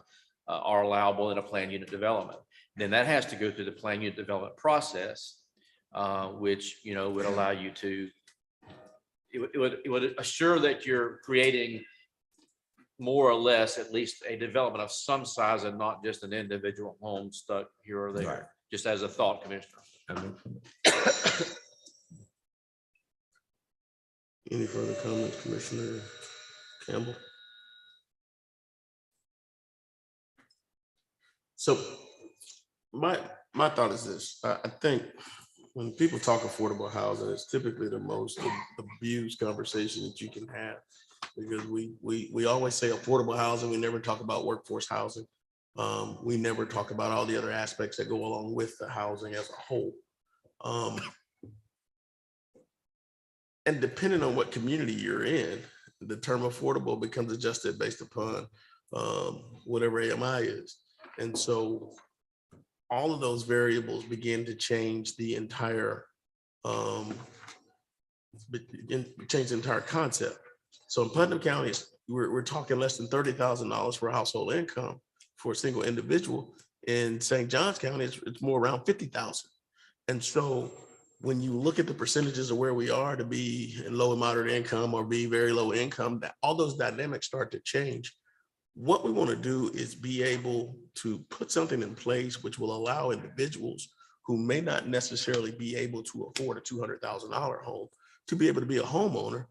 are allowable in a plan unit development. Then that has to go through the plan unit development process, which, you know, would allow you to, it would assure that you're creating more or less at least a development of some size and not just an individual home stuck here or there. Right. Just as a thought, Commissioner. Any further comments, Commissioner Campbell? So my thought is this. I think when people talk affordable housing, it's typically the most abused conversation that you can have, because we always say affordable housing. We never talk about workforce housing. We never talk about all the other aspects that go along with the housing as a whole. And depending on what community you're in, the term affordable becomes adjusted based upon whatever AMI is. And so all of those variables begin to change the entire concept. So in Putnam County, we're talking less than $30,000 for a household income for a single individual. In St. Johns County, it's more around 50,000. And so when you look at the percentages of where we are to be in low and moderate income or be very low income, that all those dynamics start to change. What we want to do is be able to put something in place which will allow individuals who may not necessarily be able to afford a $200,000 home to be able to be a homeowner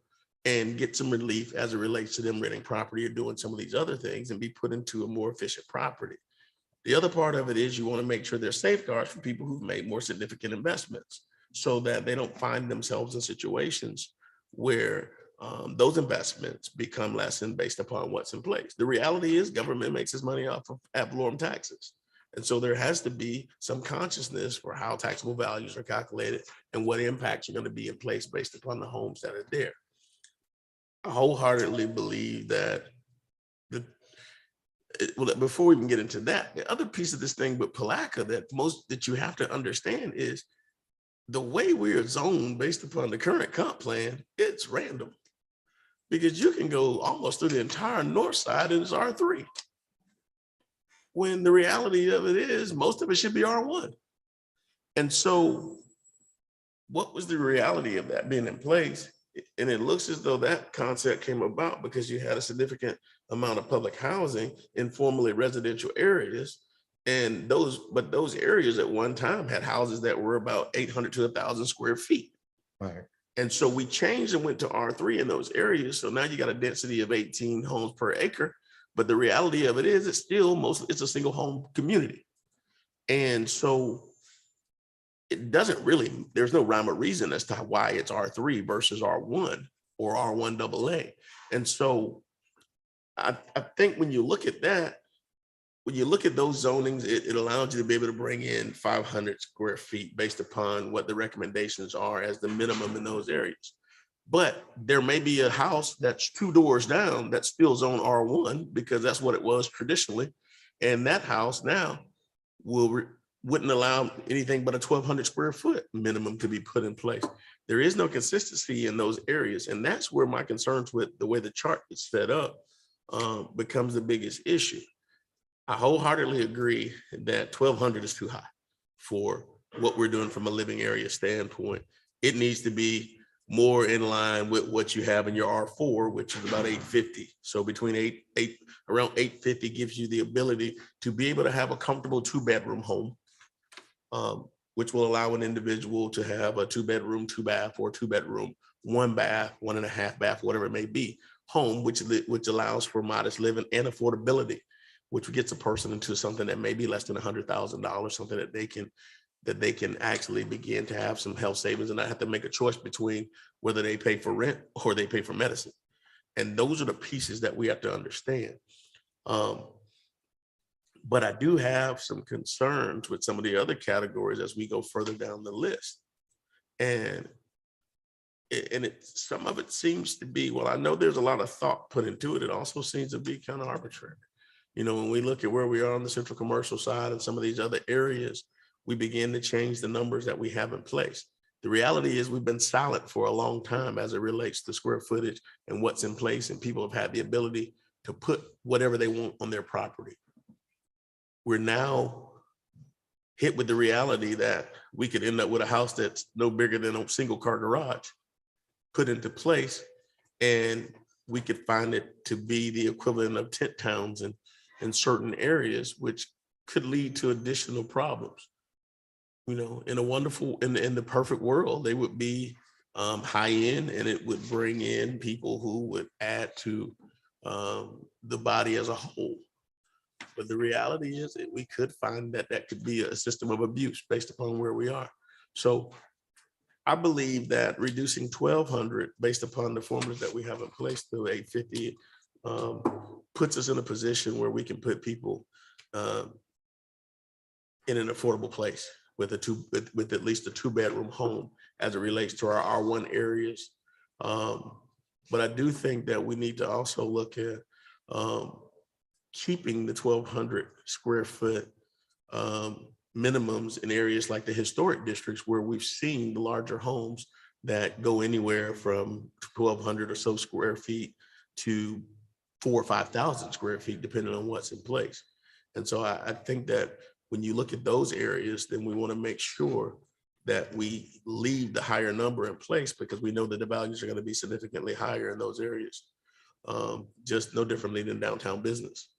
and get some relief as it relates to them renting property or doing some of these other things and be put into a more efficient property. The other part of it is you want to make sure there's safeguards for people who've made more significant investments so that they don't find themselves in situations where those investments become lessened based upon what's in place. The reality is government makes its money off of ad valorem taxes. And so there has to be some consciousness for how taxable values are calculated and what impacts are going to be in place based upon the homes that are there. I wholeheartedly believe that well, before we even get into that, the other piece of this thing with Palatka that you have to understand is the way we are zoned based upon the current comp plan, it's random. Because you can go almost through the entire north side and it's R3. When the reality of it is most of it should be R1. And so what was the reality of that being in place? And it looks as though that concept came about because you had a significant amount of public housing in formerly residential areas. And those areas at one time had houses that were about 800 to 1,000 square feet. Right. And so we changed and went to R3 in those areas. So now you got a density of 18 homes per acre. But the reality of it is it's a single home community. And so it doesn't really, there's no rhyme or reason as to why it's R3 versus R1 or R1 AA. And so I think when you look at that, when you look at those zonings, it allows you to be able to bring in 500 square feet based upon what the recommendations are as the minimum in those areas. But there may be a house that's 2 doors down that's still zone R1 because that's what it was traditionally. And that house now wouldn't allow anything but a 1,200 square foot minimum to be put in place. There is no consistency in those areas. And that's where my concerns with the way the chart is set up becomes the biggest issue. I wholeheartedly agree that 1,200 is too high for what we're doing from a living area standpoint. It needs to be more in line with what you have in your R4, which is about 850. So between around 850 gives you the ability to be able to have a comfortable 2-bedroom home, which will allow an individual to have a 2-bedroom, 2-bath, or 2-bedroom, 1-bath, 1.5 bath, whatever it may be, home, which allows for modest living and affordability, which gets a person into something that may be less than $100,000, something that they can actually begin to have some health savings and not have to make a choice between whether they pay for rent or they pay for medicine. And those are the pieces that we have to understand. But I do have some concerns with some of the other categories as we go further down the list. And some of it seems to be, well, I know there's a lot of thought put into it. It also seems to be kind of arbitrary. You know, when we look at where we are on the central commercial side and some of these other areas, we begin to change the numbers that we have in place. The reality is we've been silent for a long time as it relates to square footage and what's in place, and people have had the ability to put whatever they want on their property. We're now hit with the reality that we could end up with a house that's no bigger than a single car garage put into place, and we could find it to be the equivalent of tent towns in certain areas, which could lead to additional problems. You know, in the perfect world, they would be high end, and it would bring in people who would add to the body as a whole. But the reality is that we could find that could be a system of abuse based upon where we are. So I believe that reducing 1,200 based upon the formulas that we have in place to 850 puts us in a position where we can put people in an affordable place with at least a 2-bedroom home as it relates to our R1 areas. But I do think that we need to also look at keeping the 1,200 square foot minimums in areas like the historic districts where we've seen the larger homes that go anywhere from 1,200 or so square feet to 4,000 or 5,000 square feet, depending on what's in place. And so I think that when you look at those areas, then we want to make sure that we leave the higher number in place because we know that the values are going to be significantly higher in those areas, just no differently than downtown business.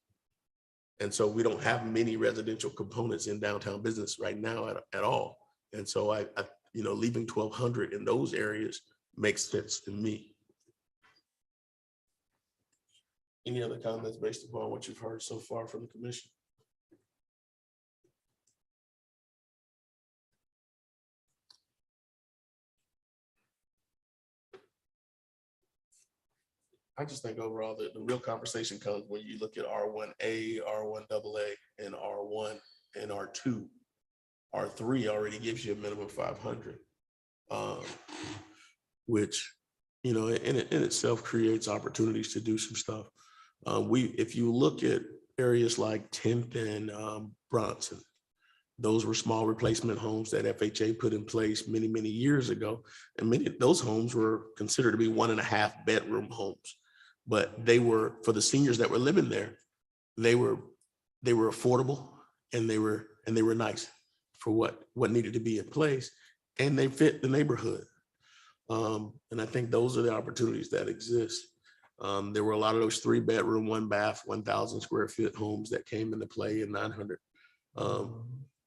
And so we don't have many residential components in downtown business right now at all. And so I leaving 1,200 in those areas makes sense to me. Any other comments based upon what you've heard so far from the commission? I just think overall that the real conversation comes when you look at R1A, R1AA, and R1 and R2. R3 already gives you a minimum of 500, which, you know, in itself creates opportunities to do some stuff. If you look at areas like 10th and Bronson, those were small replacement homes that FHA put in place many, many years ago. And many of those homes were considered to be 1.5 bedroom homes. But they were, for the seniors that were living there, they were affordable and they were nice for what needed to be in place, and they fit the neighborhood. And I think those are the opportunities that exist. There were a lot of those 3-bedroom, 1-bath, 1,000 square foot homes that came into play, and 900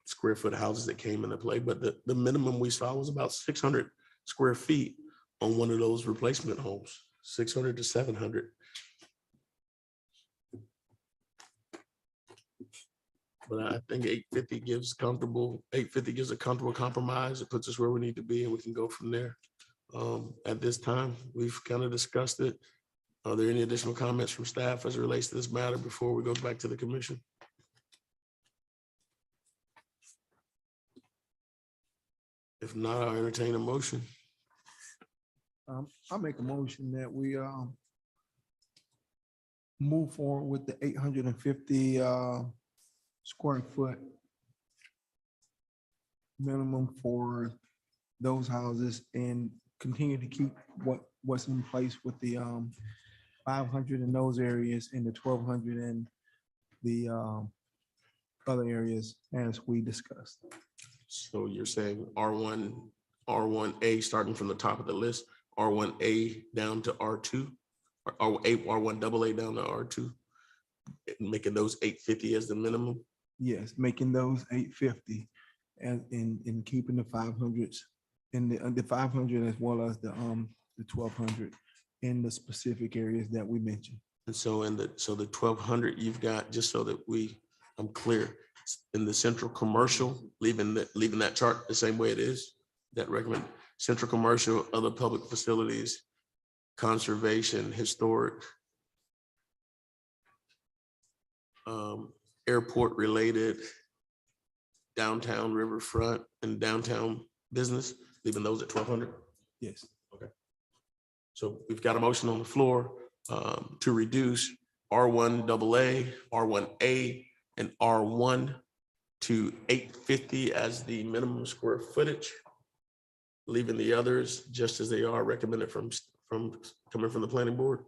square foot houses that came into play. But the minimum we saw was about 600 square feet on one of those replacement homes. 600 to 700. But I think 850 gives a comfortable compromise. It puts us where we need to be, and we can go from there. At this time, we've kind of discussed it. Are there any additional comments from staff as it relates to this matter before we go back to the commission? If not, I'll entertain a motion. I'll make a motion that we move forward with the 850 square foot minimum for those houses and continue to keep what's in place with the 500 in those areas and the 1,200 in the other areas as we discussed. So you're saying R1A starting from the top of the list, R1A down to R2, or R1AA down to R2, making those 850 as the minimum? Yes, making those 850 and in keeping the 500s and the 500 as well as the 1,200 in the specific areas that we mentioned. And so the 1,200 you've got, just so that I'm clear, in the central commercial, leaving that chart the same way it is, that recommend central commercial, other public facilities, conservation, historic, airport related, downtown riverfront and downtown business, leaving those at 1,200. Yes. Okay. So we've got a motion on the floor to reduce R1AA, R1A, and R1 to 850 as the minimum square footage, leaving the others just as they are recommended from coming from the planning board.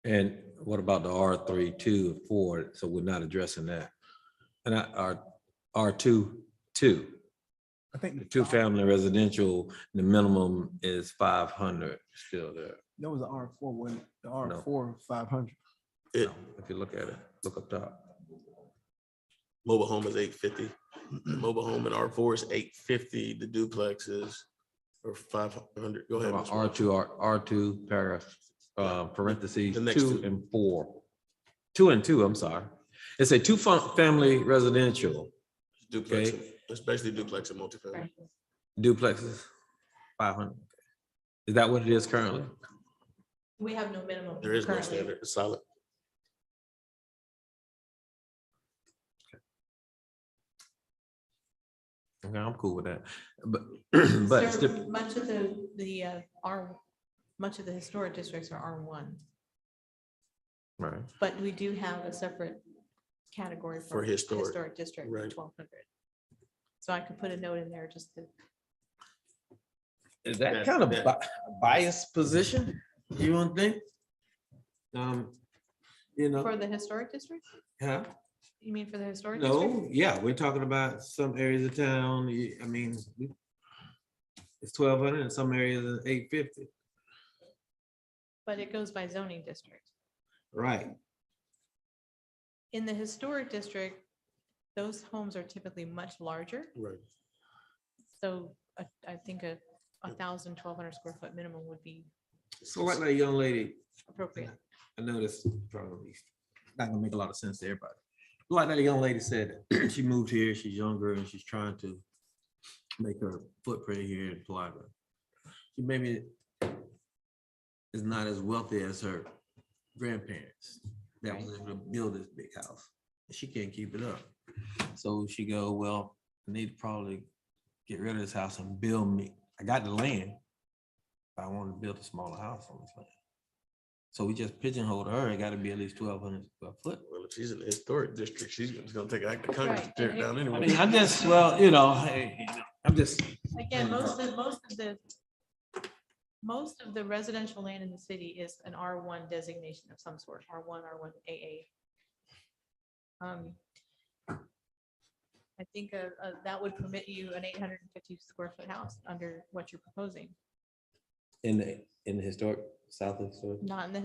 And what about the R3, 2, 4? So we're not addressing that. And R2, 2. I think The 2-family residential, the minimum is 500 still there. that was the R4 one, the R4 500. No, if you look at it, look up top. Mobile home is 850. Mobile home in R4 is 850. The duplex is or 500. Go ahead. Mr. Welch. R2 paragraph, parentheses, The next 2 two. and 4. 2 and 2, I'm sorry. It's a 2-family residential. Duplex, Okay. especially duplex and multifamily. Duplexes, 500. Is that what it is currently? We have no minimum. There is no currently. standard. It's solid. Okay, I'm cool with that. But, Sir, much of much of the historic districts are R1, right. but we do have a separate category For for historic, historic district, right. 1,200. So I could put a note in there just to. Is that That- kind of that- biased position, you don't think? You know, For the historic district? huh? You mean for the historic district? No, yeah, we're talking about some areas of town. I mean, it's 1,200 and some areas are 850. But it goes by zoning district. Right. In the historic district, those homes are typically much larger. Right. So I think a 1,000, 1,200 square foot minimum would be So like that young lady, appropriate. I know this probably not gonna make a lot of sense to everybody. Like that young lady said, she moved here, she's younger and she's trying to make her footprint here in Palatka. She maybe is not as wealthy as her grandparents that was able to build this big house. She can't keep it up. So she go, well, I need to probably get rid of this house and build me. I got the land, but I want to build a smaller house on this land. So we just pigeonholed her. It got to be at least 1,200 square foot. Well, if she's in the historic district, she's gonna take act of Congress to Right, tear it and down I anyway. mean, I'm just, well, you know, I'm just. Again, most of the residential land in the city is an R1 designation of some sort, R1, R1 AA. I think that would permit you an 850 square foot house under what you're proposing, In the historic, south of historic. not in the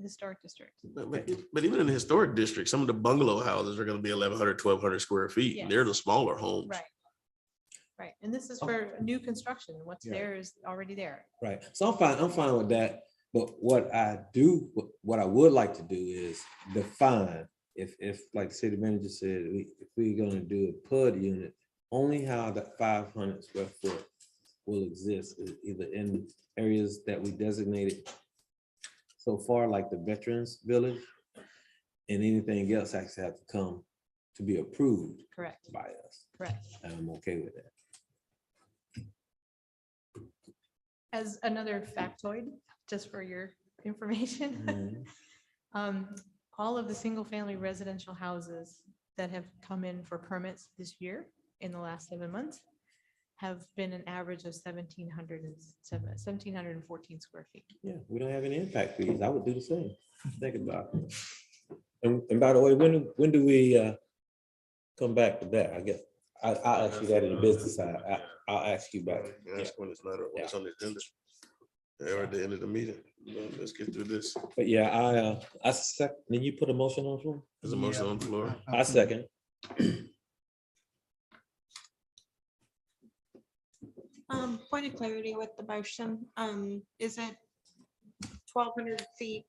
historic district. But even in the historic district, some of the bungalow houses are gonna be 1,100, 1,200 square feet. and They're the smaller homes. Right. Right. And this is for new construction. What's there is already there. Right. So I'm fine with that. But what I would like to do is define, if like the city manager said, if we're gonna do a PUD unit, only how that 500 square foot will exist is either in areas that we designated so far, like the Veterans Village, and anything else actually have to come to be approved Correct. by us. Correct. And I'm okay with that. As another factoid, just for your information, all of the single family residential houses that have come in for permits this year in the last 7 months have been an average of 1,714 square feet. Yeah, we don't have any impact fees. I would do the same. Think about it. And by the way, when do we come back to that? I guess I'll ask you that in the business side. I'll ask you back. That's when it's not, when it's on the agenda. Or at the end of the meeting. Let's get through this. But yeah, I second. Did you put a motion on the floor? There's a motion on the floor. I second. Point of clarity with the motion, is it 1,200 feet?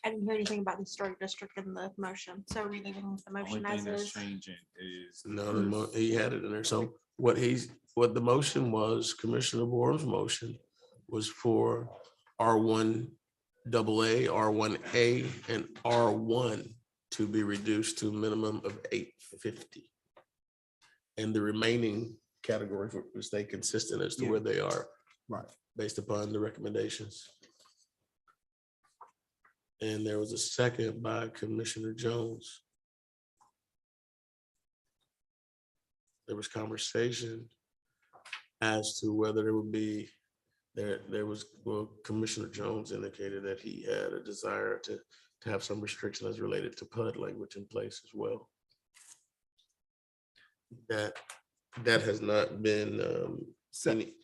I didn't hear anything about the historic district in the motion, so we're leaving the motion Only as thing that's is. changing is. No, he had it in there. So what the motion was, Commissioner Borham's motion was for R1 AA, R1A, and R1 to be reduced to a minimum of 850. And the remaining categories will stay consistent as to where they are. Right. Based upon the recommendations. And there was a second by Commissioner Jones. There was conversation as to whether there would be, there was, well, Commissioner Jones indicated that he had a desire to have some restriction as related to PUD language in place as well. That has not been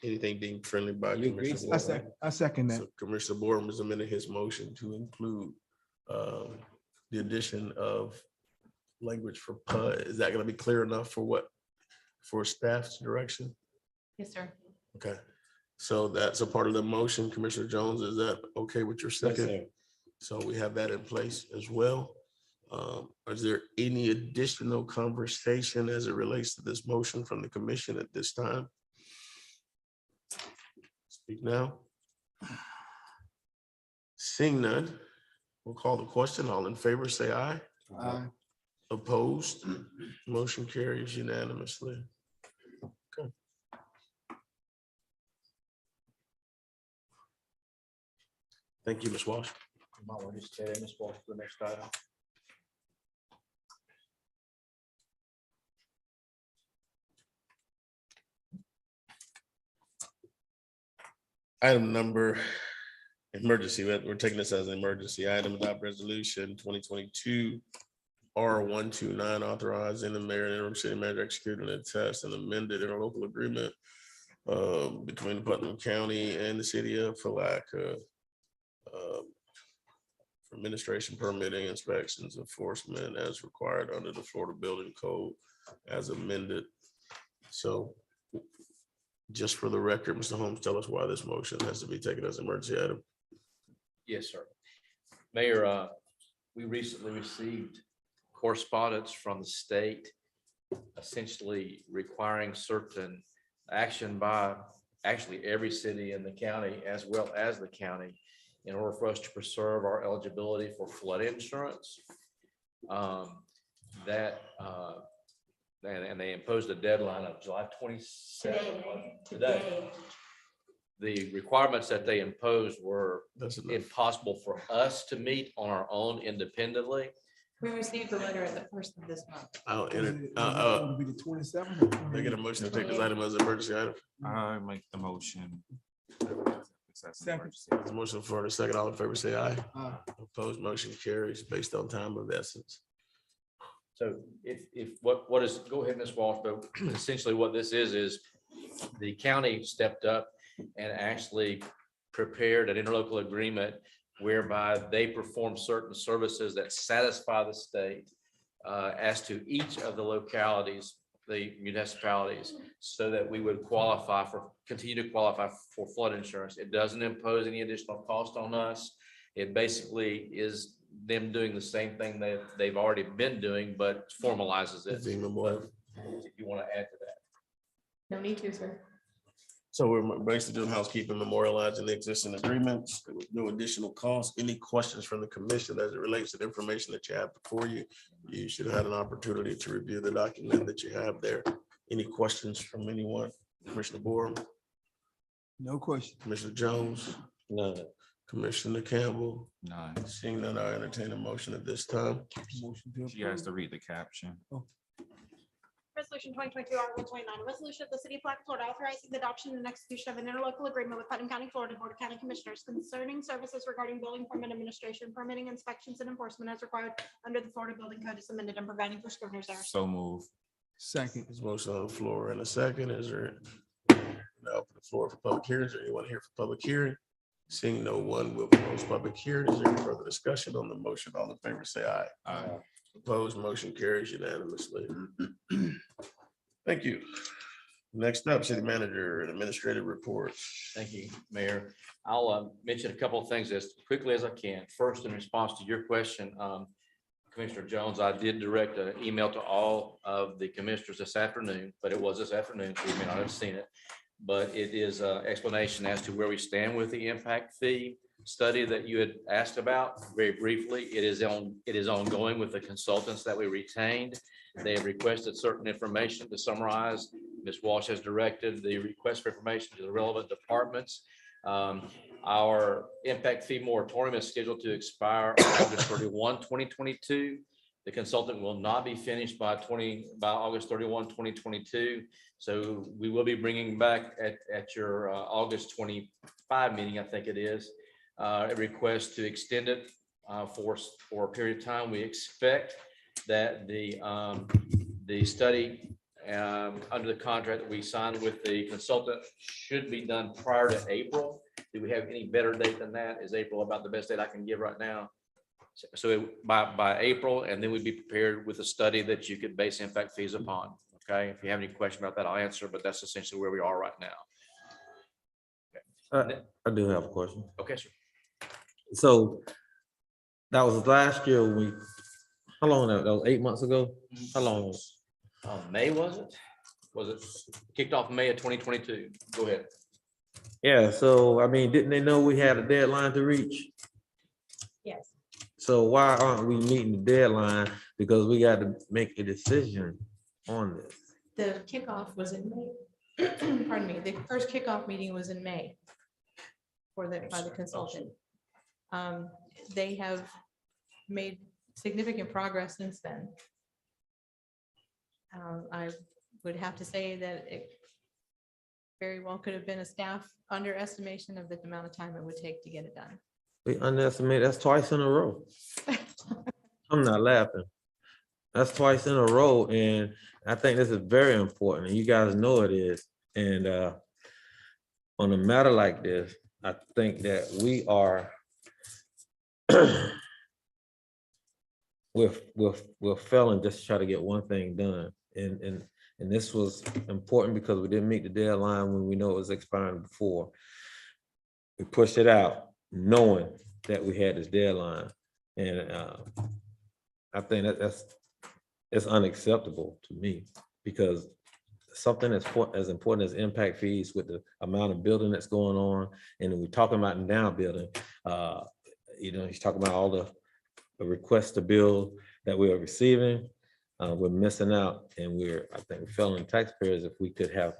anything deemed friendly by Commissioner Borham. I second that. So Commissioner Borham has amended his motion to include the addition of language for PUD. Is that going to be clear enough for staff's direction? Yes, sir. Okay, so that's a part of the motion. Commissioner Jones, is that okay with your second? So we have that in place as well. Is there any additional conversation as it relates to this motion from the commission at this time? Speak now. Seeing none, we'll call the question. All in favor, say aye. Aye. Opposed? Motion carries unanimously. Okay. Thank you, Ms. Walsh. You might want to just carry Ms. Walsh to the next item. Item number, emergency, we're taking this as an emergency item, adopt resolution 2022 R129, authorizing the mayor and interim city manager executing a test and amended interlocal agreement between Putnam County and the city of Palatka for administration, permitting, inspections, enforcement as required under the Florida Building Code as amended. So just for the record, Mr. Holmes, tell us why this motion has to be taken as an emergency item. Yes, sir. Mayor, we recently received correspondence from the state essentially requiring certain action by actually every city in the county as well as the county in order for us to preserve our eligibility for flood insurance. And they imposed a deadline of July 27th today. The requirements that they imposed were impossible for us to meet on our own independently. We received the letter at the first of this month. I'll enter, Be the 27th. they get a motion to take this item as an emergency item. I make the motion. Second. There's a motion for the second. All in favor, say aye. Aye. Opposed, motion carries based on time of essence. So if what is, go ahead, Ms. Walsh, but essentially what this is the county stepped up and actually prepared an interlocal agreement whereby they perform certain services that satisfy the state as to each of the localities, the municipalities, so that we would continue to qualify for flood insurance. It doesn't impose any additional cost on us. It basically is them doing the same thing that they've already been doing, but formalizes it. If you want to add to that. No need to, sir. So we're basically doing housekeeping, memorializing the existing agreements with no additional cost. Any questions from the commission as it relates to the information that you have before you? You should have had an opportunity to review the document that you have there. Any questions from anyone? Commissioner Borum? No question. Commissioner Jones? No. Commissioner Campbell? None. Seeing none, I entertain a motion at this time. Motion to She has approve. to read the caption. Resolution 2022 Article 29, a resolution of the City of Palatka, Florida, authorizing the adoption and execution of an interlocal agreement with Putnam County, Florida Board of County Commissioners concerning services regarding building permit administration, permitting, inspections, and enforcement as required under the Florida Building Code as amended and providing for scrivener's errors. So move. Second. There's a motion on the floor in a second. Is there now open the floor for public hearings? Or anyone here for public hearing? Seeing no one, will close public hearing. Is there any further discussion on the motion? All in favor, say aye. Aye. Opposed, motion carries unanimously. Thank you. Next up, city manager and administrative reports. Thank you, Mayor. I'll mention a couple of things as quickly as I can. First, in response to your question, Commissioner Jones, I did direct an email to all of the commissioners this afternoon, but it was this afternoon, so you may not have seen it. But it is an explanation as to where we stand with the impact fee study that you had asked about very briefly. It is ongoing with the consultants that we retained. They have requested certain information to summarize. Ms. Walsh has directed the request for information to the relevant departments. Our impact fee moratorium is scheduled to expire on August 31, 2022. The consultant will not be finished by August 31, 2022. So we will be bringing back at your August 25 meeting, I think it is, a request to extend it for a period of time. We expect that the study under the contract that we signed with the consultant should be done prior to April. Do we have any better date than that? Is April about the best date I can give right now? So by April, and then we'd be prepared with a study that you could base impact fees upon. Okay, if you have any question about that, I'll answer, but that's essentially where we are right now. I do have a question. Okay, sir. So that was last year. How long that was 8 months ago? How long? May, was it? Was it kicked off May of 2022? Go ahead. Yeah, so I mean, didn't they know we had a deadline to reach? Yes. So why aren't we meeting the deadline? Because we got to make a decision on this. The kickoff was in May. Pardon me, the first kickoff meeting was in May by the consultant. They have made significant progress since then. I would have to say that it very well could have been a staff underestimation of the amount of time it would take to get it done. We underestimate, that's twice in a row. I'm not laughing. That's twice in a row, and I think this is very important, and you guys know it is. And on a matter like this, I think that we are we're failing just to try to get one thing done. And And this was important because we didn't meet the deadline when we know it was expiring before. We pushed it out knowing that we had this deadline. And I think it's unacceptable to me because something as important as impact fees with the amount of building that's going on, and then we're talking about now building, he's talking about all the requests to build that we are receiving. We're missing out, and I think we're failing taxpayers if we could have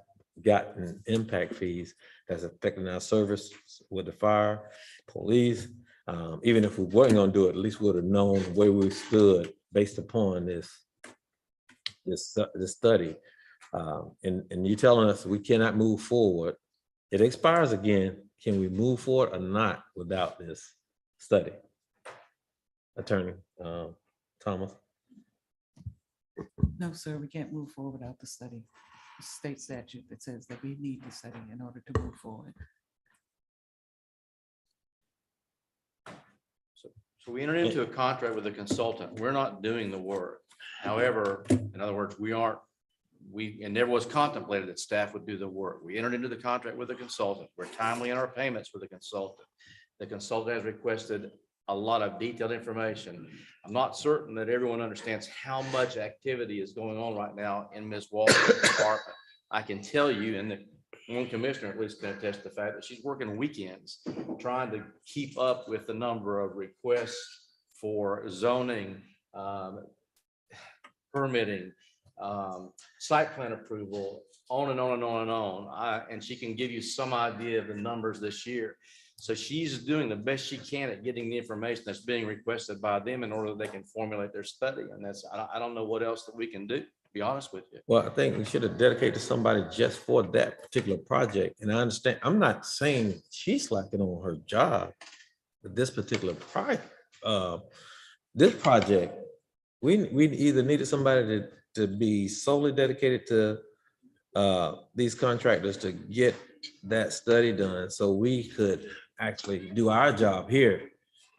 gotten impact fees that's affecting our service with the fire, police. Even if we weren't gonna do it, at least we would have known where we stood based upon this study. And you telling us we cannot move forward. It expires again. Can we move forward or not without this study? Attorney Thomas. No, sir, we can't move forward without the study. State statute that says that we need the study in order to move forward. So we entered into a contract with a consultant. We're not doing the work. However, in other words, and never was contemplated that staff would do the work. We entered into the contract with a consultant. We're timely in our payments with the consultant. The consultant has requested a lot of detailed information. I'm not certain that everyone understands how much activity is going on right now in Ms. Walton's department. I can tell you, and the one commissioner at least can attest to the fact that she's working weekends trying to keep up with the number of requests for zoning, permitting, site plan approval, on and on and on and on. And she can give you some idea of the numbers this year. So she's doing the best she can at getting the information that's being requested by them in order that they can formulate their study. And I don't know what else that we can do, to be honest with you. Well, I think we should have dedicated somebody just for that particular project. And I understand, I'm not saying she's slacking on her job, but this particular this project, we either needed somebody to be solely dedicated to these contractors to get that study done so we could actually do our job here,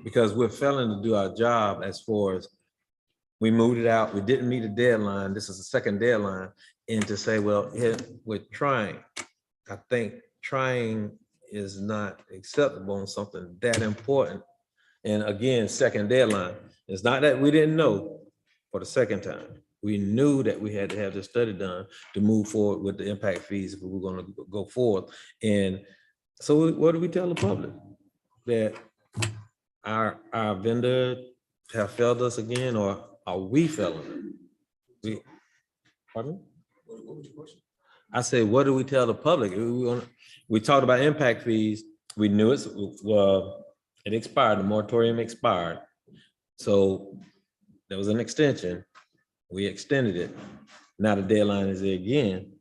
because we're failing to do our job as far as we moved it out, we didn't meet a deadline, this is the second deadline, and to say, well, we're trying. I think trying is not acceptable on something that important. And again, second deadline. It's not that we didn't know for the second time. We knew that we had to have this study done to move forward with the impact fees if we were going to go forward. And so what do we tell the public? That our vendor have failed us again, or are we failing? Pardon? What was your question? I say, what do we tell the public? We talked about impact fees. We knew it expired, the moratorium expired. So there was an extension. We extended it. Now the deadline is there again,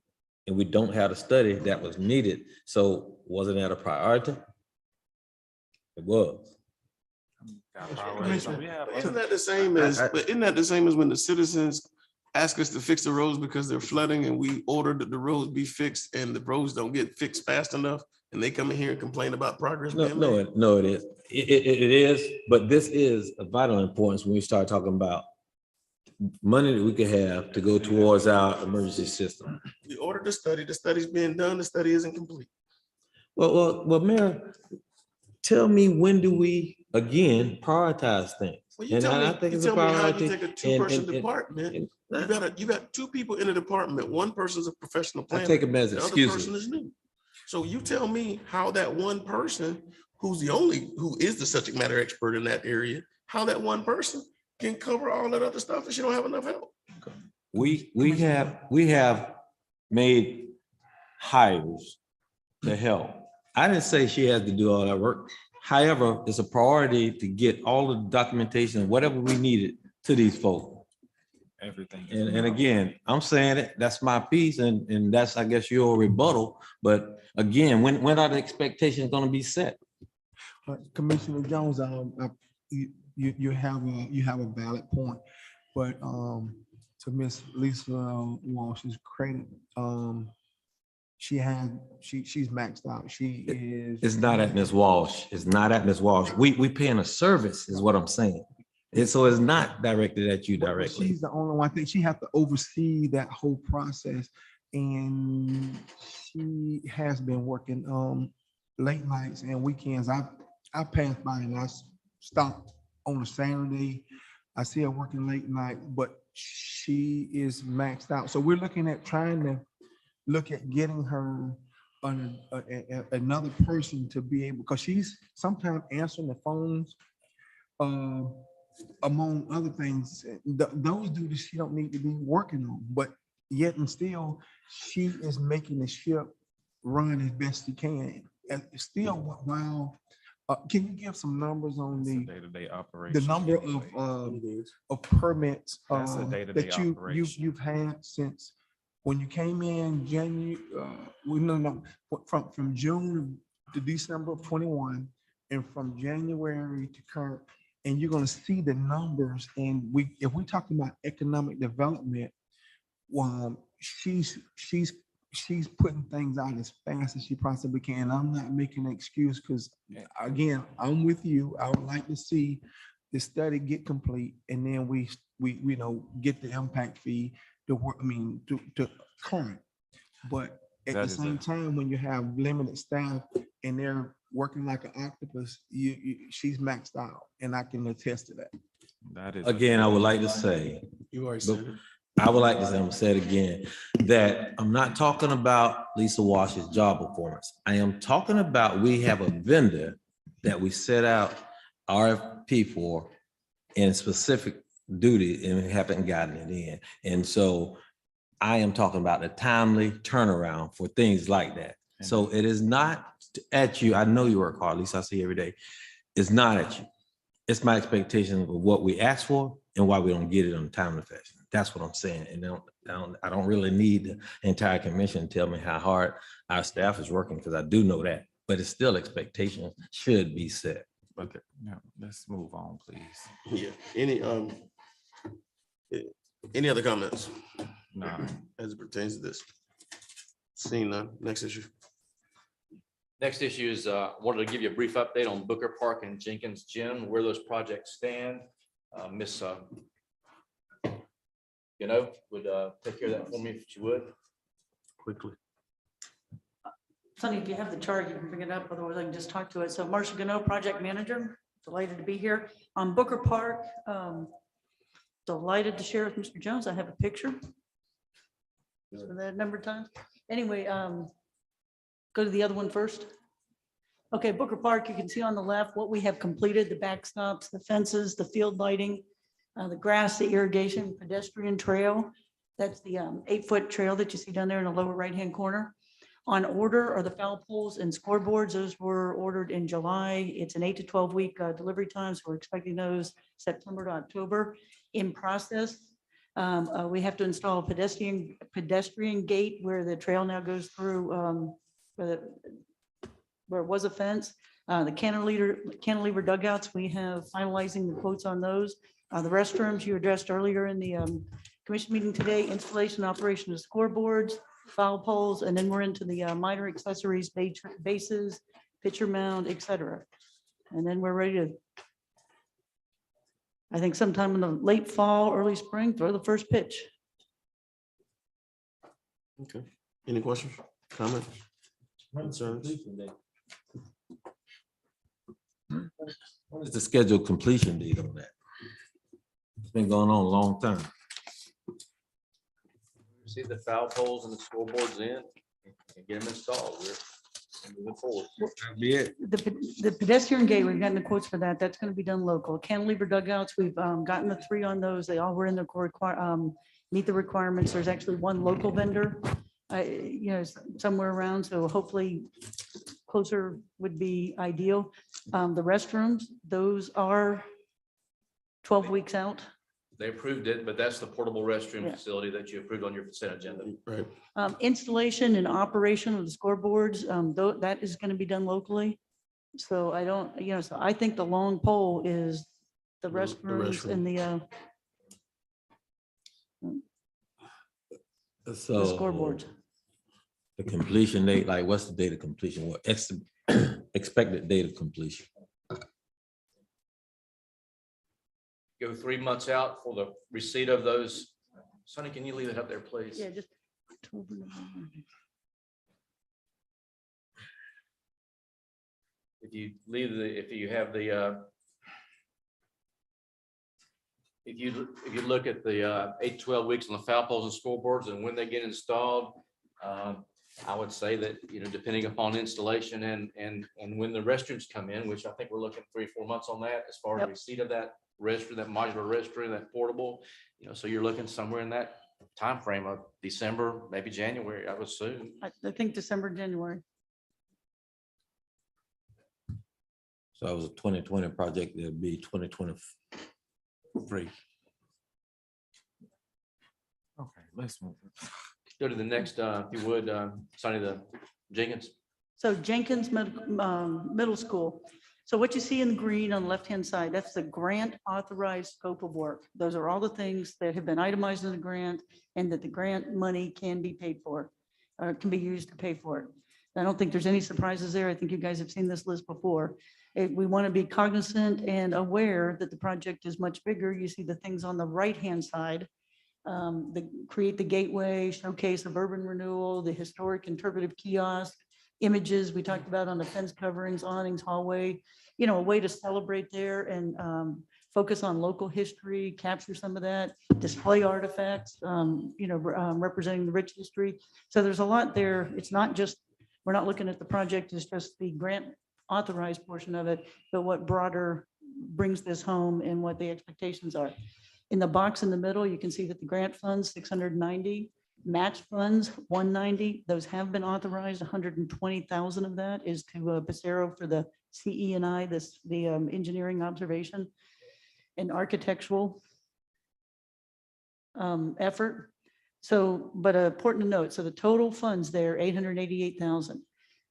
and we don't have the study that was needed. So wasn't that a priority? It was. Isn't that the same as when the citizens ask us to fix the roads because they're flooding and we ordered that the roads be fixed and the roads don't get fixed fast enough and they come in here and complain about progress? No, it is. It is, but this is of vital importance when we start talking about money that we could have to go towards our emergency system. We ordered the study's being done, the study isn't complete. Well, Mayor, tell me, when do we again prioritize things? Well, you tell me how you take a two-person department. You got two people in a department. One person's a professional planner. I take them as excuses. The other person is new. So you tell me how that one person who is the subject matter expert in that area, how that one person can cover all that other stuff if she don't have enough help. We have made hires to help. I didn't say she has to do all that work. However, it's a priority to get all the documentation, whatever we needed to these folks. Everything. And again, I'm saying it, that's my piece, and that's, I guess, your rebuttal. But again, when are the expectations going to be set? Commissioner Jones, you have a valid point, but to Miss Lisa Walsh's credit, she's maxed out. She is. It's not at Ms. Walsh. It's not at Ms. Walsh. We paying a service is what I'm saying. So it's not directed at you But directly. she's the only one. I think she has to oversee that whole process. And she has been working late nights and weekends. I passed by and stopped on a Saturday. I see her working late night, but she is maxed out. So we're looking at trying to look at getting her another person to be able, because she's sometimes answering the phones. Among other things, those duties she don't need to be working on, but yet and still, she is making the ship run as best she can. And still, while, can you give some numbers on It's a the day-to-day operation. number of permits That's a day-to-day that operation. you've had since when you came in January, from June to December of 21, and from January to current, and you're gonna see the numbers. And if we're talking about economic development, she's putting things out as fast as she possibly can. I'm not making an excuse, because again, I'm with you. I would like to see the study get complete, and then we get the impact fee to work, to current. But at That the is same it. time, when you have limited staff and they're working like an octopus, she's maxed out, and I can attest to that. That is. Again, I would like to say, You already said it. I would like to say, I'm gonna say it again, that I'm not talking about Lisa Wash's job performance. I am talking about, we have a vendor that we set out RFP for in specific duty, and we haven't gotten it in. And so I am talking about the timely turnaround for things like that. So it is not at you. I know you work hard, at least I see every day. It's not at you. It's my expectation of what we ask for and why we don't get it on a timely fashion. That's what I'm saying. And I don't really need the entire commission to tell me how hard our staff is working, because I do know that, but it's still expectations should be set. Okay, yeah, let's move on, please. Yeah, any other comments No, as it pertains to this? Seeing none, next issue. Next issue is, wanted to give you a brief update on Booker Park and Jenkins Gym, where those projects stand. Miss, would take care of that for me if you would. Quickly. Sonny, if you have the chart, you can bring it up, otherwise I can just talk to it. So Marcia Gano, project manager, delighted to be here. On Booker Park, delighted to share with Mr. Jones. I have a picture. For that number of times. Anyway, go to the other one first. Okay, Booker Park, you can see on the left what we have completed, the backstops, the fences, the field lighting, the grass, the irrigation, pedestrian trail. That's the 8-foot trail that you see down there in the lower right-hand corner. On order are the foul poles and scoreboards. Those were ordered in July. It's an 8 to 12 week delivery time, so we're expecting those September to October. In process, we have to install a pedestrian gate where the trail now goes through, where it was a fence. The cantilever dugouts, we have finalizing the quotes on those. The restrooms you addressed earlier in the commission meeting today, installation, operation of scoreboards, foul poles, and then we're into the minor accessories, bases, pitcher mound, et cetera. And then we're ready to, I think sometime in the late fall, early spring, throw the first pitch. Okay, any questions, comments, concerns? What is the scheduled completion date on that? It's been going on a long time. See the foul poles and the scoreboards in and get them installed. We're moving forward. The pedestrian gate, we've gotten the quotes for that. That's going to be done local. Cantilever dugouts, we've gotten the 3 on those. They all were in the meet the requirements. There's actually one local vendor, somewhere around. So hopefully closer would be ideal. The restrooms, those are 12 weeks out. They approved it, but that's the portable restroom Yeah. facility that you approved on your consent agenda. Right. Installation and operation of the scoreboards, that is going to be done locally. So I don't, so I think the long pole is the restrooms and the scoreboards. The completion date, like what's the date of completion? What expected date of completion? go 3 months out for the receipt of those. Sonny, can you leave it up there, please? Yeah, just. October, November. If you leave if you have the, if you look at the 8 to 12 weeks on the foul poles and scoreboards and when they get installed, I would say that, you know, depending upon installation and when the restrooms come in, which I think we're looking 3 or 4 months on that, as far as Yep. receipt of that restroom, that modular restroom, that portable, you know, so you're looking somewhere in that time frame of December, maybe January, I would assume. I think December, January. So it was a 2020 project, it'd be 2023. Okay, let's move. Go to the next, if you would, Sonny, the Jenkins. So Jenkins Middle School. So what you see in green on the left-hand side, that's the grant authorized scope of work. Those are all the things that have been itemized in the grant and that the grant money can be paid for, or can be used to pay for it. I don't think there's any surprises there. I think you guys have seen this list before. We want to be cognizant and aware that the project is much bigger. You see the things on the right-hand side. Create the gateway, showcase of urban renewal, the historic interpretive kiosk, images we talked about on the fence coverings, awnings, hallway, you know, a way to celebrate there and focus on local history, capture some of that, display artifacts, you know, representing the rich history. So there's a lot there. It's not just, we're not looking at the project as just the grant authorized portion of it, but what broader brings this home and what the expectations are. In the box in the middle, you can see that the grant funds, 690, match funds, 190. Those have been authorized. 120,000 of that is to Becerro for the CE&I, the engineering observation and architectural effort. So, but important to note, so the total funds there, 888,000.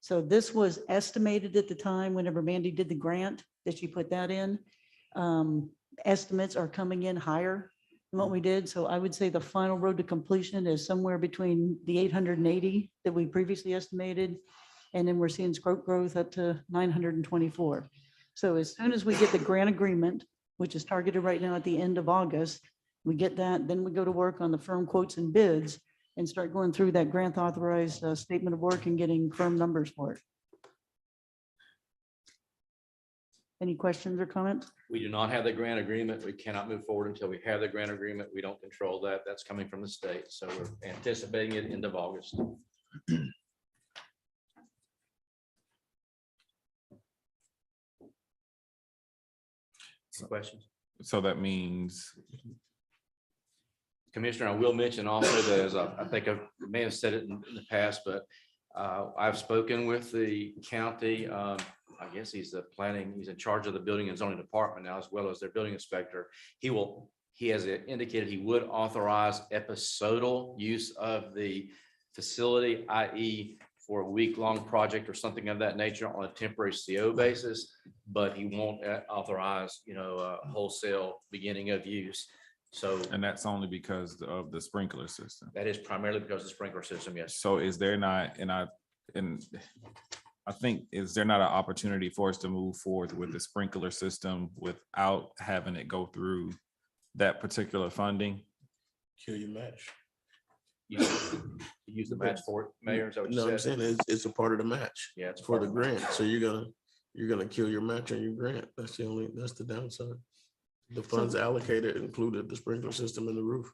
So this was estimated at the time whenever Mandy did the grant that she put that in. Estimates are coming in higher than what we did. So I would say the final road to completion is somewhere between the 880 that we previously estimated. And then we're seeing scope growth up to 924. So as soon as we get the grant agreement, which is targeted right now at the end of August, we get that, then we go to work on the firm quotes and bids and start going through that grant authorized statement of work and getting firm numbers for it. Any questions or comments? We do not have the grant agreement. We cannot move forward until we have the grant agreement. We don't control that. That's coming from the state. So we're anticipating it end of August. Questions? So that means, Commissioner, I will mention also that, as I think I may have said it in the past, but I've spoken with the county. I guess he's he's in charge of the building and zoning department now, as well as their building inspector. He has indicated he would authorize episodal use of the facility, i.e. for a week-long project or something of that nature on a temporary CO basis, but he won't authorize, you know, a wholesale beginning of use. So, and that's only because of the sprinkler system. that is primarily because of the sprinkler system, yes. So is there not, and I think, is there not an opportunity for us to move forward with the sprinkler system without having it go through that particular funding? Kill your match. You use the match for it, Mayor, is that what No, you I'm said? saying it's a part of the match. Yeah, it's For part the of grant. So you're gonna kill your match on your grant. That's the downside. The funds allocated included the sprinkler system and the roof.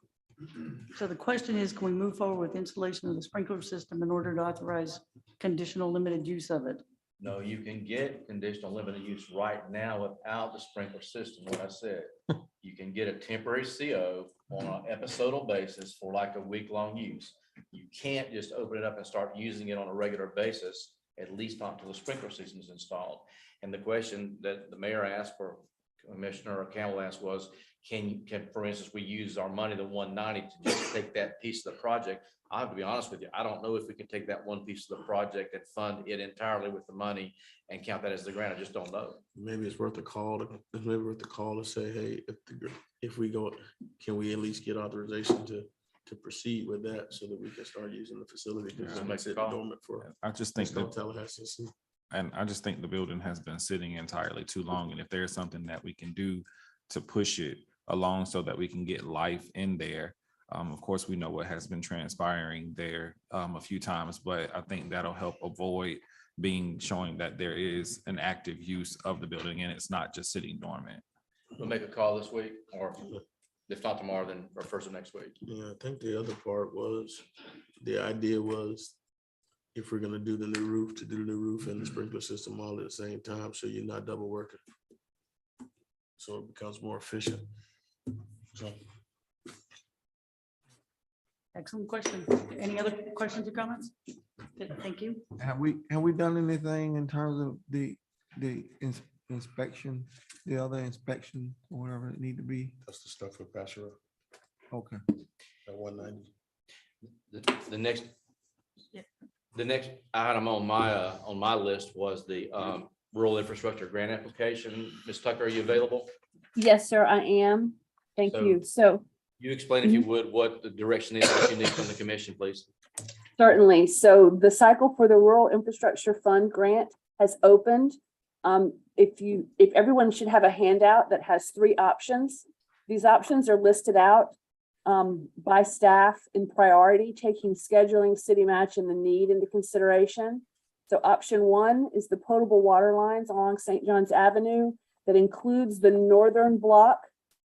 So the question is, can we move forward with installation of the sprinkler system in order to authorize conditional limited use of it? No, you can get conditional limited use right now without the sprinkler system, what I said. You can get a temporary CO on an episodal basis for like a week-long use. You can't just open it up and start using it on a regular basis, at least not until the sprinkler system is installed. And the question that the mayor asked, or Commissioner Campbell asked, was, can, for instance, we use our money, the 190, to just take that piece of the project? I have to be honest with you, I don't know if we can take that one piece of the project and fund it entirely with the money and count that as the grant. I just don't know. Maybe it's worth a call to say, hey, if we go, can we at least get authorization to proceed with that so that we can start using the facility? Because it makes it dormant for. I just think that Tallahassee. And I just think the building has been sitting entirely too long. And if there's something that we can do to push it along so that we can get life in there. Of course, we know what has been transpiring there a few times, but I think that'll help avoid showing that there is an active use of the building and it's not just sitting dormant. We'll make a call this week, or if not tomorrow, then or first of next week. Yeah, I think the other part was, the idea was, if we're gonna do the new roof, to do the new roof and the sprinkler system all at the same time, so you're not double working. So it becomes more efficient. So, Excellent question. Any other questions or comments? Good, thank you. Have we done anything in terms of the inspection, the other inspection, or whatever it need to be? that's the stuff for Pastor. Okay. At 190. The next item on my list was the rural infrastructure grant application. Ms. Tucker, are you available? Yes, sir, I am. Thank So- you. So You explain, if you would, what the direction is that you need from the commission, please. certainly, so the cycle for the Rural Infrastructure Fund grant has opened. If everyone should have a handout that has 3 options. These options are listed out by staff in priority, taking scheduling, city match, and the need into consideration. So option 1 is the potable water lines along St. John's Avenue that includes the northern block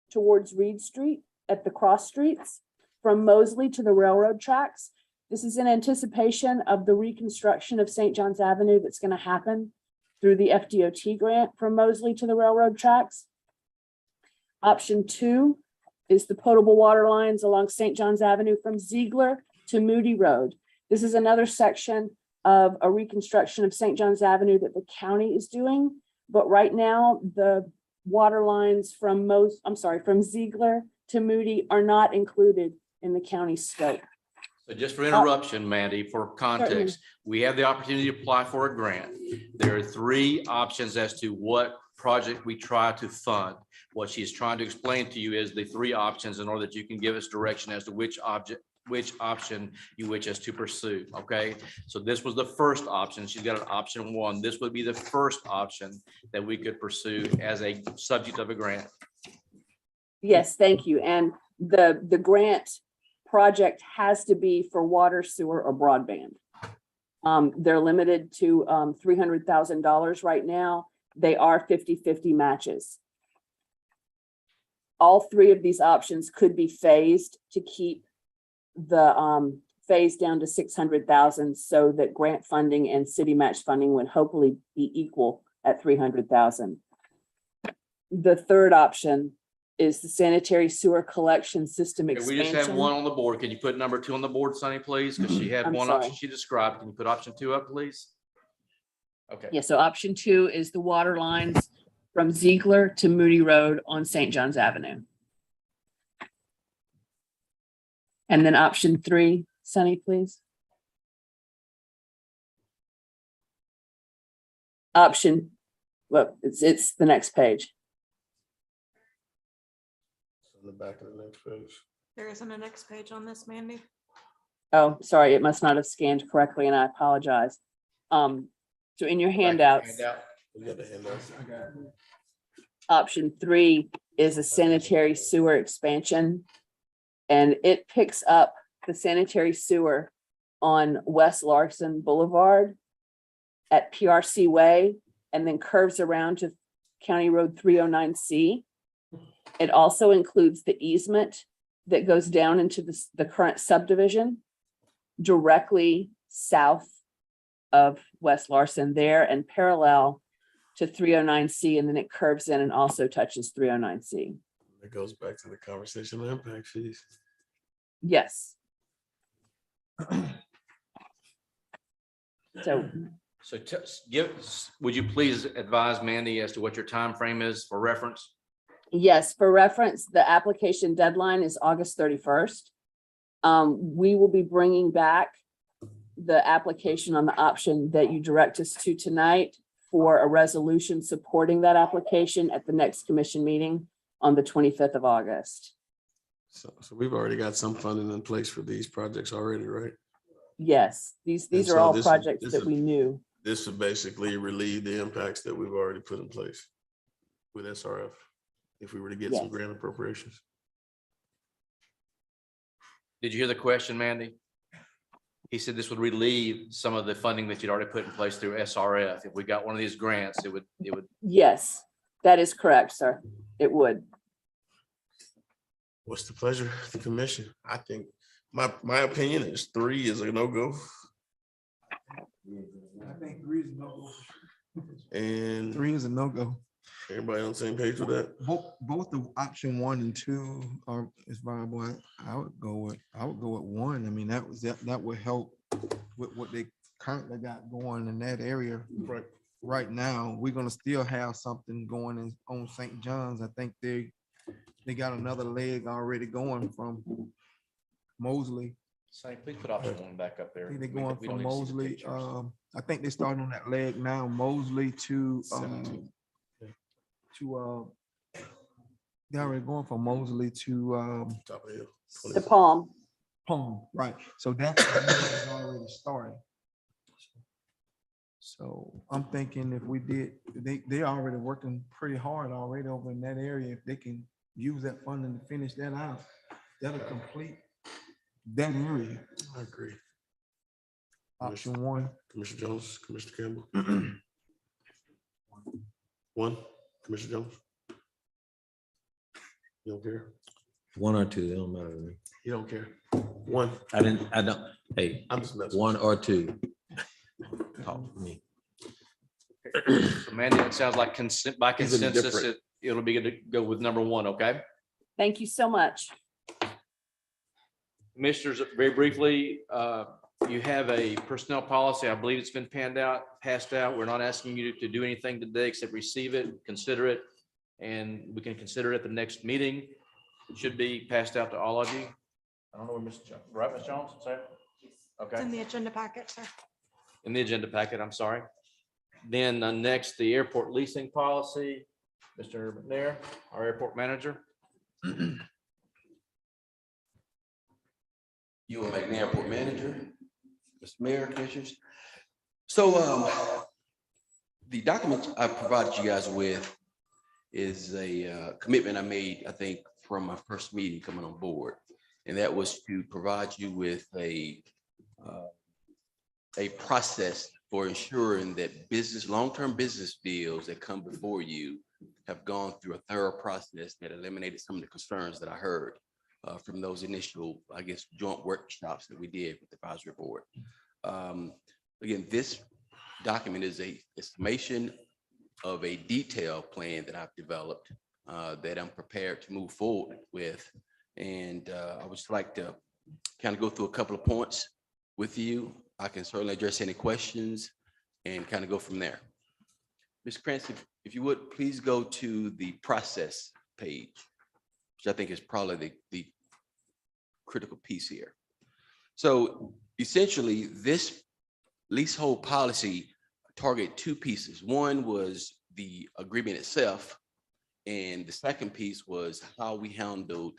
towards Reed Street at the cross streets from Mosley to the railroad tracks. This is in anticipation of the reconstruction of St. John's Avenue that's going to happen through the FDOT grant from Mosley to the railroad tracks. Option 2 is the potable water lines along St. John's Avenue from Ziegler to Moody Road. This is another section of a reconstruction of St. John's Avenue that the county is doing. But right now, the water lines from Ziegler to Moody are not included in the county scope. So just for interruption, Mandy, for context, we have the opportunity to apply for a grant. There are 3 options as to what project we try to fund. What she's trying to explain to you is the 3 options in order that you can give us direction as to which option you wish us to pursue. Okay, so this was the first option. She's got an option 1. This would be the first option that we could pursue as a subject of a grant. Yes, thank you. And the grant project has to be for water, sewer, or broadband. They're limited to $300,000 right now. They are 50-50 matches. All 3 of these options could be phased to keep the phase down to 600,000 so that grant funding and city match funding would hopefully be equal at 300,000. The third option is the sanitary sewer collection system Okay, expansion. we just have 1 on the board. Can you put number 2 on the board, Sunny, please? Because she had I'm 1 sorry. option she described. Can you put option 2 up, please? Okay. Yeah, so option 2 is the water lines from Ziegler to Moody Road on St. John's Avenue. And then option 3, Sunny, please. It's the next page. On the back of the next page. There isn't a next page on this, Mandy. Oh, sorry, it must not have scanned correctly and I apologize. So in your handouts, We got the handouts. option 3 is a sanitary sewer expansion. And it picks up the sanitary sewer on West Larson Boulevard at PRC Way and then curves around to County Road 309C. It also includes the easement that goes down into the current subdivision directly south of West Larson there and parallel to 309C, and then it curves in and also touches 309C. It goes back to the conversational impact fees. Yes. So would you please advise Mandy as to what your time frame is for reference? yes, for reference, the application deadline is August 31st. We will be bringing back the application on the option that you direct us to tonight for a resolution supporting that application at the next commission meeting on the 25th of August. So we've already got some funding in place for these projects already, right? Yes, these And are so all this is- projects this that is- we knew. This would basically relieve the impacts that we've already put in place with SRF. if we were to get some Yes. grant appropriations. Did you hear the question, Mandy? He said this would relieve some of the funding that you'd already put in place through SRF. If we got one of these grants, it would, Yes, that is correct, sir. It would. What's the pleasure of the commission? I think my opinion is 3 is a no-go. I think 3 is a no-go. And 3 is a no-go. everybody on the same page with that? Both the option 1 and 2 is viable. I would go with 1. I mean, that would help with what they currently got going in that area. Right now, we're gonna still have something going on St. John's. I think they got another leg already going from Mosley. say, please put option 1 back up there. I think they're We going don't from need to see the Mosley. pictures. I think they're starting on that leg now, Mosley to they're already going from Mosley to Top of the hill. The Palm. Palm, right? So that's already started. So I'm thinking if we did, they already working pretty hard already over in that area. If they can use that funding to finish that out, that'll complete that area. I agree. Option 1. Commissioner Jones, Commissioner Campbell. 1, Commissioner Jones. You don't care? 1 or 2, it don't matter to me. You don't care? 1. I don't, hey, I'm just messing. 1 or 2. Talk to me. Mandy, it sounds like by These are consensus, different. it'll be good to go with number 1, okay? Thank you so much. Commissioners, very briefly, you have a personnel policy. I believe it's been passed out. We're not asking you to do anything today except receive it, consider it, and we can consider it at the next meeting. It should be passed out to all of you. I don't know where Mr. Jones, right, Ms. Jones? Say it? It's in Okay, the agenda packet, sir. in the agenda packet, I'm sorry. Then next, the airport leasing policy. Mr. McNair, our airport manager. You are the airport manager, Mr. Mayor, Commissioners. So the document I provided you guys with is a commitment I made, I think, from my first meeting coming on board. And that was to provide you with a process for ensuring that long-term business deals that come before you have gone through a thorough process that eliminated some of the concerns that I heard from those initial, I guess, joint workshops that we did with the advisory board. Again, this document is a summation of a detailed plan that I've developed that I'm prepared to move forward with. And I would just like to kind of go through a couple of points with you. I can certainly address any questions and kind of go from there. Ms. Cranston, if you would, please go to the process page, which I think is probably the critical piece here. So essentially, this leasehold policy targeted 2 pieces. One was the agreement itself, and the second piece was how we handled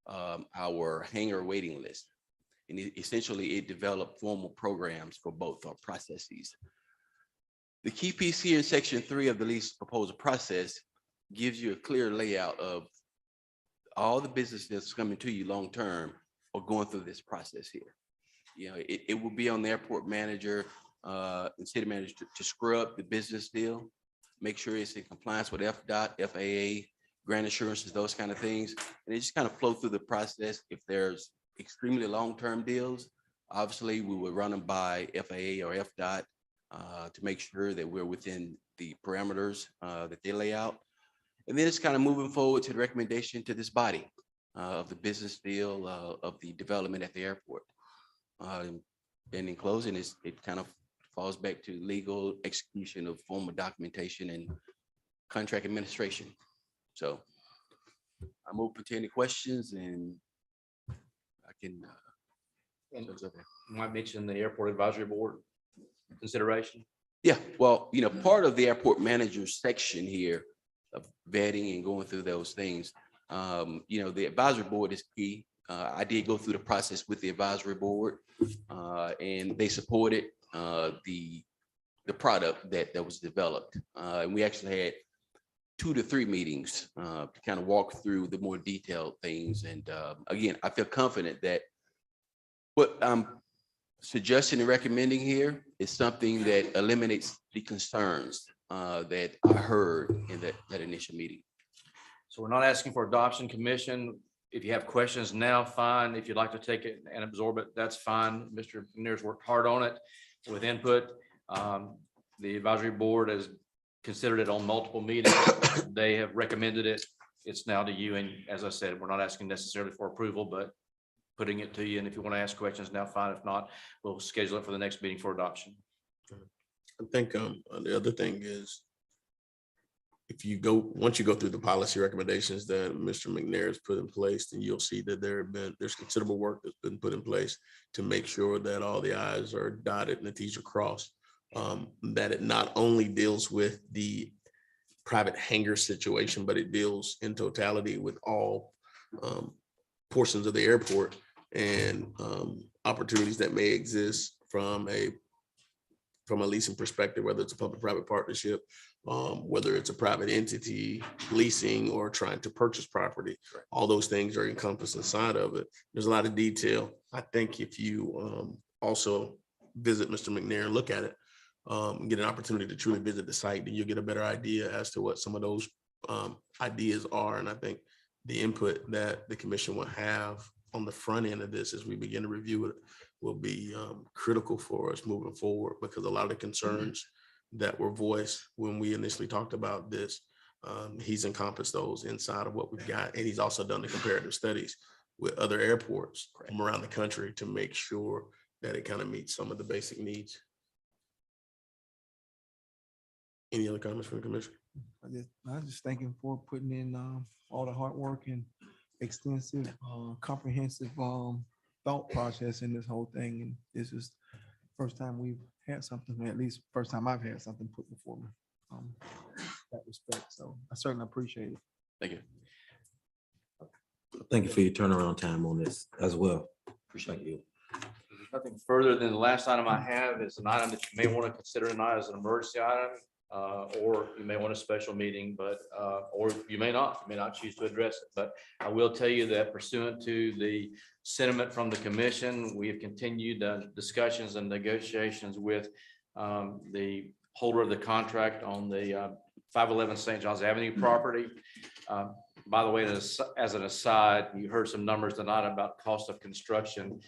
our hangar waiting list. And essentially, it developed formal programs for both our processes. The key piece here in section 3 of the lease proposal process gives you a clear layout of all the business that's coming to you long-term or going through this process here. You know, it will be on the airport manager and city manager to scrub the business deal, make sure it's in compliance with FDOT, FAA, grant assurances, those kind of things. And it just kind of flow through the process. If there's extremely long-term deals, obviously we would run them by FAA or FDOT to make sure that we're within the parameters that they lay out. And then it's kind of moving forward to the recommendation to this body of the business deal of the development at the airport. And in closing, it kind of falls back to legal execution of formal documentation and contract administration. So I'm open to any questions, and I can. And you might mention the airport advisory board consideration. Yeah, well, you know, part of the airport manager section here of vetting and going through those things, you know, the advisory board is key. I did go through the process with the advisory board, and they supported the product that was developed. And we actually had 2 to 3 meetings to kind of walk through the more detailed things. And again, I feel confident that what I'm suggesting and recommending here is something that eliminates the concerns that I heard in that initial meeting. So we're not asking for adoption, commission. If you have questions now, fine. If you'd like to take it and absorb it, that's fine. Mr. McNair's worked hard on it with input. The advisory board has considered it on multiple meetings. They have recommended it. It's now to you. And as I said, we're not asking necessarily for approval, but putting it to you. And if you want to ask questions now, fine. If not, we'll schedule it for the next meeting for adoption. I think the other thing is, once you go through the policy recommendations that Mr. McNair has put in place, then you'll see that there's considerable work that's been put in place to make sure that all the I's are dotted and the T's are crossed. That it not only deals with the private hangar situation, but it deals in totality with all portions of the airport and opportunities that may exist from a leasing perspective, whether it's a public-private partnership, whether it's a private entity leasing or trying to purchase property. All those things are encompassed inside of it. There's a lot of detail. I think if you also visit Mr. McNair and look at it, get an opportunity to truly visit the site, then you'll get a better idea as to what some of those ideas are. And I think the input that the commission will have on the front end of this as we begin to review it will be critical for us moving forward, because a lot of the concerns that were voiced when we initially talked about this, he's encompassed those inside of what we've got. And he's also done the comparative studies with other airports from around the country to make sure that it kind of meets some of the basic needs. Any other comments from the commission? I just thank him for putting in all the hard work and extensive, comprehensive thought process in this whole thing. And this is first time we've had something, at least first time I've had something put before me. That respect. So I certainly appreciate it. Thank you. Thank you for your turnaround time on this as well. Appreciate you. Nothing further than the last item I have is an item that you may want to consider tonight as an emergency item, or you may want a special meeting, but or you may not choose to address it. But I will tell you that pursuant to the sentiment from the commission, we have continued discussions and negotiations with the holder of the contract on the 511 St. John's Avenue property. By the way, as an aside, you heard some numbers tonight about cost of construction.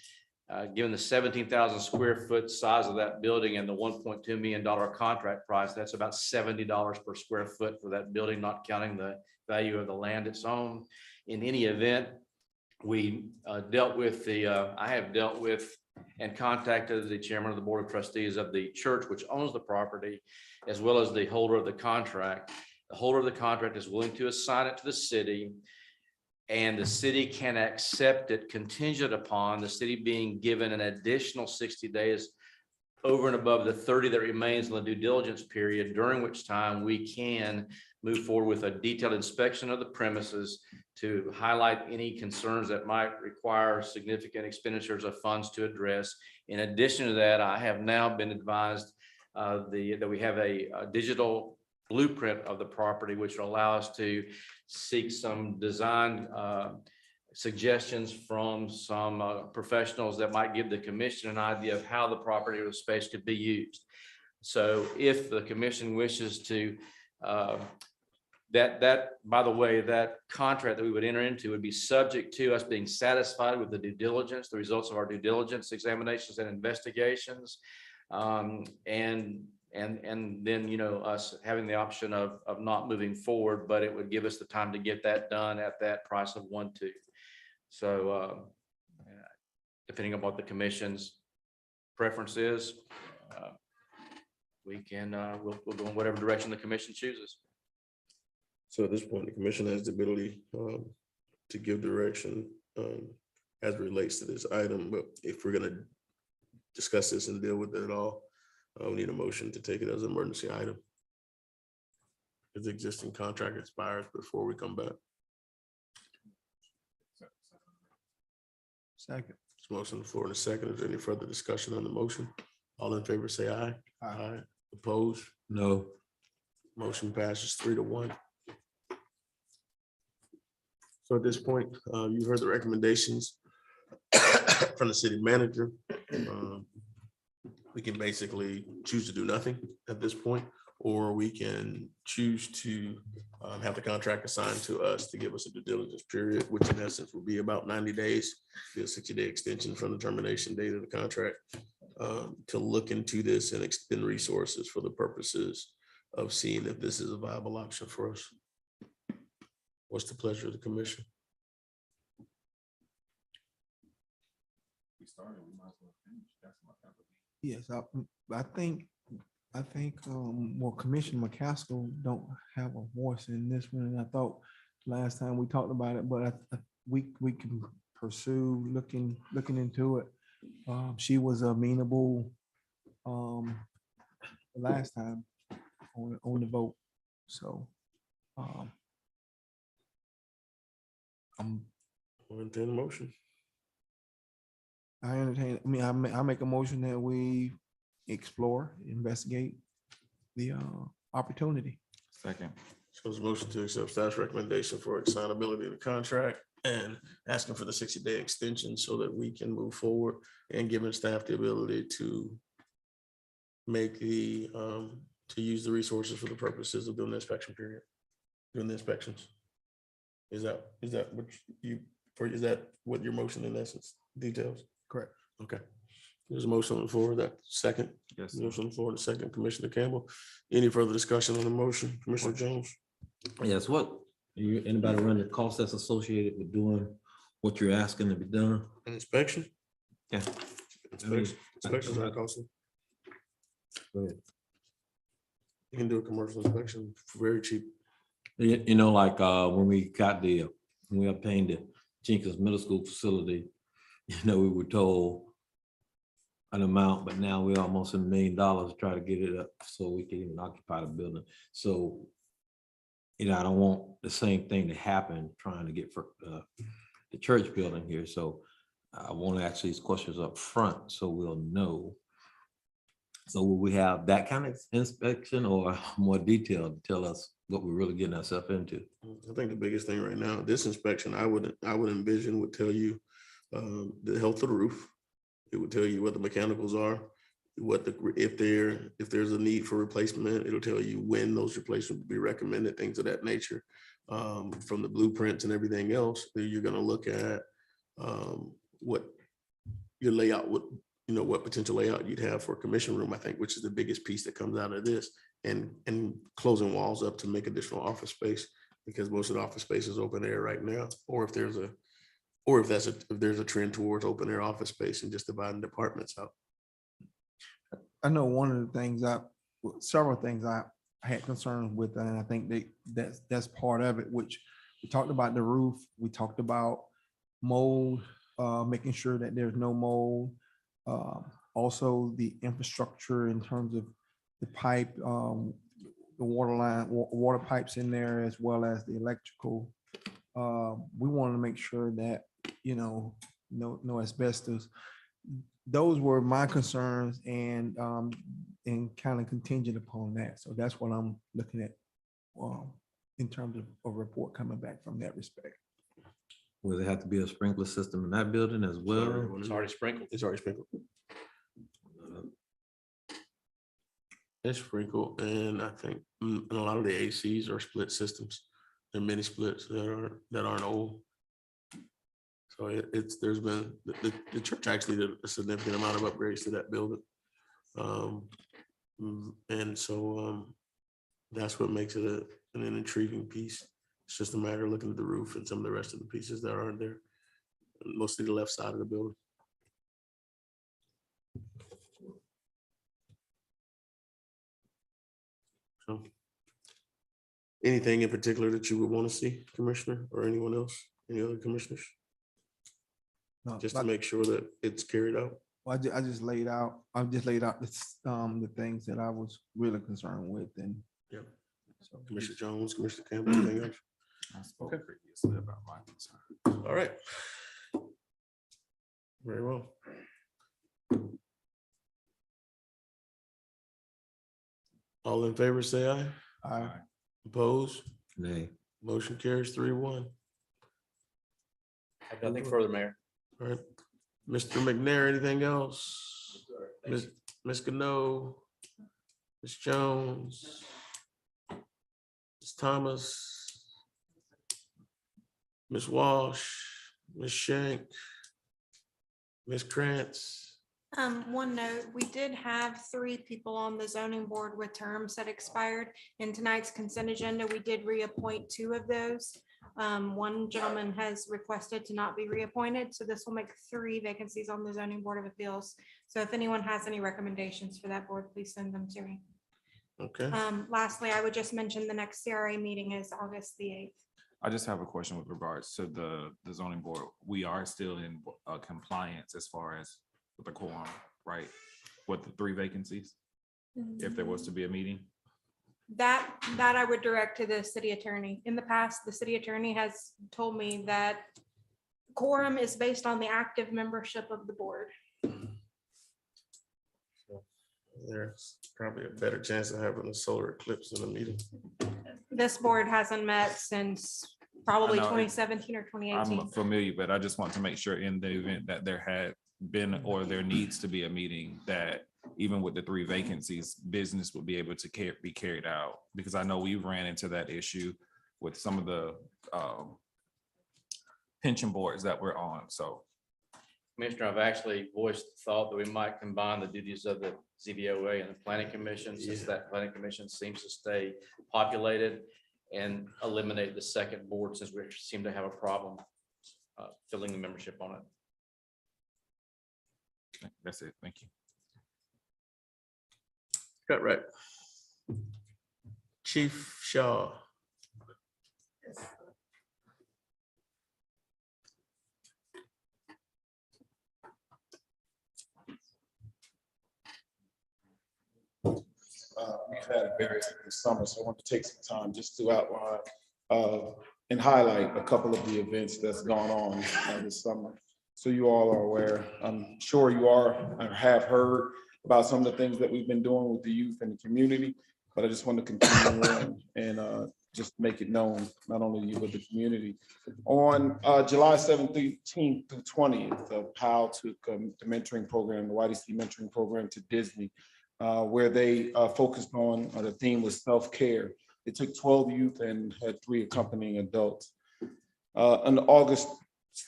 Given the 17,000 square foot size of that building and the $1.2 million contract price, that's about $70 per square foot for that building, not counting the value of the land it's on. In any event, we I have dealt with and contacted the chairman of the board of trustees of the church, which owns the property, as well as the holder of the contract. The holder of the contract is willing to assign it to the city, and the city can accept it contingent upon the city being given an additional 60 days over and above the 30 that remains in the due diligence period, during which time we can move forward with a detailed inspection of the premises to highlight any concerns that might require significant expenditures of funds to address. In addition to that, I have now been advised that we have a digital blueprint of the property, which will allow us to seek some design suggestions from some professionals that might give the commission an idea of how the property or the space could be used. So if the commission wishes to, by the way, that contract that we would enter into would be subject to us being satisfied with the due diligence, the results of our due diligence examinations and investigations. And then, you know, us having the option of not moving forward, but it would give us the time to get that done at that price of 1.2. So depending on what the commission's preference is, we can, we'll go in whatever direction the commission chooses. So at this point, the commission has the ability to give direction as it relates to this item. But if we're going to discuss this and deal with it at all, we need a motion to take it as an emergency item. If the existing contract expires before we come back. Second. Motion on the floor in a second. Is there any further discussion on the motion? All in favor, say aye. Aye. Opposed? No. Motion passes 3-1. So at this point, you heard the recommendations from the city manager. We can basically choose to do nothing at this point, or we can choose to have the contract assigned to us to give us a due diligence period, which in essence will be about 90 days, be a 60-day extension from the termination date of the contract, to look into this and extend resources for the purposes of seeing if this is a viable option for us. What's the pleasure of the commission? We started, we might as well finish. That's my kind of. Yes, I think, well, Commissioner McCaskill don't have a voice in this one, and I thought last time we talked about it, but we can pursue looking into it. She was amenable, last time on the vote, so, We'll entertain a motion. I make a motion that we explore, investigate the opportunity. Second. So there's a motion to accept staff's recommendation for assignability of the contract and asking for the 60-day extension so that we can move forward and giving staff the ability to make the, to use the resources for the purposes of doing the inspection period, doing the inspections. Is that what your motion in essence details? Correct. Okay. There's a motion on the floor. That second. Yes. Motion on the floor, the second, Commissioner Campbell. Any further discussion on the motion? Commissioner Jones? Yes, anybody run the cost that's associated with doing what you're asking to be done? An inspection? Yeah. Inspections are costly. Go ahead. You can do a commercial inspection for very cheap. You know, like when we obtained the Jenkins Middle School facility, we were told an amount, but now we're almost $1 million to try to get it up so we can even occupy the building. So, I don't want the same thing to happen trying to get for the church building here. So I want to ask these questions up front so we'll know. So will we have that kind of inspection or more detail to tell us what we're really getting ourselves into? I think the biggest thing right now, this inspection, I would envision would tell you the health of the roof. It would tell you what the mechanicals are, if there's a need for replacement, it'll tell you when those replacements will be recommended, things of that nature. From the blueprints and everything else, you're gonna look at what your layout would, what potential layout you'd have for a commission room, I think, which is the biggest piece that comes out of this, and closing walls up to make additional office space, because most of the office space is open air right now, or if there's a trend towards open air office space and just dividing departments out. I know one of the things several things I had concerns with, and I think that's part of it, which we talked about the roof, we talked about mold, making sure that there's no mold. Also the infrastructure in terms of the pipe, the water line, water pipes in there, as well as the electrical. We want to make sure that, no asbestos. Those were my concerns, and kind of contingent upon that. So that's what I'm looking at in terms of a report coming back from that respect. Will there have to be a sprinkler system in that building as well? It's already sprinkled. It's already sprinkled. It's sprinkled, and I think and a lot of the ACs are split systems. There are many splits that aren't old. So there's been, the church actually did a significant amount of upgrades to that building. And so that's what makes it an intriguing piece. It's just a matter of looking at the roof and some of the rest of the pieces that aren't there, mostly the left side of the building. So anything in particular that you would want to see, Commissioner, or anyone else, any other commissioners? No, Just to make sure that it's carried out. Well, I just laid out the things that I was really concerned with, and Yeah. So Commissioner Jones, Commissioner Campbell, anything else? I spoke previously about my concern. All right. Very well. All in favor, say aye. I Opposed? Nay. Motion carries 3-1. I have nothing further, Mayor. All right. Mr. McNair, anything else? Ms. Gano, Ms. Jones, Ms. Thomas, Ms. Walsh, Ms. Shank, Ms. Krantz. One note, we did have 3 people on the zoning board with terms that expired. In tonight's consent agenda, we did reappoint 2 of those. One gentleman has requested to not be reappointed, so this will make 3 vacancies on the zoning board of appeals. So if anyone has any recommendations for that board, please send them to me. Okay. Lastly, I would just mention the next CRA meeting is August the 8th. I just have a question with regards to the zoning board. We are still in compliance as far as with the quorum, right? With the 3 vacancies, if there was to be a meeting. That I would direct to the city attorney. In the past, the city attorney has told me that quorum is based on the active membership of the board. There's probably a better chance of having a solar eclipse in a meeting. This board hasn't met since probably I know, 2017 or 2018. I'm familiar, but I just want to make sure in the event that there had been or there needs to be a meeting, that even with the 3 vacancies, business would be able to be carried out. Because I know we ran into that issue with some of the pension boards that we're on, so. Commissioner, I've actually voiced the thought that we might combine the duties of the ZBOA and the planning commission, since that planning commission seems to stay populated, and eliminate the second board, since we seem to have a problem filling the membership on it. That's it. Thank you. Cut right. Chief Shaw. We've had a very active summer, so I want to take some time just to outline and highlight a couple of the events that's gone on this summer. So you all are aware, I'm sure you are or have heard about some of the things that we've been doing with the youth and the community, but I just want to continue on and just make it known, not only you, but the community. On July 17th through 20th, PAL took the mentoring program, the YDC mentoring program to Disney, where they focused on, the theme was self-care. It took 12 youth and had 3 accompanying adults. On August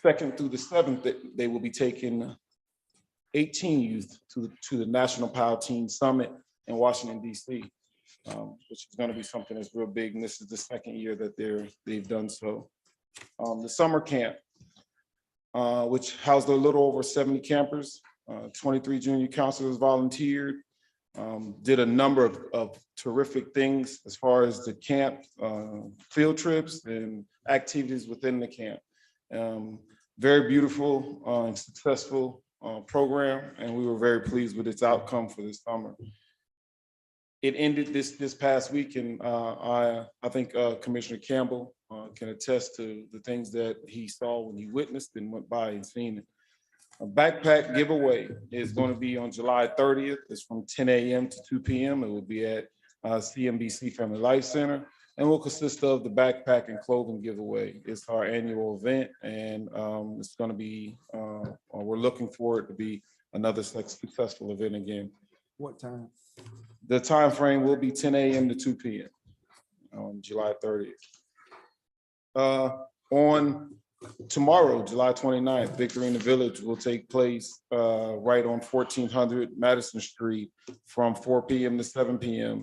2nd through the 7th, they will be taking 18 youth to the National PAL Teen Summit in Washington, D.C., which is going to be something that's real big. And this is the 2nd year that they've done so. The summer camp, which housed a little over 70 campers, 23 junior counselors volunteered, did a number of terrific things as far as the camp, field trips and activities within the camp. Very beautiful and successful program, and we were very pleased with its outcome for this summer. It ended this past week, and I think Commissioner Campbell can attest to the things that he saw when he witnessed and went by and seen it. A backpack giveaway is going to be on July 30th. It's from 10 a.m. to 2 p.m. It will be at CMBC Family Life Center, and will consist of the backpack and clothing giveaway. It's our annual event, and it's going to be, we're looking for it to be another successful event again. What time? The time frame will be 10 a.m. to 2 p.m. on July 30th. On tomorrow, July 29th, Victory in the Village will take place right on 1400 Madison Street from 4 p.m. to 7 p.m.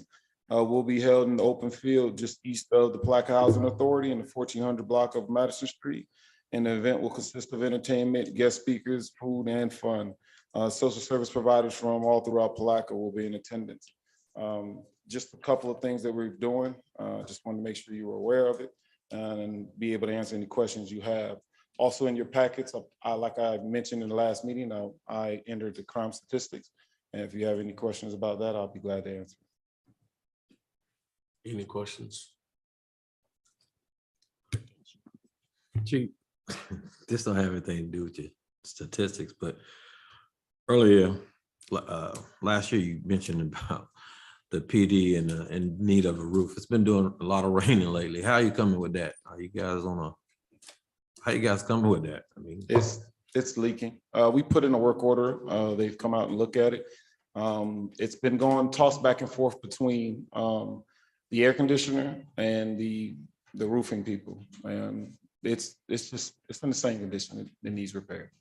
Will be held in the open field just east of the Palatka Housing Authority in the 1400 block of Madison Street. And the event will consist of entertainment, guest speakers, food, and fun. Social service providers from all throughout Palatka will be in attendance. Just a couple of things that we're doing. Just want to make sure you were aware of it and be able to answer any questions you have. Also in your packets, like I mentioned in the last meeting, I entered the crime statistics. And if you have any questions about that, I'll be glad to answer. Any questions? Chief, this don't have anything to do with your statistics, but earlier, last year you mentioned about the PD and in need of a roof. It's been doing a lot of raining lately. How are you coming with that? Are you guys on How you guys coming with that? I mean, It's leaking. We put in a work order. They've come out and looked at it. It's been tossed back and forth between the air conditioner and the roofing people. And it's in the same condition. It needs repair.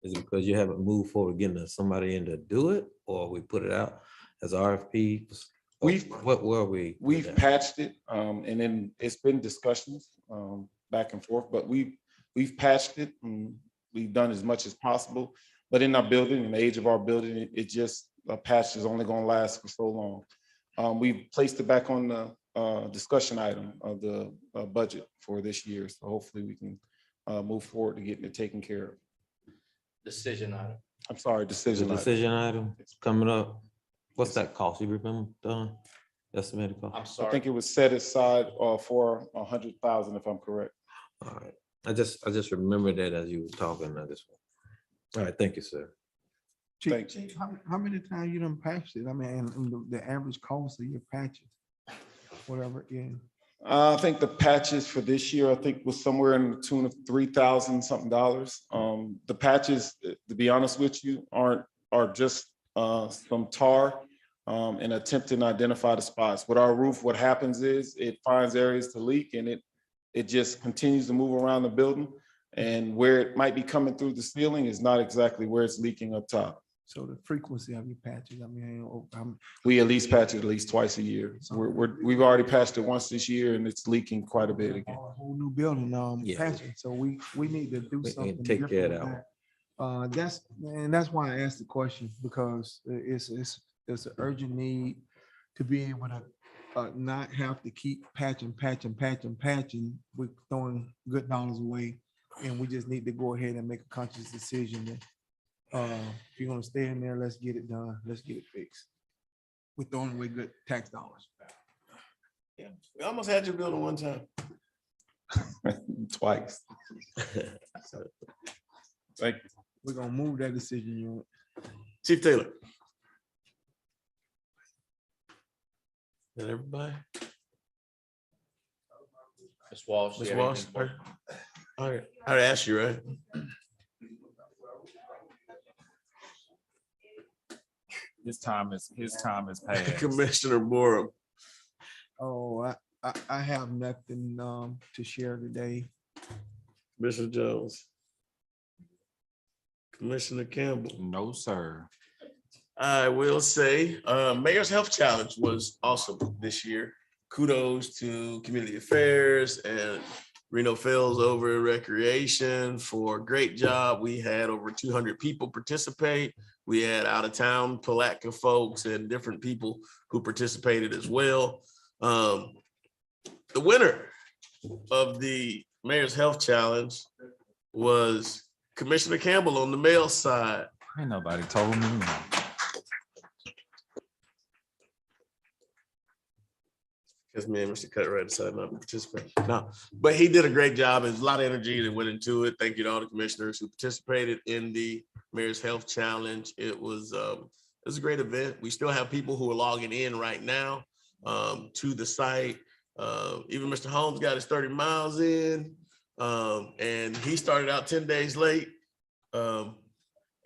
is it because you haven't moved forward getting somebody in to do it, or we put it out as RFP? Where are we? We've patched it, and then it's been discussions back and forth, but we've patched it and we've done as much as possible. But in our building, in the age of our building, a patch is only gonna last for so long. We've placed it back on the discussion item of the budget for this year. So hopefully we can move forward to getting it taken care of. Decision item. I'm sorry, The decision item. decision item coming up. What's that cost? You remember, Don? Estimated cost? I'm I sorry. think it was set aside for 100,000, if I'm correct. All right. I just remember that as you were talking. All right, thank you, sir. Thank Chief, how many times you done patched it? I mean, and the average cost of your patches, whatever, yeah. I think the patches for this year, I think was somewhere in the tune of $3,000 something. The patches, to be honest with you, are just some tar and attempting to identify the spots. With our roof, what happens is it finds areas to leak and it just continues to move around the building. And where it might be coming through the ceiling is not exactly where it's leaking up top. So the frequency of your patches, I mean, We at least patch it at least twice a year. We've already patched it once this year and it's leaking quite a bit again. a whole new building, Yeah. patching, so we need to do We something. can take care of different that with that's why I asked the question, because it's an urgent need to be able to not have to keep patching. We're throwing good dollars away, and we just need to go ahead and make a conscious decision that if you're gonna stay in there, let's get it done. Let's get it fixed. We're throwing away good tax dollars. Yeah, we almost had your building one time. Twice. Thank you. We're gonna move that decision unit. Chief Taylor. Got everybody? Ms. Walsh. Ms. you have Walsh? anything more? All right, I already asked you, right? His time is past. Commissioner Borum. Oh, I have nothing to share today. Commissioner Jones. Commissioner Campbell. No, sir. I will say, Mayor's Health Challenge was awesome this year. Kudos to Community Affairs and Reno Fells over at Recreation for a great job. We had over 200 people participate. We had out of town Palatka folks and different people who participated as well. The winner of the Mayor's Health Challenge was Commissioner Campbell on the male side. Ain't nobody told me. Because me and Mr. Cutright decided not to participate. No, but he did a great job. There's a lot of energy that went into it. Thank you to all the commissioners who participated in the Mayor's Health Challenge. It was a great event. We still have people who are logging in right now to the site. Even Mr. Holmes got his 30 miles in, and he started out 10 days late.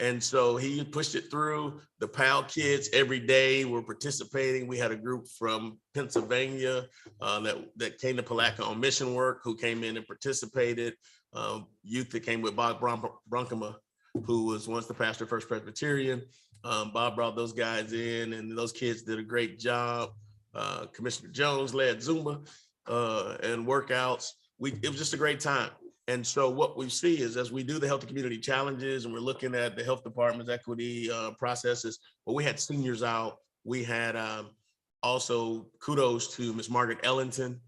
And so he pushed it through. The PAL kids every day were participating. We had a group from Pennsylvania that came to Palatka on mission work, who came in and participated. Youth that came with Bob Brunkema, who was once the pastor of First Presbyterian. Bob brought those guys in, and those kids did a great job. Commissioner Jones led Zumba and workouts. It was just a great time. And so what we see is, as we do the health and community challenges and we're looking at the health department's equity processes, well, we had seniors out. We had also kudos to Miss Margaret Ellington,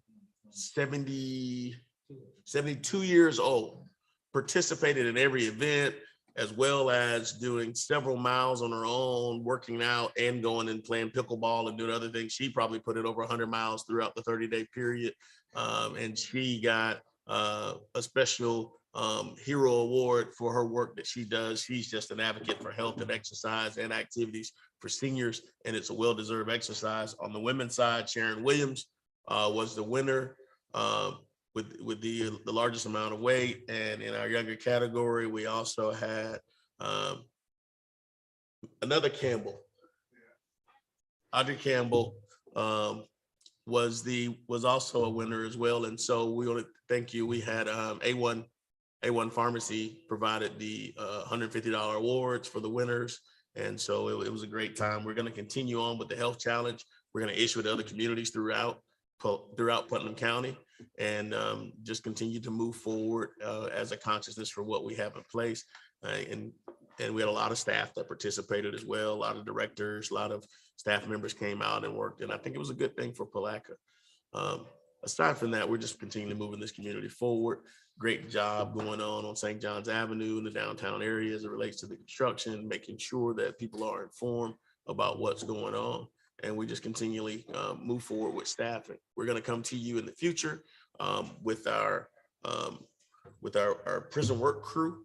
72 years old, participated in every event, as well as doing several miles on her own, working out and going and playing pickleball and doing other things. She probably put it over 100 miles throughout the 30-day period. And she got a special hero award for her work that she does. She's just an advocate for health and exercise and activities for seniors, and it's a well-deserved exercise. On the women's side, Sharon Williams was the winner with the largest amount of weight. And in our younger category, we also had another Campbell. Audrey Campbell was also a winner as well. And so we want to thank you. We had A1 Pharmacy provided the $150 awards for the winners. And so it was a great time. We're going to continue on with the health challenge. We're going to issue it to other communities throughout Putnam County, and just continue to move forward as a consciousness for what we have in place. And we had a lot of staff that participated as well. A lot of directors, a lot of staff members came out and worked. And I think it was a good thing for Palatka. Aside from that, we're just continuing to move in this community forward. Great job going on St. John's Avenue in the downtown area as it relates to the construction, making sure that people are informed about what's going on. And we just continually move forward with staffing. We're going to come to you in the future with our prison work crew.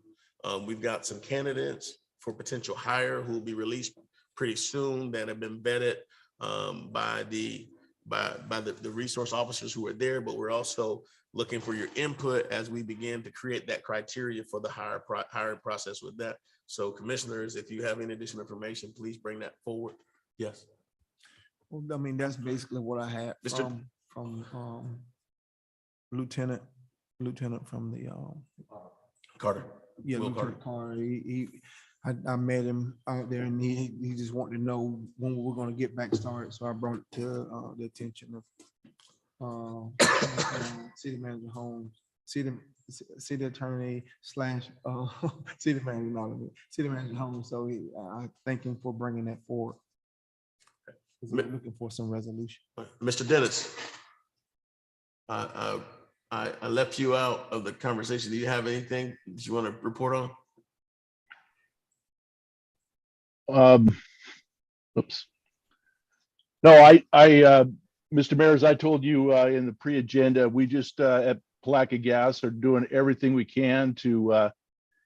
We've got some candidates for potential hire who will be released pretty soon that have been vetted by the resource officers who are there, but we're also looking for your input as we begin to create that criteria for the hiring process with that. So commissioners, if you have any additional information, please bring that forward. Yes. Well, I mean, that's basically what I had from Lieutenant from the Carter. Yeah, Will Lieutenant Carter. I met him out there, and he just wanted to know when we were going to get back started. So I brought it to the attention of City Manager Holmes, City Attorney / City Manager, City Manager Holmes. So I thank him for bringing that forward. We're looking for some resolution. Mr. Dennis, I left you out of the conversation. Do you have anything that you want to report on? Oops. No, Mr. Mayor, as I told you in the pre-agenda, we just at Palatka Gas are doing everything we can to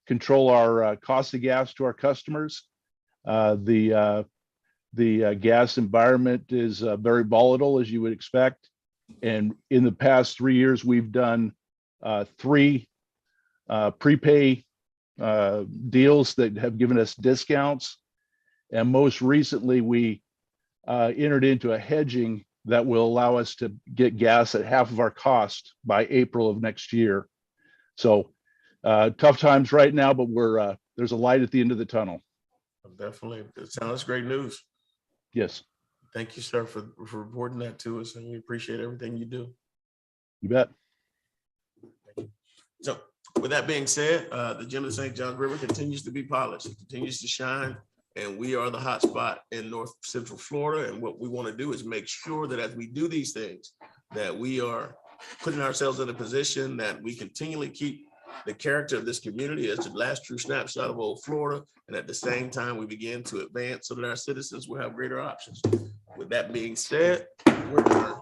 control our cost of gas to our customers. The gas environment is very volatile, as you would expect. And in the past 3 years, we've done 3 prepay deals that have given us discounts. And most recently, we entered into a hedging that will allow us to get gas at half of our cost by April of next year. So tough times right now, but there's a light at the end of the tunnel. Definitely. It sounds great news. Yes. Thank you, sir, for reporting that to us, and we appreciate everything you do. You bet. So with that being said, the gem of the St. Johns River continues to be polished. It continues to shine, and we are the hot spot in North Central Florida. And what we want to do is make sure that as we do these things, that we are putting ourselves in a position that we continually keep the character of this community as the last true snapshot of old Florida. And at the same time, we begin to advance so that our citizens will have greater options. With that being said, we're done.